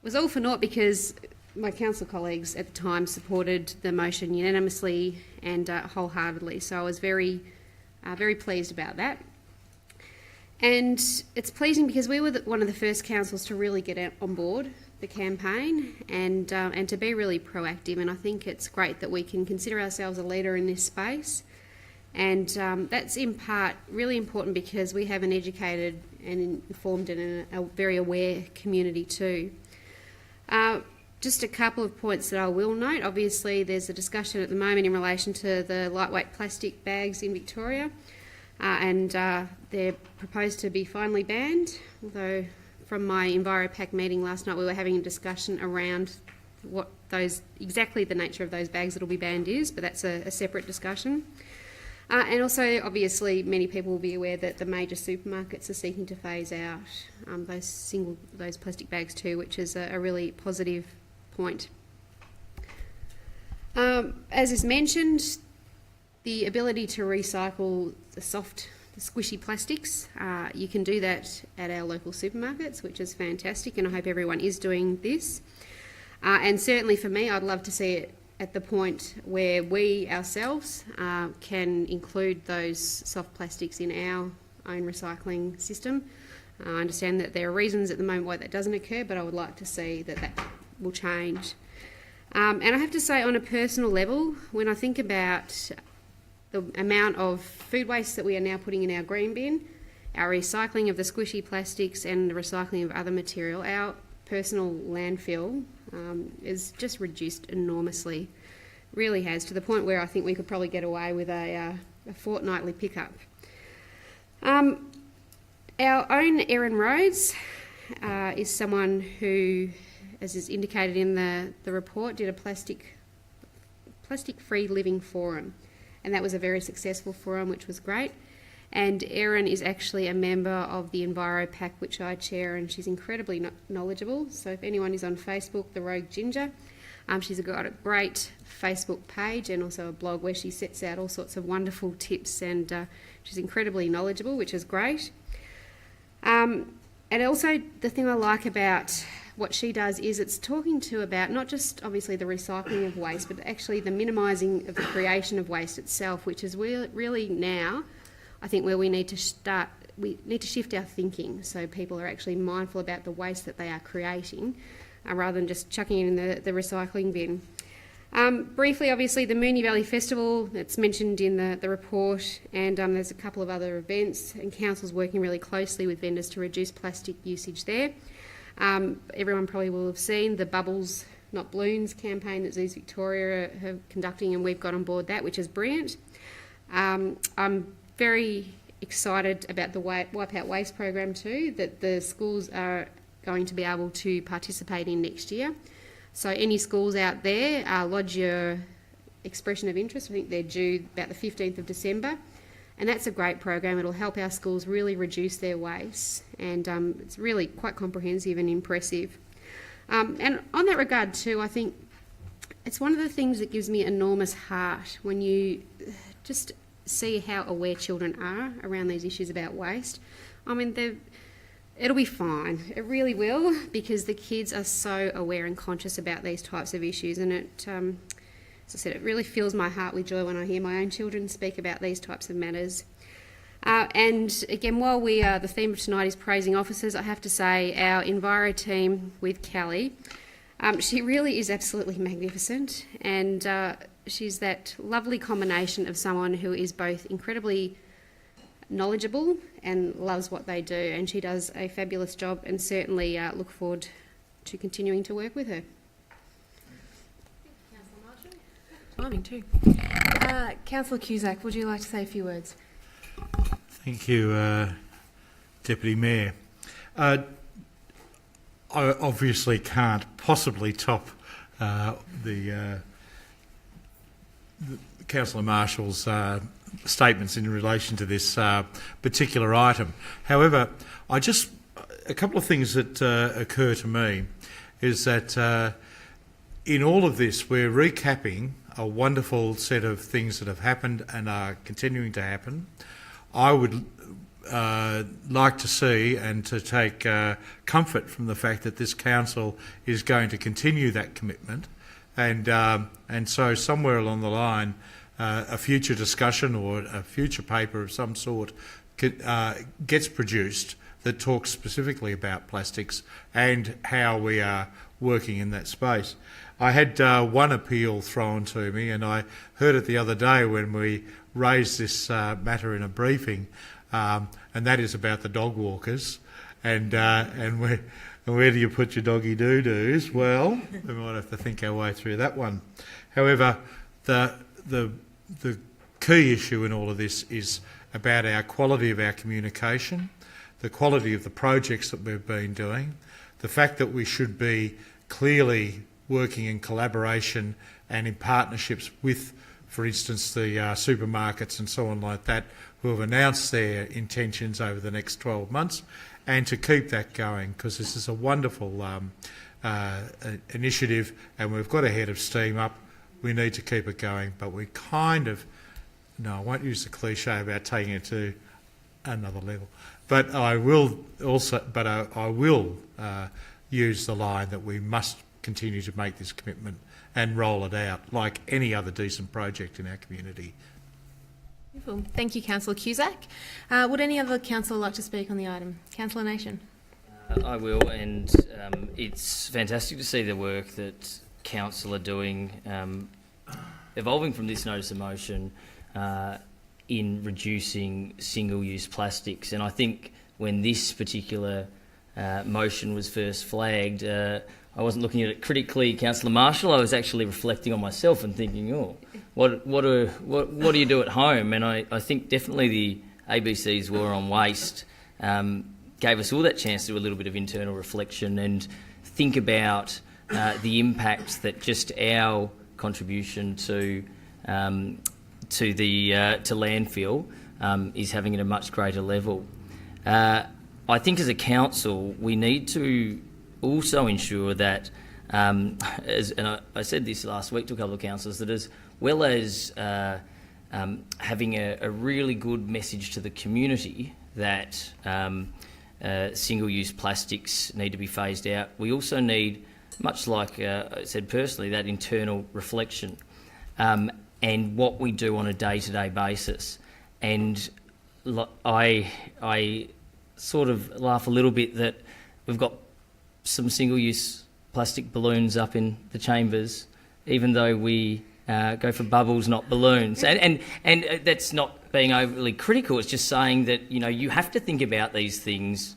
Speaker 5: was all for naught because my council colleagues at the time supported the motion unanimously and wholeheartedly. So I was very pleased about that. And it's pleasing because we were one of the first councils to really get on board the campaign and to be really proactive. And I think it's great that we can consider ourselves a leader in this space. And that's in part really important because we have an educated and informed and a very aware community too. Just a couple of points that I will note. Obviously, there's a discussion at the moment in relation to the lightweight plastic bags in Victoria, and they're proposed to be finally banned, although from my EnviroPack meeting last night we were having a discussion around what exactly the nature of those bags that will be banned is, but that's a separate discussion. And also, obviously, many people will be aware that the major supermarkets are seeking to phase out those plastic bags too, which is a really positive point. As is mentioned, the ability to recycle the squishy plastics. You can do that at our local supermarkets, which is fantastic, and I hope everyone is doing this. And certainly for me, I'd love to see it at the point where we ourselves can include those soft plastics in our own recycling system. I understand that there are reasons at the moment why that doesn't occur, but I would like to see that that will change. And I have to say, on a personal level, when I think about the amount of food waste that we are now putting in our green bin, our recycling of the squishy plastics and the recycling of other material, our personal landfill is just reduced enormously. Really has, to the point where I think we could probably get away with a fortnightly pickup. Our own Erin Rhodes is someone who, as is indicated in the report, did a plastic-free living forum, and that was a very successful forum, which was great. And Erin is actually a member of the Enviro Pack, which I chair, and she's incredibly knowledgeable. So if anyone is on Facebook, The Rogue Ginger, she's got a great Facebook page and also a blog where she sets out all sorts of wonderful tips, and she's incredibly knowledgeable, which is great. And also the thing I like about what she does is it's talking to about not just obviously the recycling of waste, but actually the minimising of the creation of waste itself, which is really now, I think, where we need to start. We need to shift our thinking so people are actually mindful about the waste that they are creating, rather than just chucking it in the recycling bin. Briefly, obviously, the Moonee Valley Festival, it's mentioned in the report, and there's a couple of other events, and Council's working really closely with vendors to reduce plastic usage there. Everyone probably will have seen the Bubbles Not Balloons campaign that Zoos Victoria are conducting, and we've got on board that, which is brilliant. I'm very excited about the Wipe Out Waste program too, that the schools are going to be able to participate in next year. So any schools out there, lodge your expression of interest. I think they're due about the 15th of December. And that's a great program. It'll help our schools really reduce their waste. And it's really quite comprehensive and impressive. And on that regard too, I think it's one of the things that gives me enormous heart when you just see how aware children are around these issues about waste. I mean, it'll be fine. It really will, because the kids are so aware and conscious about these types of issues. And it, as I said, it really fills my heart with joy when I hear my own children speak about these types of matters. And again, while the theme of tonight is praising officers, I have to say our Enviro team with Callie, she really is absolutely magnificent. And she's that lovely combination of someone who is both incredibly knowledgeable and loves what they do, and she does a fabulous job, and certainly look forward to continuing to work with her.
Speaker 3: Timing too. Councillor Cusack, would you like to say a few words?
Speaker 8: Thank you, Deputy Mayor. I obviously can't possibly top the Councillor Marshall's statements in relation to this particular item. However, a couple of things that occur to me is that in all of this, we're recapping a wonderful set of things that have happened and are continuing to happen. I would like to see and to take comfort from the fact that this council is going to continue that commitment, and so somewhere along the line, a future discussion or a future paper of some sort gets produced that talks specifically about plastics and how we are working in that space. I had one appeal thrown to me, and I heard it the other day when we raised this matter in a briefing, and that is about the dog walkers and where do you put your doggy doo-doos? Well, we might have to think our way through that one. However, the key issue in all of this is about our quality of our communication, the quality of the projects that we've been doing, the fact that we should be clearly working in collaboration and in partnerships with, for instance, the supermarkets and so on like that, who have announced their intentions over the next 12 months, and to keep that going, because this is a wonderful initiative, and we've got a head of steam up. We need to keep it going, but we kind of, no, I won't use the cliche about taking it to another level. But I will also, I will use the line that we must continue to make this commitment and roll it out like any other decent project in our community.
Speaker 3: Wonderful. Thank you, Councillor Cusack. Would any other councillor like to speak on the item? Councillor Nation.
Speaker 6: I will, and it's fantastic to see the work that council are doing, evolving from this notice of motion in reducing single-use plastics. And I think when this particular motion was first flagged, I wasn't looking at it critically, Councillor Marshall. I was actually reflecting on myself and thinking, oh, what do you do at home? And I think definitely the ABC's War on Waste gave us all that chance to do a little bit of internal reflection and think about the impact that just our contribution to landfill is having at a much greater level. I think as a council, we need to also ensure that, and I said this last week to a couple of councillors, that as well as having a really good message to the community that single-use plastics need to be phased out, we also need, much like I said personally, that internal reflection and what we do on a day-to-day basis. And I sort of laugh a little bit that we've got some single-use plastic balloons up in the chambers, even though we go for bubbles, not balloons. And that's not being overly critical. It's just saying that, you know, you have to think about these things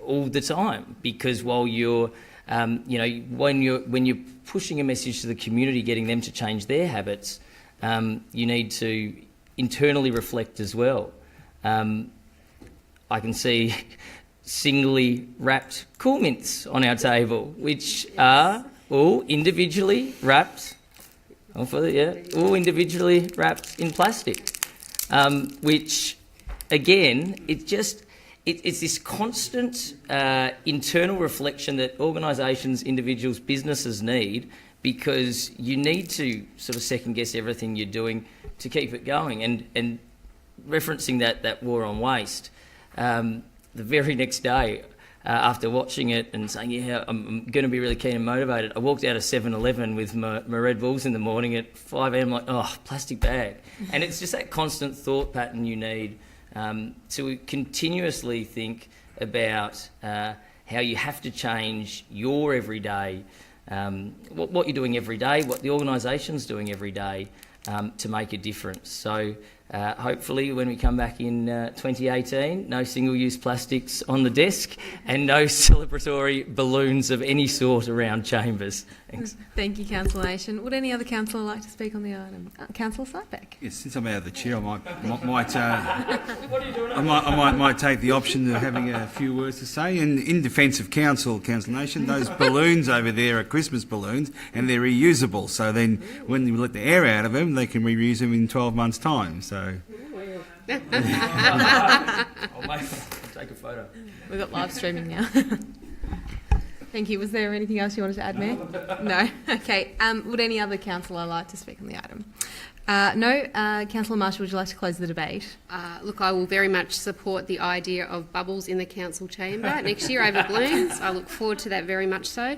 Speaker 6: all the time, because while you're, when you're pushing a message to the community, getting them to change their habits, you need to internally reflect as well. I can see singly wrapped Cool Mints on our table, which are all individually wrapped, all individually wrapped in plastic, which, again, it's this constant internal reflection that organisations, individuals, businesses need, because you need to sort of second-guess everything you're doing to keep it going. And referencing that war on waste, the very next day, after watching it and saying, yeah, I'm going to be really keen and motivated, I walked out of 7-Eleven with my Red Bulls in the morning at 5 a.m, like, oh, plastic bag. And it's just that constant thought pattern you need to continuously think about how you have to change your everyday, what you're doing every day, what the organisation's doing every day to make a difference. So hopefully when we come back in 2018, no single-use plastics on the desk and no celebratory balloons of any sort around chambers. Thanks.
Speaker 3: Thank you, Councillor Nation. Would any other councillor like to speak on the item? Councillor Sypeck.
Speaker 1: Yes, since I'm out of the chair, I might take the option of having a few words to say. And in defence of Councillor Nation, those balloons over there are Christmas balloons and they're reusable. So then when you let the air out of them, they can reuse them in 12 months' time. So.
Speaker 6: I'll take a photo.
Speaker 3: We've got live streaming now. Thank you. Was there anything else you wanted to add, Mayor? No? Okay. Would any other councillor like to speak on the item? No. Councillor Marshall, would you like to close the debate?
Speaker 5: Look, I will very much support the idea of bubbles in the council chamber next year over balloons. I look forward to that very much so.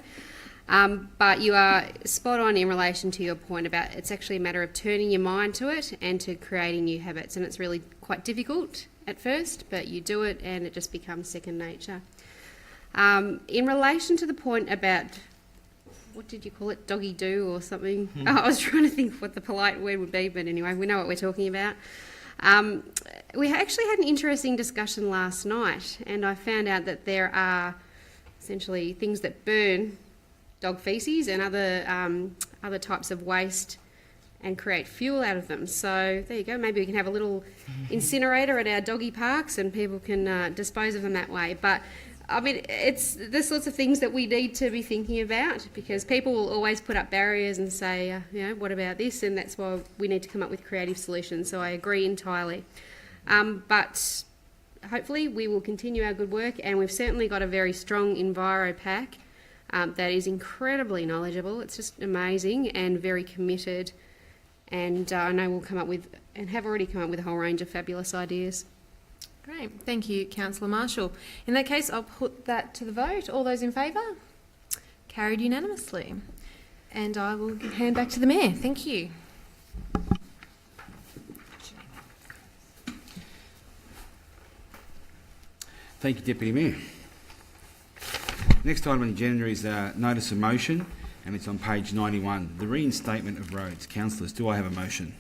Speaker 5: But you are spot on in relation to your point about it's actually a matter of turning your mind to it and to creating new habits. And it's really quite difficult at first, but you do it and it just becomes second nature. In relation to the point about, what did you call it, doggy-do or something? Oh, I was trying to think what the polite word would be, but anyway, we know what we're talking about. We actually had an interesting discussion last night, and I found out that there are essentially things that burn dog faeces and other types of waste and create fuel out of them. So there you go. Maybe we can have a little incinerator at our doggy parks and people can dispose of them that way. But I mean, it's the sorts of things that we need to be thinking about, because people will always put up barriers and say, what about this? And that's why we need to come up with creative solutions. So I agree entirely. But hopefully we will continue our good work, and we've certainly got a very strong Enviro pack that is incredibly knowledgeable. It's just amazing and very committed. And I know we'll come up with, and have already come up with, a whole range of fabulous ideas.
Speaker 3: Great. Thank you, Councillor Marshall. In that case, I'll put that to the vote. All those in favour? Carried unanimously. And I will hand back to the Mayor. Thank you.
Speaker 1: Thank you, Deputy Mayor. Next item on the agenda is notice of motion, and it's on page 91, the reinstatement of roads. Councillors, do I have a motion?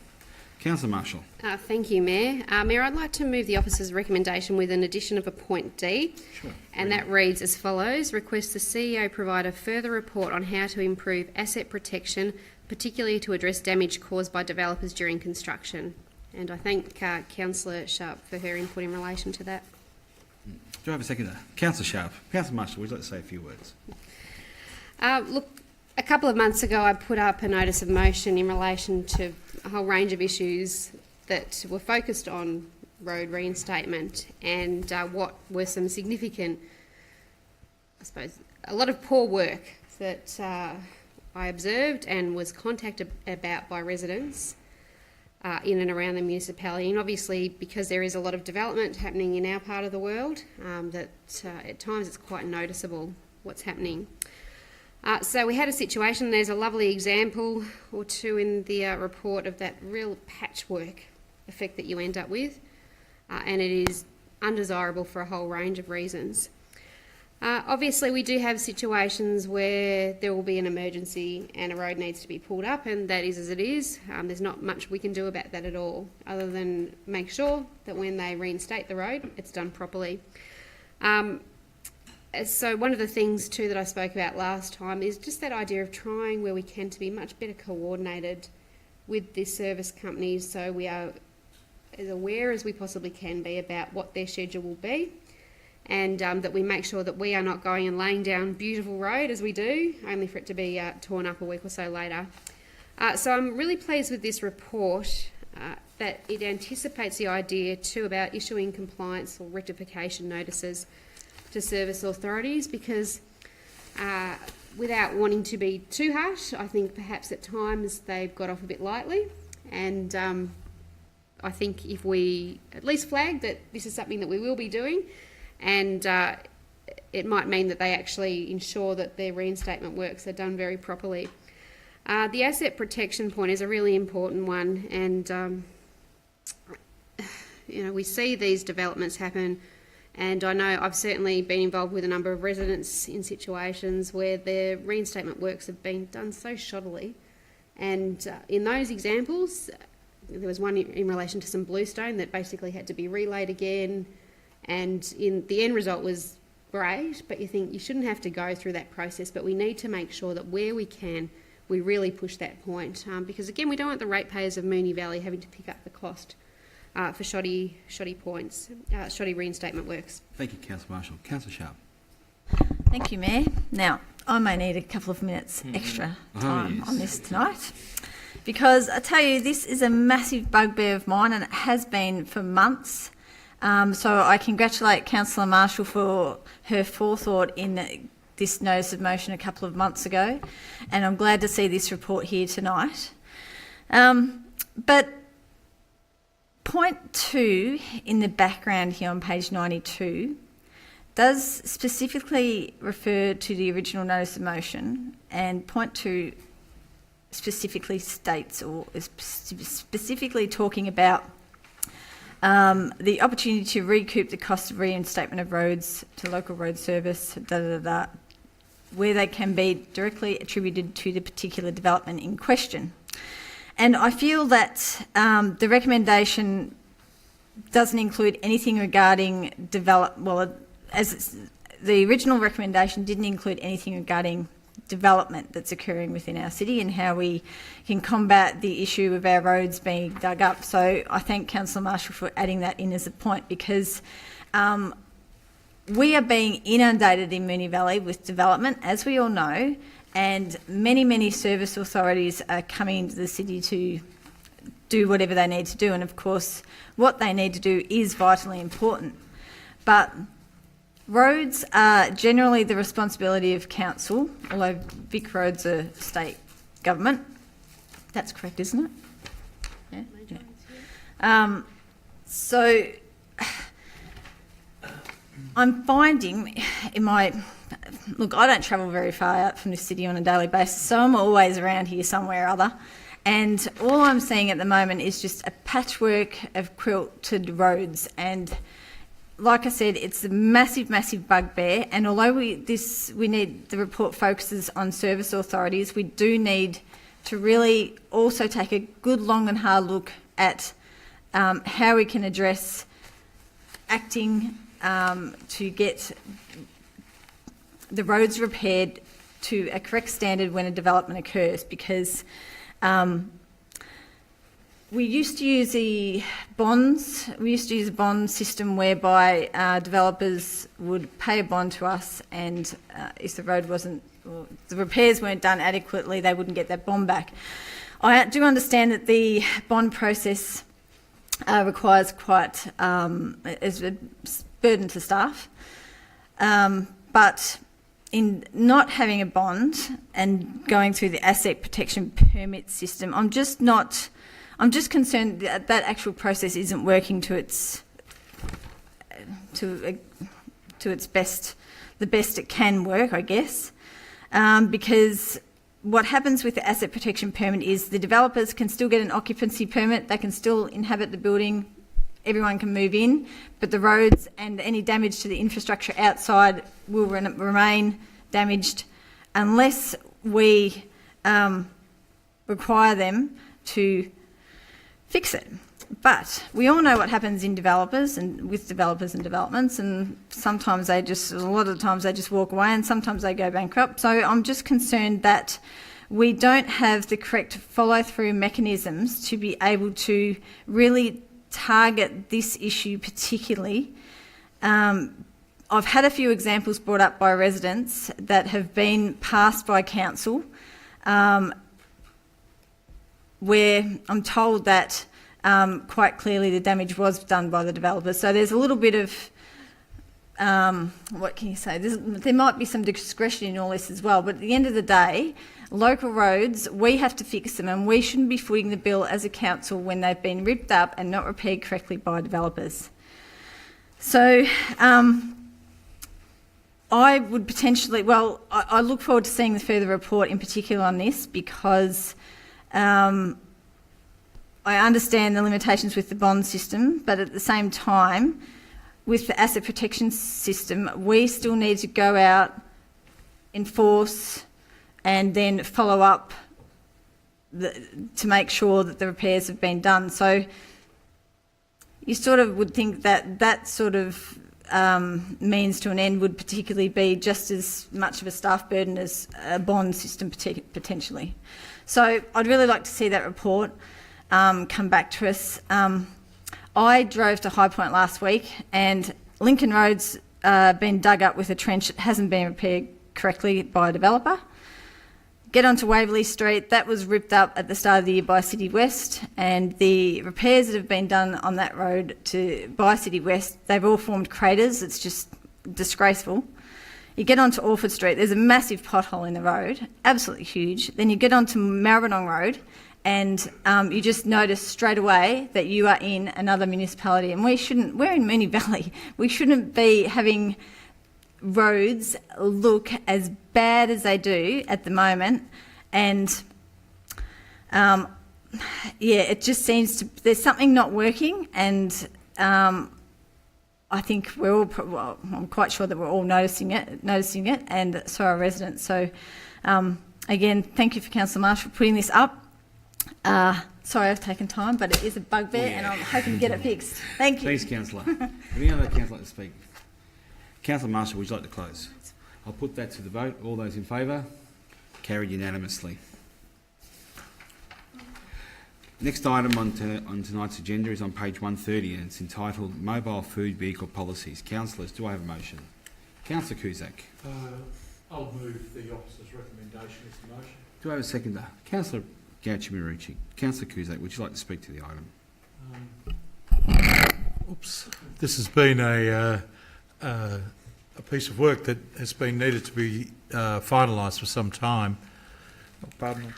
Speaker 1: Councillor Marshall.
Speaker 5: Thank you, Mayor. Mayor, I'd like to move the officer's recommendation with an addition of a point D.
Speaker 1: Sure.
Speaker 5: And that reads as follows: request the CEO provide a further report on how to improve asset protection, particularly to address damage caused by developers during construction. And I thank Councillor Sharp for her input in relation to that.
Speaker 1: Do I have a seconder? Councillor Sharp. Councillor Marshall, would you like to say a few words?
Speaker 5: Look, a couple of months ago I put up a notice of motion in relation to a whole range of issues that were focused on road reinstatement and what were some significant, I suppose, a lot of poor work that I observed and was contacted about by residents in and around the municipality. And obviously, because there is a lot of development happening in our part of the world, that at times it's quite noticeable what's happening. So we had a situation, there's a lovely example or two in the report of that real patchwork effect that you end up with, and it is undesirable for a whole range of reasons. Obviously, we do have situations where there will be an emergency and a road needs to be pulled up, and that is as it is. There's not much we can do about that at all, other than make sure that when they reinstate the road, it's done properly. So one of the things too that I spoke about last time is just that idea of trying where we can to be much better coordinated with the service companies, so we are as aware as we possibly can be about what their schedule will be, and that we make sure that we are not going and laying down beautiful road as we do, only for it to be torn up a week or so later. So I'm really pleased with this report, that it anticipates the idea too about issuing compliance or rectification notices to service authorities, because without wanting to be too harsh, I think perhaps at times they've got off a bit lightly, and I think if we at least flag that this is something that we will be doing, and it might mean that they actually ensure that their reinstatement works are done very properly. The asset protection point is a really important one, and we see these developments happen. And I know I've certainly been involved with a number of residents in situations where their reinstatement works have been done so shoddily. And in those examples, there was one in relation to some bluestone that basically had to be relayed again. And in the end result was great, but you think you shouldn't have to go through that process. But we need to make sure that where we can, we really push that point. Because again, we don't want the ratepayers of Moonee Valley having to pick up the cost for shoddy points, shoddy reinstatement works.
Speaker 1: Thank you, Councillor Marshall. Councillor Sharp.
Speaker 11: Thank you, Mayor. Now, I may need a couple of minutes extra time on this tonight, because I tell you, this is a massive bugbear of mine, and it has been for months. So I congratulate Councillor Marshall for her forethought in this notice of motion a couple of months ago, and I'm glad to see this report here tonight. But point 2 in the background here on page 92 does specifically refer to the original notice of motion, and point 2 specifically states, or is specifically talking about the opportunity to recoup the cost of reinstatement of roads to local road service, where they can be directly attributed to the particular development in question. And I feel that the recommendation doesn't include anything regarding the original recommendation didn't include anything regarding development that's occurring within our city and how we can combat the issue of our roads being dug up. So I thank Councillor Marshall for adding that in as a point, because we are being inundated in Moonee Valley with development, as we all know, and many service authorities are coming into the city to do whatever they need to do. And of course, what they need to do is vitally important. But roads are generally the responsibility of council, although Vic Roads are state government. That's correct, isn't it? Yeah. So I'm finding in my... Look, I don't travel very far out from this city on a daily basis, so I'm always around here somewhere or other. And all I'm seeing at the moment is just a patchwork of quilted roads. And like I said, it's a massive, massive bugbear. And although we need, the report focuses on service authorities, we do need to really also take a good, long and hard look at how we can address acting to get the roads repaired to a correct standard when a development occurs, because we used to use a bond system whereby developers would pay a bond to us, and if the road wasn't, or the repairs weren't done adequately, they wouldn't get that bond back. I do understand that the bond process requires quite is a burden to staff, but in not having a bond and going through the asset protection permit system, I'm just concerned that that actual process isn't working to its best, the best it can work, I guess, because what happens with the asset protection permit is the developers can still get an occupancy permit, they can still inhabit the building, everyone can move in, but the roads and any damage to the infrastructure outside will remain damaged unless we require them to fix it. But we all know what happens in developers and with developers and developments, and sometimes a lot of the times they just walk away and sometimes they go bankrupt. So I'm just concerned that we don't have the correct follow-through mechanisms to be able to really target this issue particularly. I've had a few examples brought up by residents that have been passed by council where I'm told that quite clearly the damage was done by the developers. So there's a little bit of, what can you say, there might be some discretion in all this as well, but at the end of the day, local roads, we have to fix them, and we shouldn't be footing the bill as a council when they've been ripped up and not repaired correctly by developers. So I would potentially, I look forward to seeing the further report in particular on this, because I understand the limitations with the bond system, but at the same time, with the asset protection system, we still need to go out, enforce, and then follow up to make sure that the repairs have been done. So you sort of would think that that sort of means to an end would particularly be just as much of a staff burden as a bond system potentially. So I'd really like to see that report come back to us. I drove to High Point last week, and Lincoln Road's been dug up with a trench that hasn't been repaired correctly by a developer. Get onto Waverley Street, that was ripped up at the start of the year by City West, and the repairs that have been done on that road by City West, they've all formed craters. It's just disgraceful. You get onto Orford Street, there's a massive pothole in the road, absolutely huge. Then you get onto Maribyrnong Road, and you just notice straight away that you are in another municipality, and we're in Moonee Valley. We shouldn't be having roads look as bad as they do at the moment, and it just seems to, there's something not working, and I think we're all, I'm quite sure that we're all noticing it, and so are residents. So again, thank you for Councillor Marsh for putting this up. Sorry I've taken time, but it is a bugbear, and I'm hoping to get it fixed. Thank you.
Speaker 1: Thanks, Councillor. Any other councillor to speak? Councillor Marshall, would you like to close? I'll put that to the vote. All those in favour? Carried unanimously. Next item on tonight's agenda is on page 130, and it's entitled Mobile Food Vehicle Policies. Councillors, do I have a motion? Councillor Cusack.
Speaker 8: I'll move the officer's recommendation as the motion.
Speaker 12: Do I have a seconder?
Speaker 1: Councillor Gauci-Marucci. Councillor Cusack, would you like to speak to the item?
Speaker 8: This has been a piece of work that has been needed to be finalised for some time. Oh, pardon me.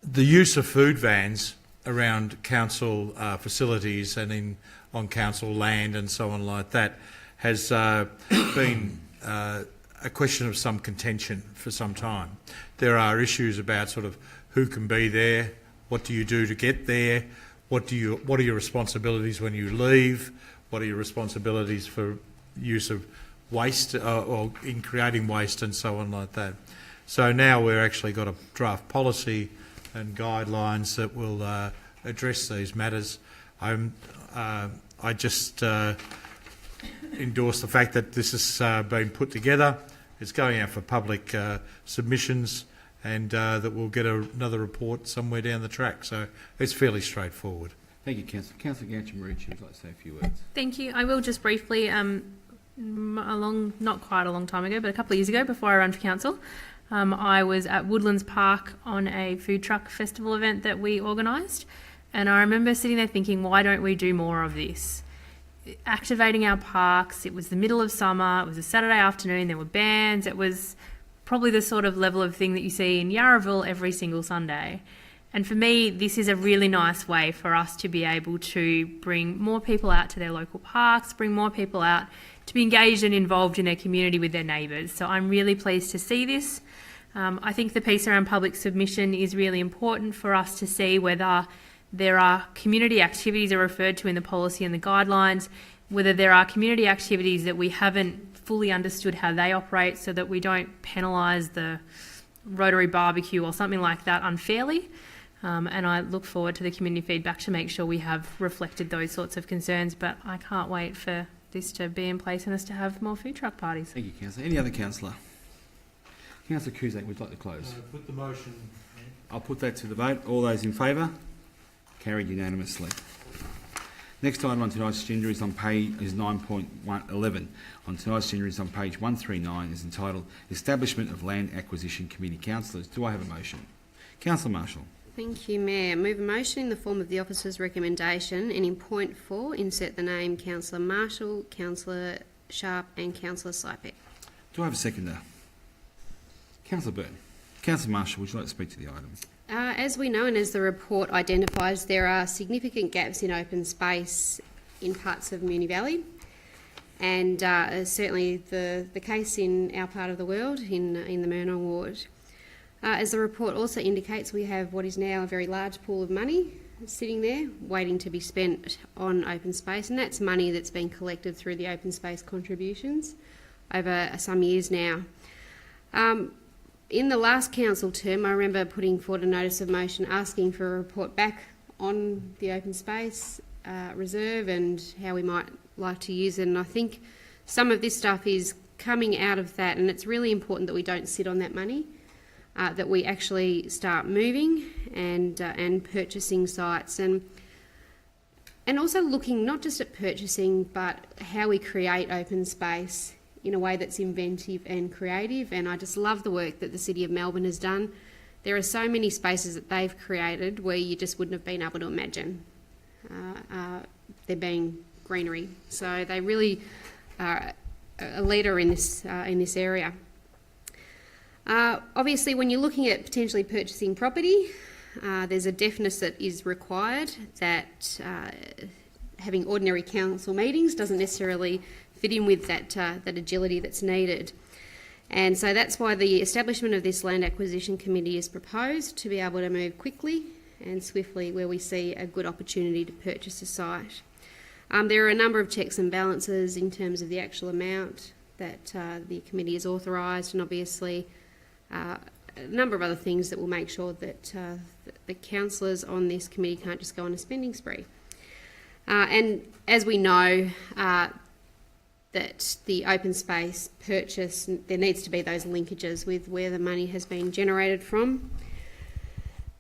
Speaker 8: The use of food vans around council facilities and on council land and so on like that has been a question of some contention for some time. There are issues about sort of who can be there, what do you do to get there, what are your responsibilities when you leave, what are your responsibilities for use of waste or in creating waste and so on like that. So now we've actually got a draft policy and guidelines that will address these matters. I just endorse the fact that this has been put together. It's going out for public submissions, and that we'll get another report somewhere down the track. So it's fairly straightforward.
Speaker 1: Thank you, Councillor. Councillor Gauchi-Morici would like to say a few words.
Speaker 9: Thank you. I will just briefly, not quite a long time ago, but a couple of years ago, before I ran for council, I was at Woodlands Park on a food truck festival event that we organised, and I remember sitting there thinking, why don't we do more of this? Activating our parks. It was the middle of summer, it was a Saturday afternoon, there were bands, it was probably the sort of level of thing that you see in Yarraville every single Sunday. And for me, this is a really nice way for us to be able to bring more people out to their local parks, bring more people out to be engaged and involved in their community with their neighbours. So I'm really pleased to see this. I think the piece around public submission is really important for us to see whether there are community activities are referred to in the policy and the guidelines, whether there are community activities that we haven't fully understood how they operate so that we don't penalise the Rotary barbecue or something like that unfairly. And I look forward to the community feedback to make sure we have reflected those sorts of concerns, but I can't wait for this to be in place and us to have more food truck parties.
Speaker 1: Thank you, Councillor. Any other councillor? Councillor Cusack would like to close.
Speaker 8: Put the motion.
Speaker 1: I'll put that to the vote. All those in favour? Carried unanimously. Next item on tonight's agenda is 9.11. On tonight's agenda is on page 139, is entitled Establishment of Land Acquisition Committee. Councillors, do I have a motion? Councillor Marshall.
Speaker 5: Thank you, Mayor. Move a motion in the form of the officer's recommendation, and in point 4, insert the name Councillor Marshall, Councillor Sharp and Councillor Sypek.
Speaker 1: Do I have a seconder? Councillor Byrne. Councillor Marshall, would you like to speak to the item?
Speaker 5: As we know and as the report identifies, there are significant gaps in open space in parts of Moonee Valley, and certainly the case in our part of the world, in the Moonee ward. As the report also indicates, we have what is now a very large pool of money sitting there waiting to be spent on open space, and that's money that's been collected through the open space contributions over some years now. In the last council term, I remember putting forward a notice of motion asking for a report back on the open space reserve and how we might like to use it, and I think some of this stuff is coming out of that, and it's really important that we don't sit on that money. That we actually start moving and purchasing sites, and also looking not just at purchasing but how we create open space in a way that's inventive and creative. And I just love the work that the City of Melbourne has done. There are so many spaces that they've created where you just wouldn't have been able to imagine there being greenery. So they really are a leader in this area. Obviously, when you're looking at potentially purchasing property, there's a deafness that is required that having ordinary council meetings doesn't necessarily fit in with that agility that's needed. And so that's why the establishment of this Land Acquisition Committee is proposed, to be able to move quickly and swiftly where we see a good opportunity to purchase a site. There are a number of checks and balances in terms of the actual amount that the committee has authorised, and obviously a number of other things that will make sure that the councillors on this committee can't just go on a spending spree. And as we know, that the open space purchase, there needs to be those linkages with where the money has been generated from.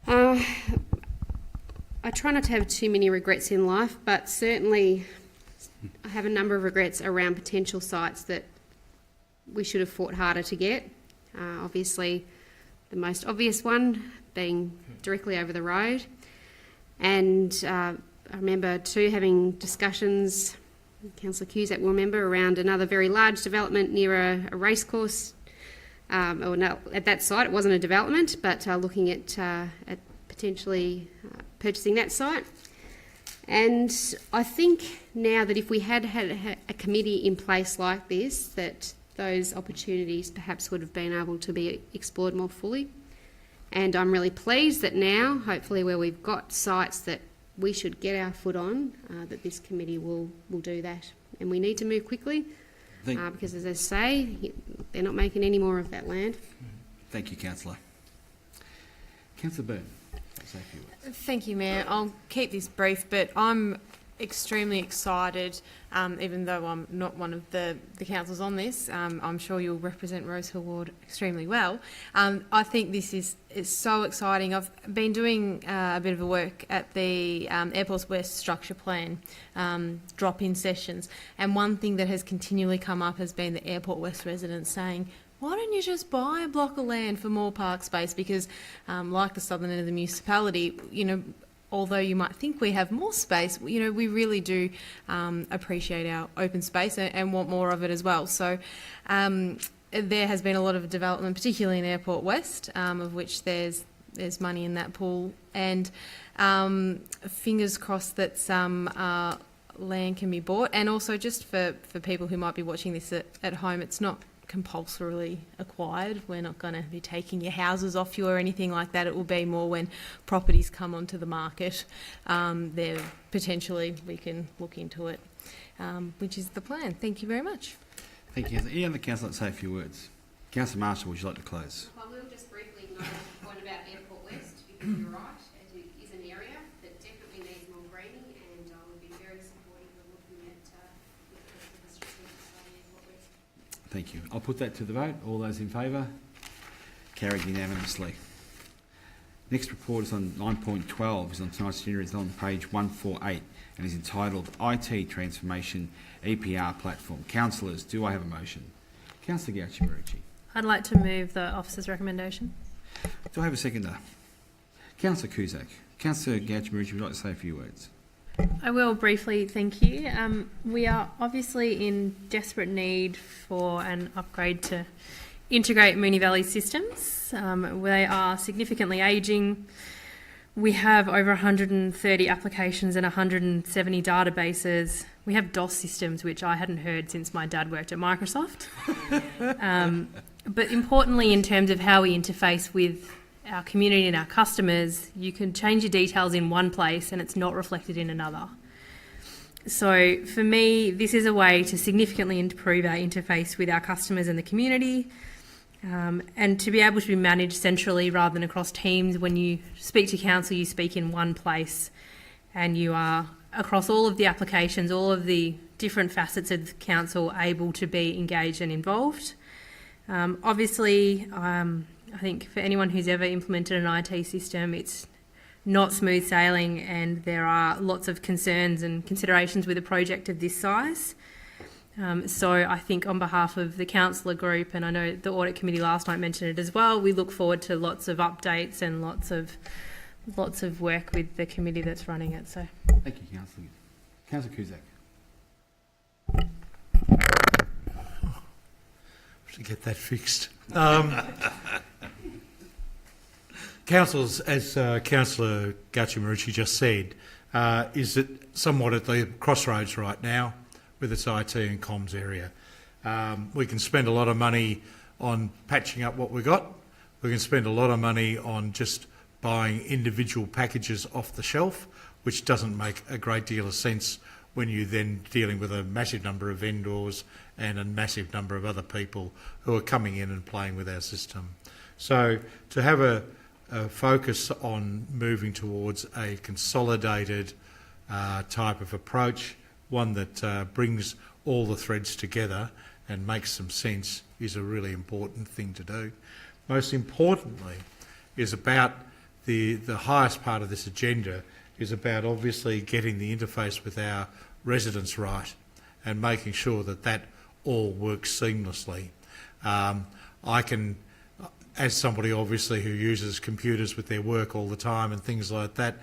Speaker 5: I try not to have too many regrets in life, but certainly I have a number of regrets around potential sites that we should have fought harder to get. Obviously, the most obvious one being directly over the road. And I remember too having discussions, Councillor Cusack will remember, around another very large development near a racecourse. Or no, at that site it wasn't a development, but looking at potentially purchasing that site. And I think now that if we had a committee in place like this, that those opportunities perhaps would have been able to be explored more fully. And I'm really pleased that now, hopefully where we've got sites that we should get our foot on, that this committee will do that. And we need to move quickly because, as I say, they're not making any more of that land.
Speaker 1: Thank you, Councillor. Councillor Byrne. Say a few words.
Speaker 3: Thank you, Mayor. I'll keep this brief, but I'm extremely excited, even though I'm not one of the councillors on this. I'm sure you'll represent Rose Hill Ward extremely well. I think this is so exciting. I've been doing a bit of a work at the Airports West structure plan drop-in sessions, and one thing that has continually come up has been the Airport West residents saying, why don't you just buy a block of land for more park space? Because like the southern end of the municipality, you know, although you might think we have more space, you know, we really do appreciate our open space and want more of it as well. So there has been a lot of development, particularly in Airport West, of which there's money in that pool. And fingers crossed that some land can be bought. And also just for people who might be watching this at home, it's not compulsorily acquired. We're not going to be taking your houses off you or anything like that. It will be more when properties come onto the market. There potentially we can look into it, which is the plan. Thank you very much.
Speaker 1: Thank you. Any other councillor that say a few words? Councillor Marshall, would you like to close?
Speaker 5: I will just briefly note the point about Airport West, because you're right, it is an area that definitely needs more greening, and I would be very supportive of looking at the strategic study Airport West.
Speaker 1: Thank you. I'll put that to the vote. All those in favour? Carried unanimously. Next report is on 9.12, is on tonight's agenda, is on page 148 and is entitled IT Transformation EPR Platform. Councillors, do I have a motion? Councillor Gauci-Marici.
Speaker 9: I'd like to move the officer's recommendation.
Speaker 1: Do I have a seconder? Councillor Cusack. Councillor Gauci-Marici, would you like to say a few words?
Speaker 9: I will briefly, thank you. We are obviously in desperate need for an upgrade to integrate Moonee Valley systems. They are significantly ageing. We have over 130 applications and 170 databases. We have DOS systems, which I hadn't heard since my dad worked at Microsoft. But importantly, in terms of how we interface with our community and our customers, you can change your details in one place and it's not reflected in another. So for me, this is a way to significantly improve our interface with our customers and the community, and to be able to be managed centrally rather than across teams. When you speak to council, you speak in one place and you are across all of the applications, all of the different facets of the council able to be engaged and involved. Obviously, I think for anyone who's ever implemented an IT system, it's not smooth sailing, and there are lots of concerns and considerations with a project of this size. So I think on behalf of the councillor group, and I know the audit committee last night mentioned it as well, we look forward to lots of updates and lots of work with the committee that's running it. So
Speaker 1: thank you, Councillor. Councillor Cusack.
Speaker 8: To get that fixed. Councils, as Councillor Gauci-Marici just said, is it somewhat at the crossroads right now with its IT and comms area. We can spend a lot of money on patching up what we got. We can spend a lot of money on just buying individual packages off the shelf, which doesn't make a great deal of sense when you're then dealing with a massive number of vendors and a massive number of other people who are coming in and playing with our system. So to have a focus on moving towards a consolidated type of approach, one that brings all the threads together and makes some sense, is a really important thing to do. Most importantly is about the highest part of this agenda is about obviously getting the interface with our residents right and making sure that that all works seamlessly. I can, as somebody obviously who uses computers with their work all the time and things like that,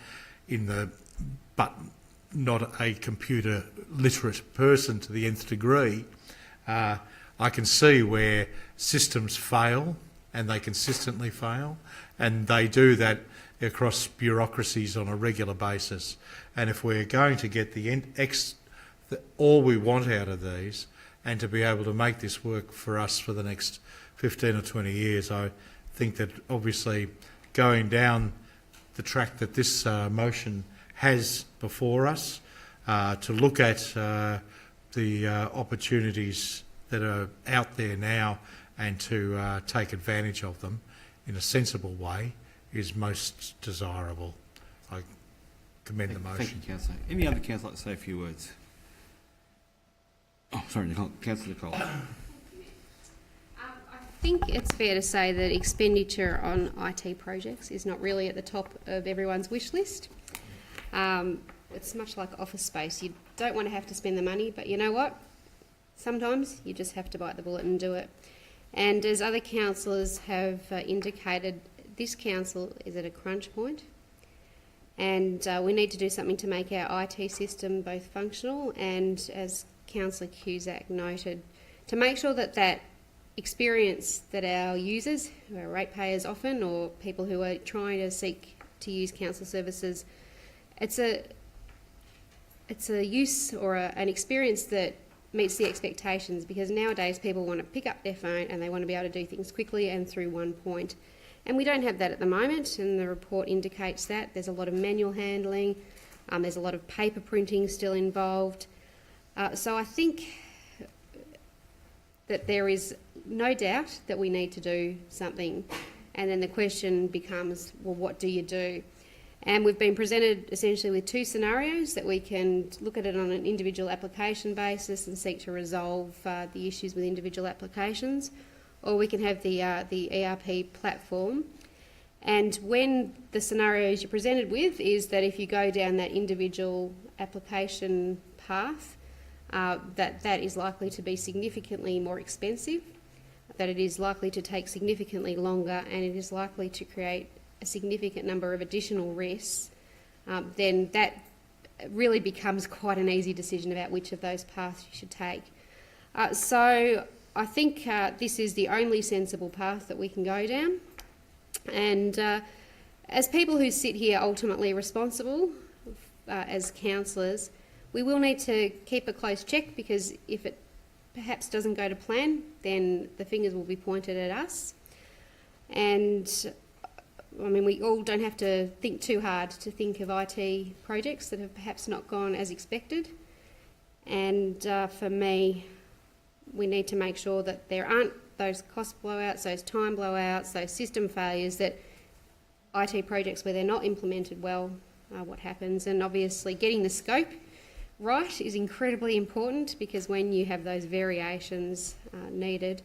Speaker 8: but not a computer literate person to the nth degree, I can see where systems fail and they consistently fail, and they do that across bureaucracies on a regular basis. And if we're going to get all we want out of these, and to be able to make this work for us for the next 15 or 20 years, I think that obviously going down the track that this motion has before us, to look at the opportunities that are out there now and to take advantage of them in a sensible way is most desirable. I commend the motion.
Speaker 1: Thank you, Councillor. Any other councillor like to say a few words? Oh, sorry, Councillor Nicole.
Speaker 5: I think it's fair to say that expenditure on IT projects is not really at the top of everyone's wish list. It's much like office space. You don't want to have to spend the money, but you know what? Sometimes you just have to bite the bullet and do it. And as other councillors have indicated, this council is at a crunch point, and we need to do something to make our IT system both functional and, as Councillor Cusack noted, to make sure that that experience that our users, who are ratepayers often, or people who are trying to seek to use council services, it's a use or an experience that meets the expectations, because nowadays people want to pick up their phone and they want to be able to do things quickly and through one point. And we don't have that at the moment, and the report indicates that. There's a lot of manual handling, there's a lot of paper printing still involved. So I think that there is no doubt that we need to do something, and then the question becomes, well, what do you do? And we've been presented essentially with two scenarios that we can look at it on an individual application basis and seek to resolve the issues with individual applications, or we can have the ERP platform. And when the scenarios you're presented with is that if you go down that individual application path, that is likely to be significantly more expensive, that it is likely to take significantly longer, and it is likely to create a significant number of additional risks, then that really becomes quite an easy decision about which of those paths you should take. So I think this is the only sensible path that we can go down. And as people who sit here ultimately responsible as councillors, we will need to keep a close check, because if it perhaps doesn't go to plan, then the fingers will be pointed at us. And I mean, we all don't have to think too hard to think of IT projects that have perhaps not gone as expected. And for me, we need to make sure that there aren't those cost blowouts, those time blowouts, those system failures, that IT projects where they're not implemented well, what happens. And obviously getting the scope right is incredibly important, because when you have those variations needed,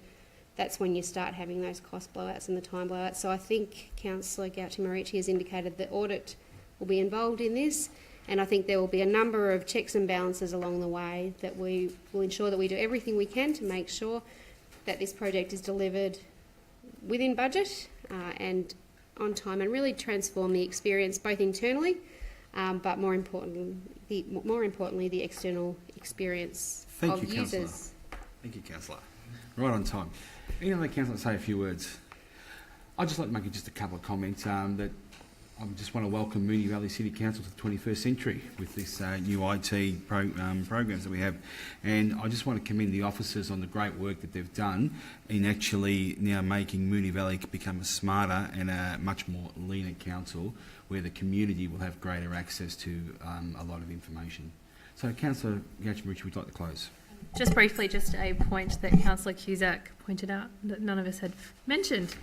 Speaker 5: that's when you start having those cost blowouts and the time blowouts. So I think Councillor Gauci-Marici has indicated that audit will be involved in this, and I think there will be a number of checks and balances along the way that we will ensure that we do everything we can to make sure that this project is delivered within budget and on time, and really transform the experience both internally, but more importantly, the external experience of users.
Speaker 1: Councillor. Thank you, Councillor. Right on time. Any other councillor say a few words? I'd just like to make just a couple of comments. That I just want to welcome Moonee Valley City Council to the 21st century with this new IT programs that we have, and I just want to commend the officers on the great work that they've done in actually now making Moonee Valley become a smarter and a much more leaner council, where the community will have greater access to a lot of information. So, Councillor Gauci-Marici, we'd like to close.
Speaker 9: Just briefly, just a point that Councillor Cusack pointed out that none of us had mentioned,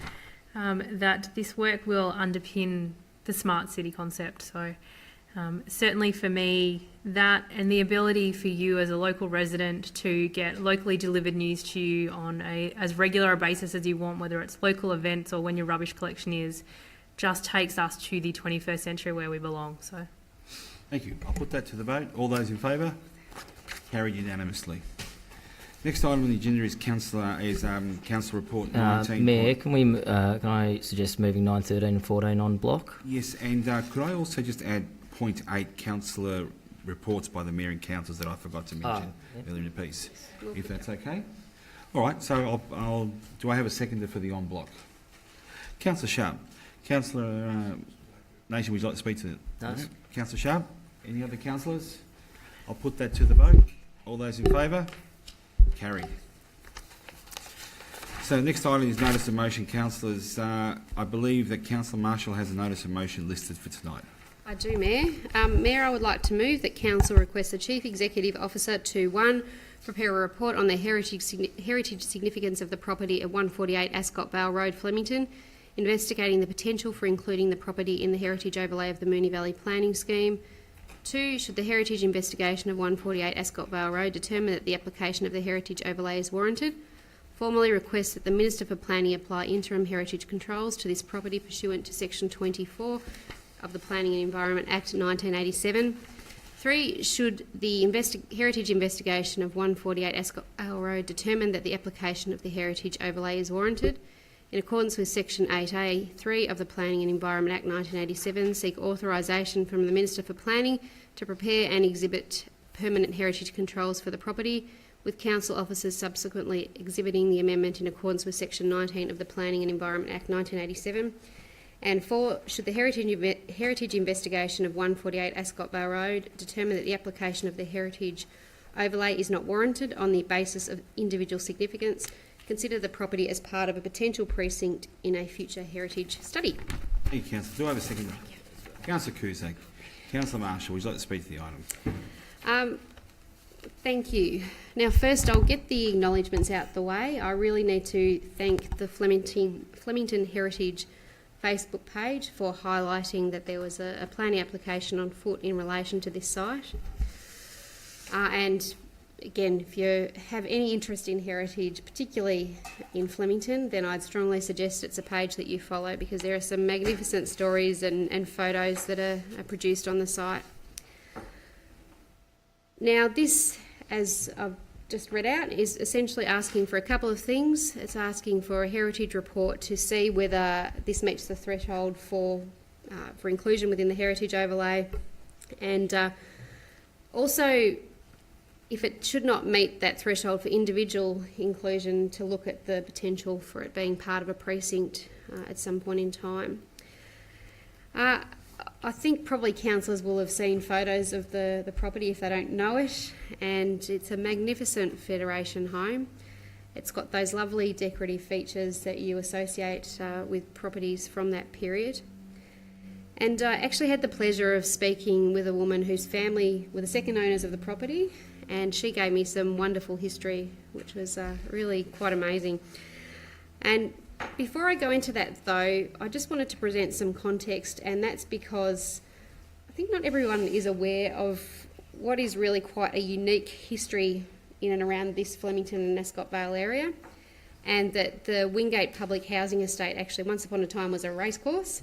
Speaker 9: that this work will underpin the smart city concept. So certainly for me, that and the ability for you as a local resident to get locally delivered news to you on as regular a basis as you want, whether it's local events or when your rubbish collection is, just takes us to the 21st century where we belong. So,
Speaker 1: thank you. I'll put that to the vote. All those in favour? Carried unanimously. Next item on the agenda is Council Report 19.
Speaker 6: Mayor, can I suggest moving 9, 13 and 14 on block?
Speaker 1: Yes, and could I also just add point 8, Councillor reports by the Mayor and Councils that I forgot to mention earlier in the piece, if that's okay? All right, so do I have a seconder for the en bloc? Councillor Sharp. Councillor Nation, would you like to speak to it?
Speaker 6: No.
Speaker 1: Councillor Sharp. Any other councillors? I'll put that to the vote. All those in favour? Carried. So the next item is notice of motion. Councillors, I believe that Councillor Marshall has a notice of motion listed for tonight.
Speaker 5: I do, Mayor. Mayor, I would like to move that Council request the Chief Executive Officer to 1. Prepare a report on the heritage significance of the property at 148 Ascot Vale Road, Flemington, investigating the potential for including the property in the heritage overlay of the Moonee Valley Planning Scheme. 2. Should the heritage investigation of 148 Ascot Vale Road determine that the application of the heritage overlay is warranted, formally request that the Minister for Planning apply interim heritage controls to this property pursuant to Section 24 of the Planning and Environment Act 1987. 3. Should the heritage investigation of 148 Ascot Vale Road determine that the application of the heritage overlay is warranted, in accordance with Section 8A(3) of the Planning and Environment Act 1987, seek authorisation from the Minister for Planning to prepare and exhibit permanent heritage controls for the property, with council officers subsequently exhibiting the amendment in accordance with Section 19 of the Planning and Environment Act 1987. And 4, should the heritage investigation of 148 Ascot Vale Road determine that the application of the heritage overlay is not warranted on the basis of individual significance, consider the property as part of a potential precinct in a future heritage study.
Speaker 1: Thank you, Councillor. Do I have a second? Councillor Cusack. Councillor Marshall, would you like to speak to the item?
Speaker 5: Thank you. Now, first, I'll get the acknowledgements out the way. I really need to thank the Flemington Heritage Facebook page for highlighting that there was a planning application on foot in relation to this site. And again, if you have any interest in heritage, particularly in Flemington, then I'd strongly suggest it's a page that you follow, because there are some magnificent stories and photos that are produced on the site. Now, this, as I've just read out, is essentially asking for a couple of things. It's asking for a heritage report to see whether this meets the threshold for inclusion within the heritage overlay, and also, if it should not meet that threshold for individual inclusion, to look at the potential for it being part of a precinct at some point in time. I think probably councillors will have seen photos of the property if they don't know it, and it's a magnificent Federation home. It's got those lovely decorative features that you associate with properties from that period. And I actually had the pleasure of speaking with a woman whose family were the second owners of the property, and she gave me some wonderful history, which was really quite amazing. And before I go into that, though, I just wanted to present some context, and that's because I think not everyone is aware of what is really quite a unique history in and around this Flemington and Ascot Vale area, and that the Wingate Public Housing Estate actually once upon a time was a racecourse,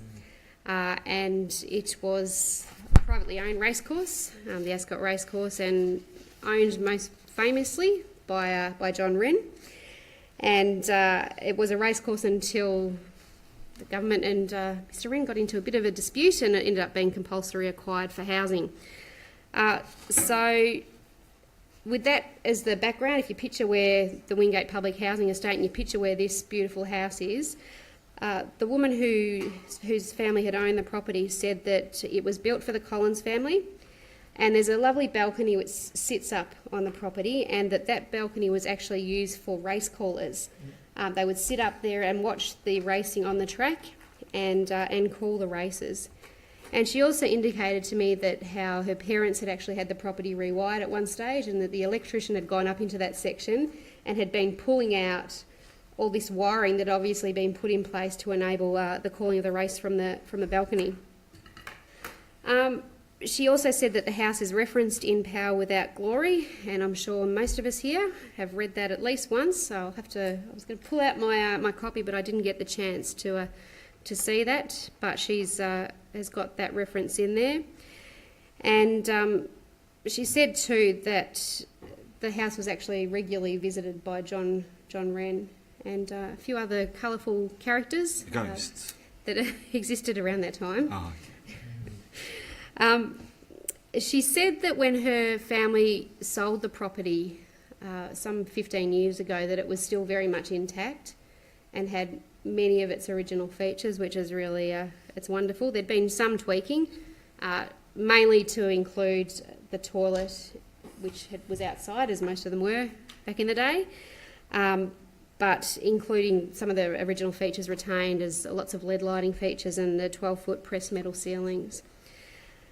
Speaker 5: and it was a privately owned racecourse, the Ascot Racecourse, and owned most famously by John Wren. And it was a racecourse until the government and Mr Wren got into a bit of a dispute, and it ended up being compulsory acquired for housing. So with that as the background, if you picture where the Wingate Public Housing Estate and you picture where this beautiful house is, the woman whose family had owned the property said that it was built for the Collins family, and there's a lovely balcony which sits up on the property, and that balcony was actually used for race callers. They would sit up there and watch the racing on the track and call the races. And she also indicated to me that how her parents had actually had the property rewired at one stage, and that the electrician had gone up into that section and had been pulling out all this wiring that had obviously been put in place to enable the calling of the race from the balcony. She also said that the house is referenced in Power Without Glory, and I'm sure most of us here have read that at least once. So I was going to pull out my copy, but I didn't get the chance to see that. But she's has got that reference in there, and she said too that the house was actually regularly visited by John Wren and a few other colourful characters.
Speaker 1: Ghosts.
Speaker 5: That existed around that time.
Speaker 1: Oh.
Speaker 5: She said that when her family sold the property some 15 years ago, that it was still very much intact, and had many of its original features, which is really, it's wonderful. There'd been some tweaking, mainly to include the toilet, which was outside, as most of them were back in the day, but including some of the original features retained, as lots of LED lighting features and the 12-foot pressed metal ceilings.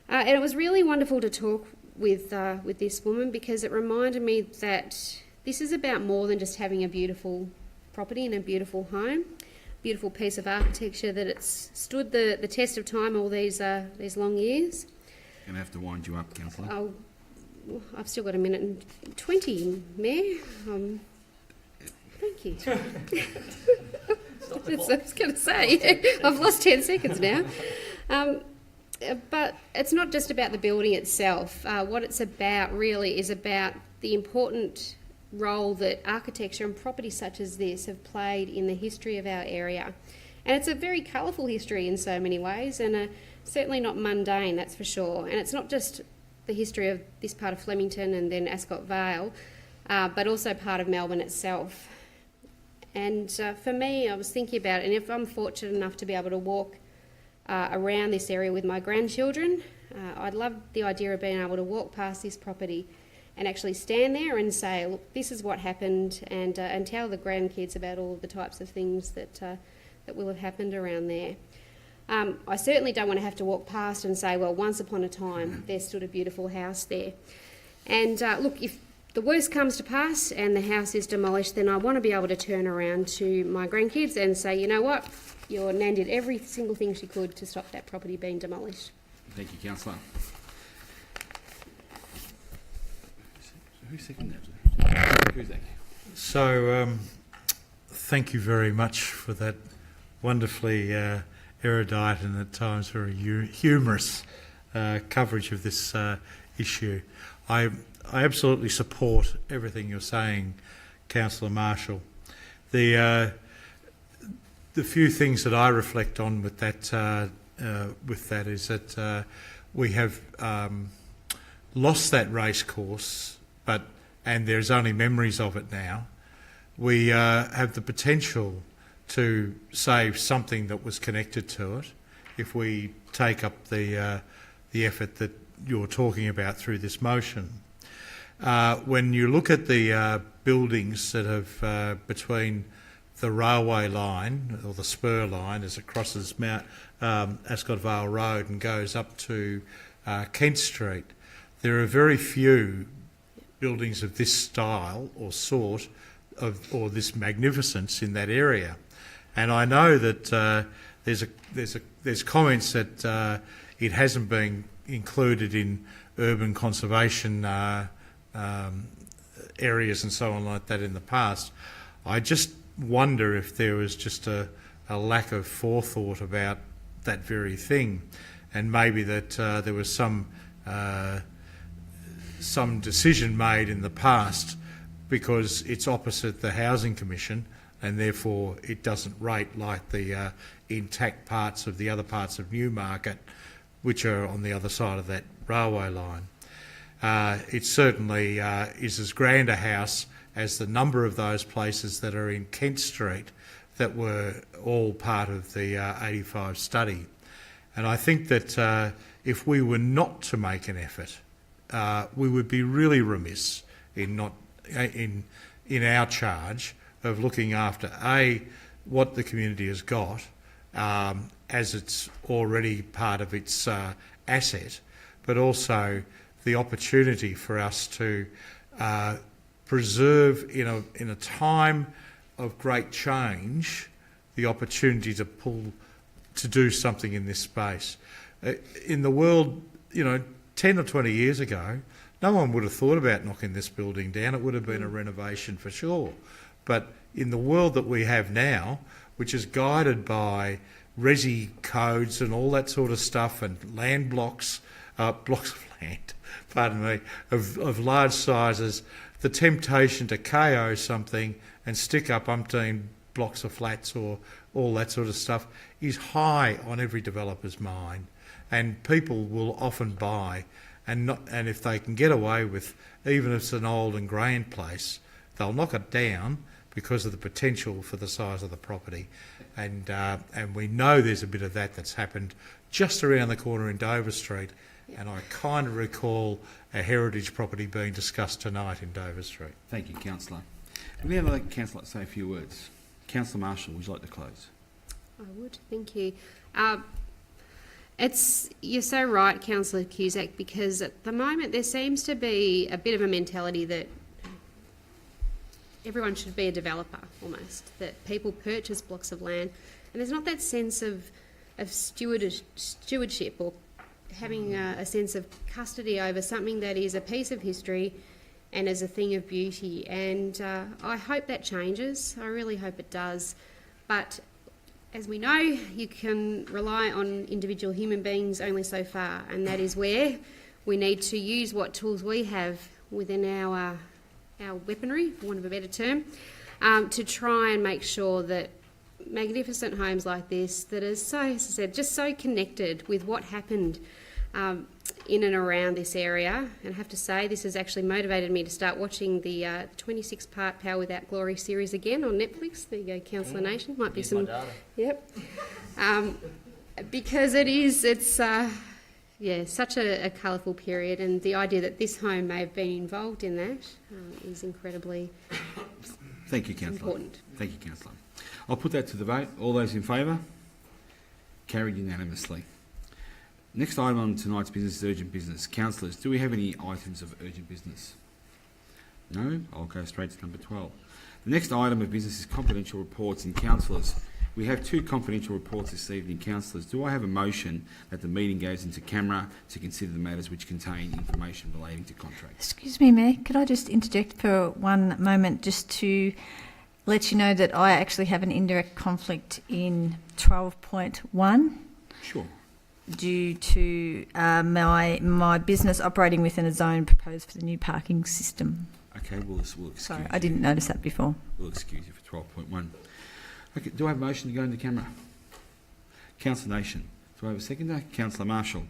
Speaker 5: And it was really wonderful to talk with this woman, because it reminded me that this is about more than just having a beautiful property and a beautiful home, beautiful piece of architecture, that it's stood the test of time all these long years.
Speaker 1: Going to have to wind you up, Councillor.
Speaker 5: Oh, I've still got a minute and 20, Mayor. Thank you. That's what I was going to say. I've lost 10 seconds now. But it's not just about the building itself. What it's about really is about the important role that architecture and property such as this have played in the history of our area. And it's a very colourful history in so many ways, and certainly not mundane, that's for sure. And it's not just the history of this part of Flemington and then Ascot Vale, but also part of Melbourne itself. And for me, I was thinking about it, and if I'm fortunate enough to be able to walk around this area with my grandchildren, I'd love the idea of being able to walk past this property and actually stand there and say, look, this is what happened, and tell the grandkids about all of the types of things that will have happened around there. I certainly don't want to have to walk past and say, well, once upon a time there stood a beautiful house there. And look, if the worst comes to pass and the house is demolished, then I want to be able to turn around to my grandkids and say, you know what, your nan did every single thing she could to stop that property being demolished.
Speaker 1: Thank you, Councillor. Who seconded that? Who's that?
Speaker 8: So, thank you very much for that wonderfully erudite and at times very humorous coverage of this issue. I absolutely support everything you're saying, Councillor Marshall. The few things that I reflect on with that is that we have lost that race course, and there's only memories of it now. We have the potential to save something that was connected to it if we take up the effort that you're talking about through this motion. When you look at the buildings that have between the railway line or the spur line as it crosses Ascot Vale Road and goes up to Kent Street, there are very few buildings of this style or sort or this magnificence in that area. And I know that there's comments that it hasn't been included in urban conservation areas and so on like that in the past. I just wonder if there was just a lack of forethought about that very thing, and maybe that there was some decision made in the past because it's opposite the Housing Commission and therefore it doesn't rate like the intact parts of the other parts of Newmarket, which are on the other side of that railway line. It certainly is as grand a house as the number of those places that are in Kent Street that were all part of the 85 study. And I think that if we were not to make an effort, we would be really remiss in our charge of looking after what the community has got as it's already part of its asset, but also the opportunity for us to preserve in a time of great change the opportunity to do something in this space. In the world, 10 or 20 years ago, no one would have thought about knocking this building down. It would have been a renovation for sure. But in the world that we have now, which is guided by resi codes and all that sort of stuff and land blocks of land, pardon me, of large sizes, the temptation to KO something and stick up umpteen blocks of flats or all that sort of stuff is high on every developer's mind, and people will often buy, and if they can get away with, even if it's an old and grand place, they'll knock it down because of the potential for the size of the property. And we know there's a bit of that's happened just around the corner in Dover Street. And I kind of recall a heritage property being discussed tonight in Dover Street.
Speaker 1: Thank you, Councillor. Would any other councillor like to say a few words? Councillor Marshall, would you like to close?
Speaker 5: I would, thank you. You're so right, Councillor Cusack, because at the moment there seems to be a bit of a mentality that everyone should be a developer, almost, that people purchase blocks of land, and there's not that sense of stewardship or having a sense of custody over something that is a piece of history and is a thing of beauty. And I hope that changes. I really hope it does. But as we know, you can rely on individual human beings only so far, and that is where we need to use what tools we have within our weaponry, for want of a better term, to try and make sure that magnificent homes like this, that are so, as I said, just so connected with what happened in and around this area. And I have to say, this has actually motivated me to start watching the 26-part Power Without Glory series again on Netflix. There you go, Councillor Nation. Might be some... Yep. Because it's such a colourful period, and the idea that this home may have been involved in that is incredibly
Speaker 1: Thank you, Councillor.
Speaker 5: important.
Speaker 1: Thank you, Councillor. I'll put that to the vote. All those in favour? Carried unanimously. Next item on tonight's business is urgent business. Councillors, do we have any items of urgent business? No? I'll go straight to number 12. The next item of business is confidential reports. And councillors, we have 2 confidential reports this evening. Councillors, do I have a motion that the meeting goes into camera to consider the matters which contain information relating to contracts?
Speaker 11: Excuse me, Mayor, could I just interject for one moment just to let you know that I actually have an indirect conflict in 12.1.
Speaker 1: Sure.
Speaker 11: Due to my business operating within a zone proposed for the new parking system.
Speaker 1: Okay, we'll excuse
Speaker 11: Sorry,
Speaker 1: you.
Speaker 11: I didn't notice that before.
Speaker 1: We'll excuse you for 12.1. Okay, do I have a motion to go into camera? Councillor Nation. Do I have a seconder? Councillor Marshall.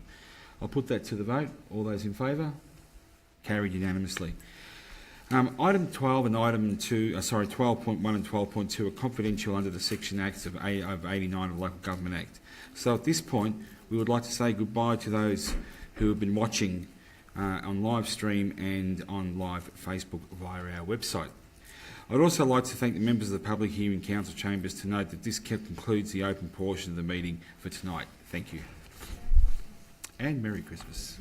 Speaker 1: I'll put that to the vote. All those in favour? Carried unanimously. Item 12 and item 12.1 and 12.2 are confidential under the Section Acts of 89 of the Local Government Act. So at this point, we would like to say goodbye to those who have been watching on live stream and on live Facebook via our website. I'd also like to thank the members of the public here in Council Chambers to note that this concludes the open portion of the meeting for tonight. Thank you. And Merry Christmas.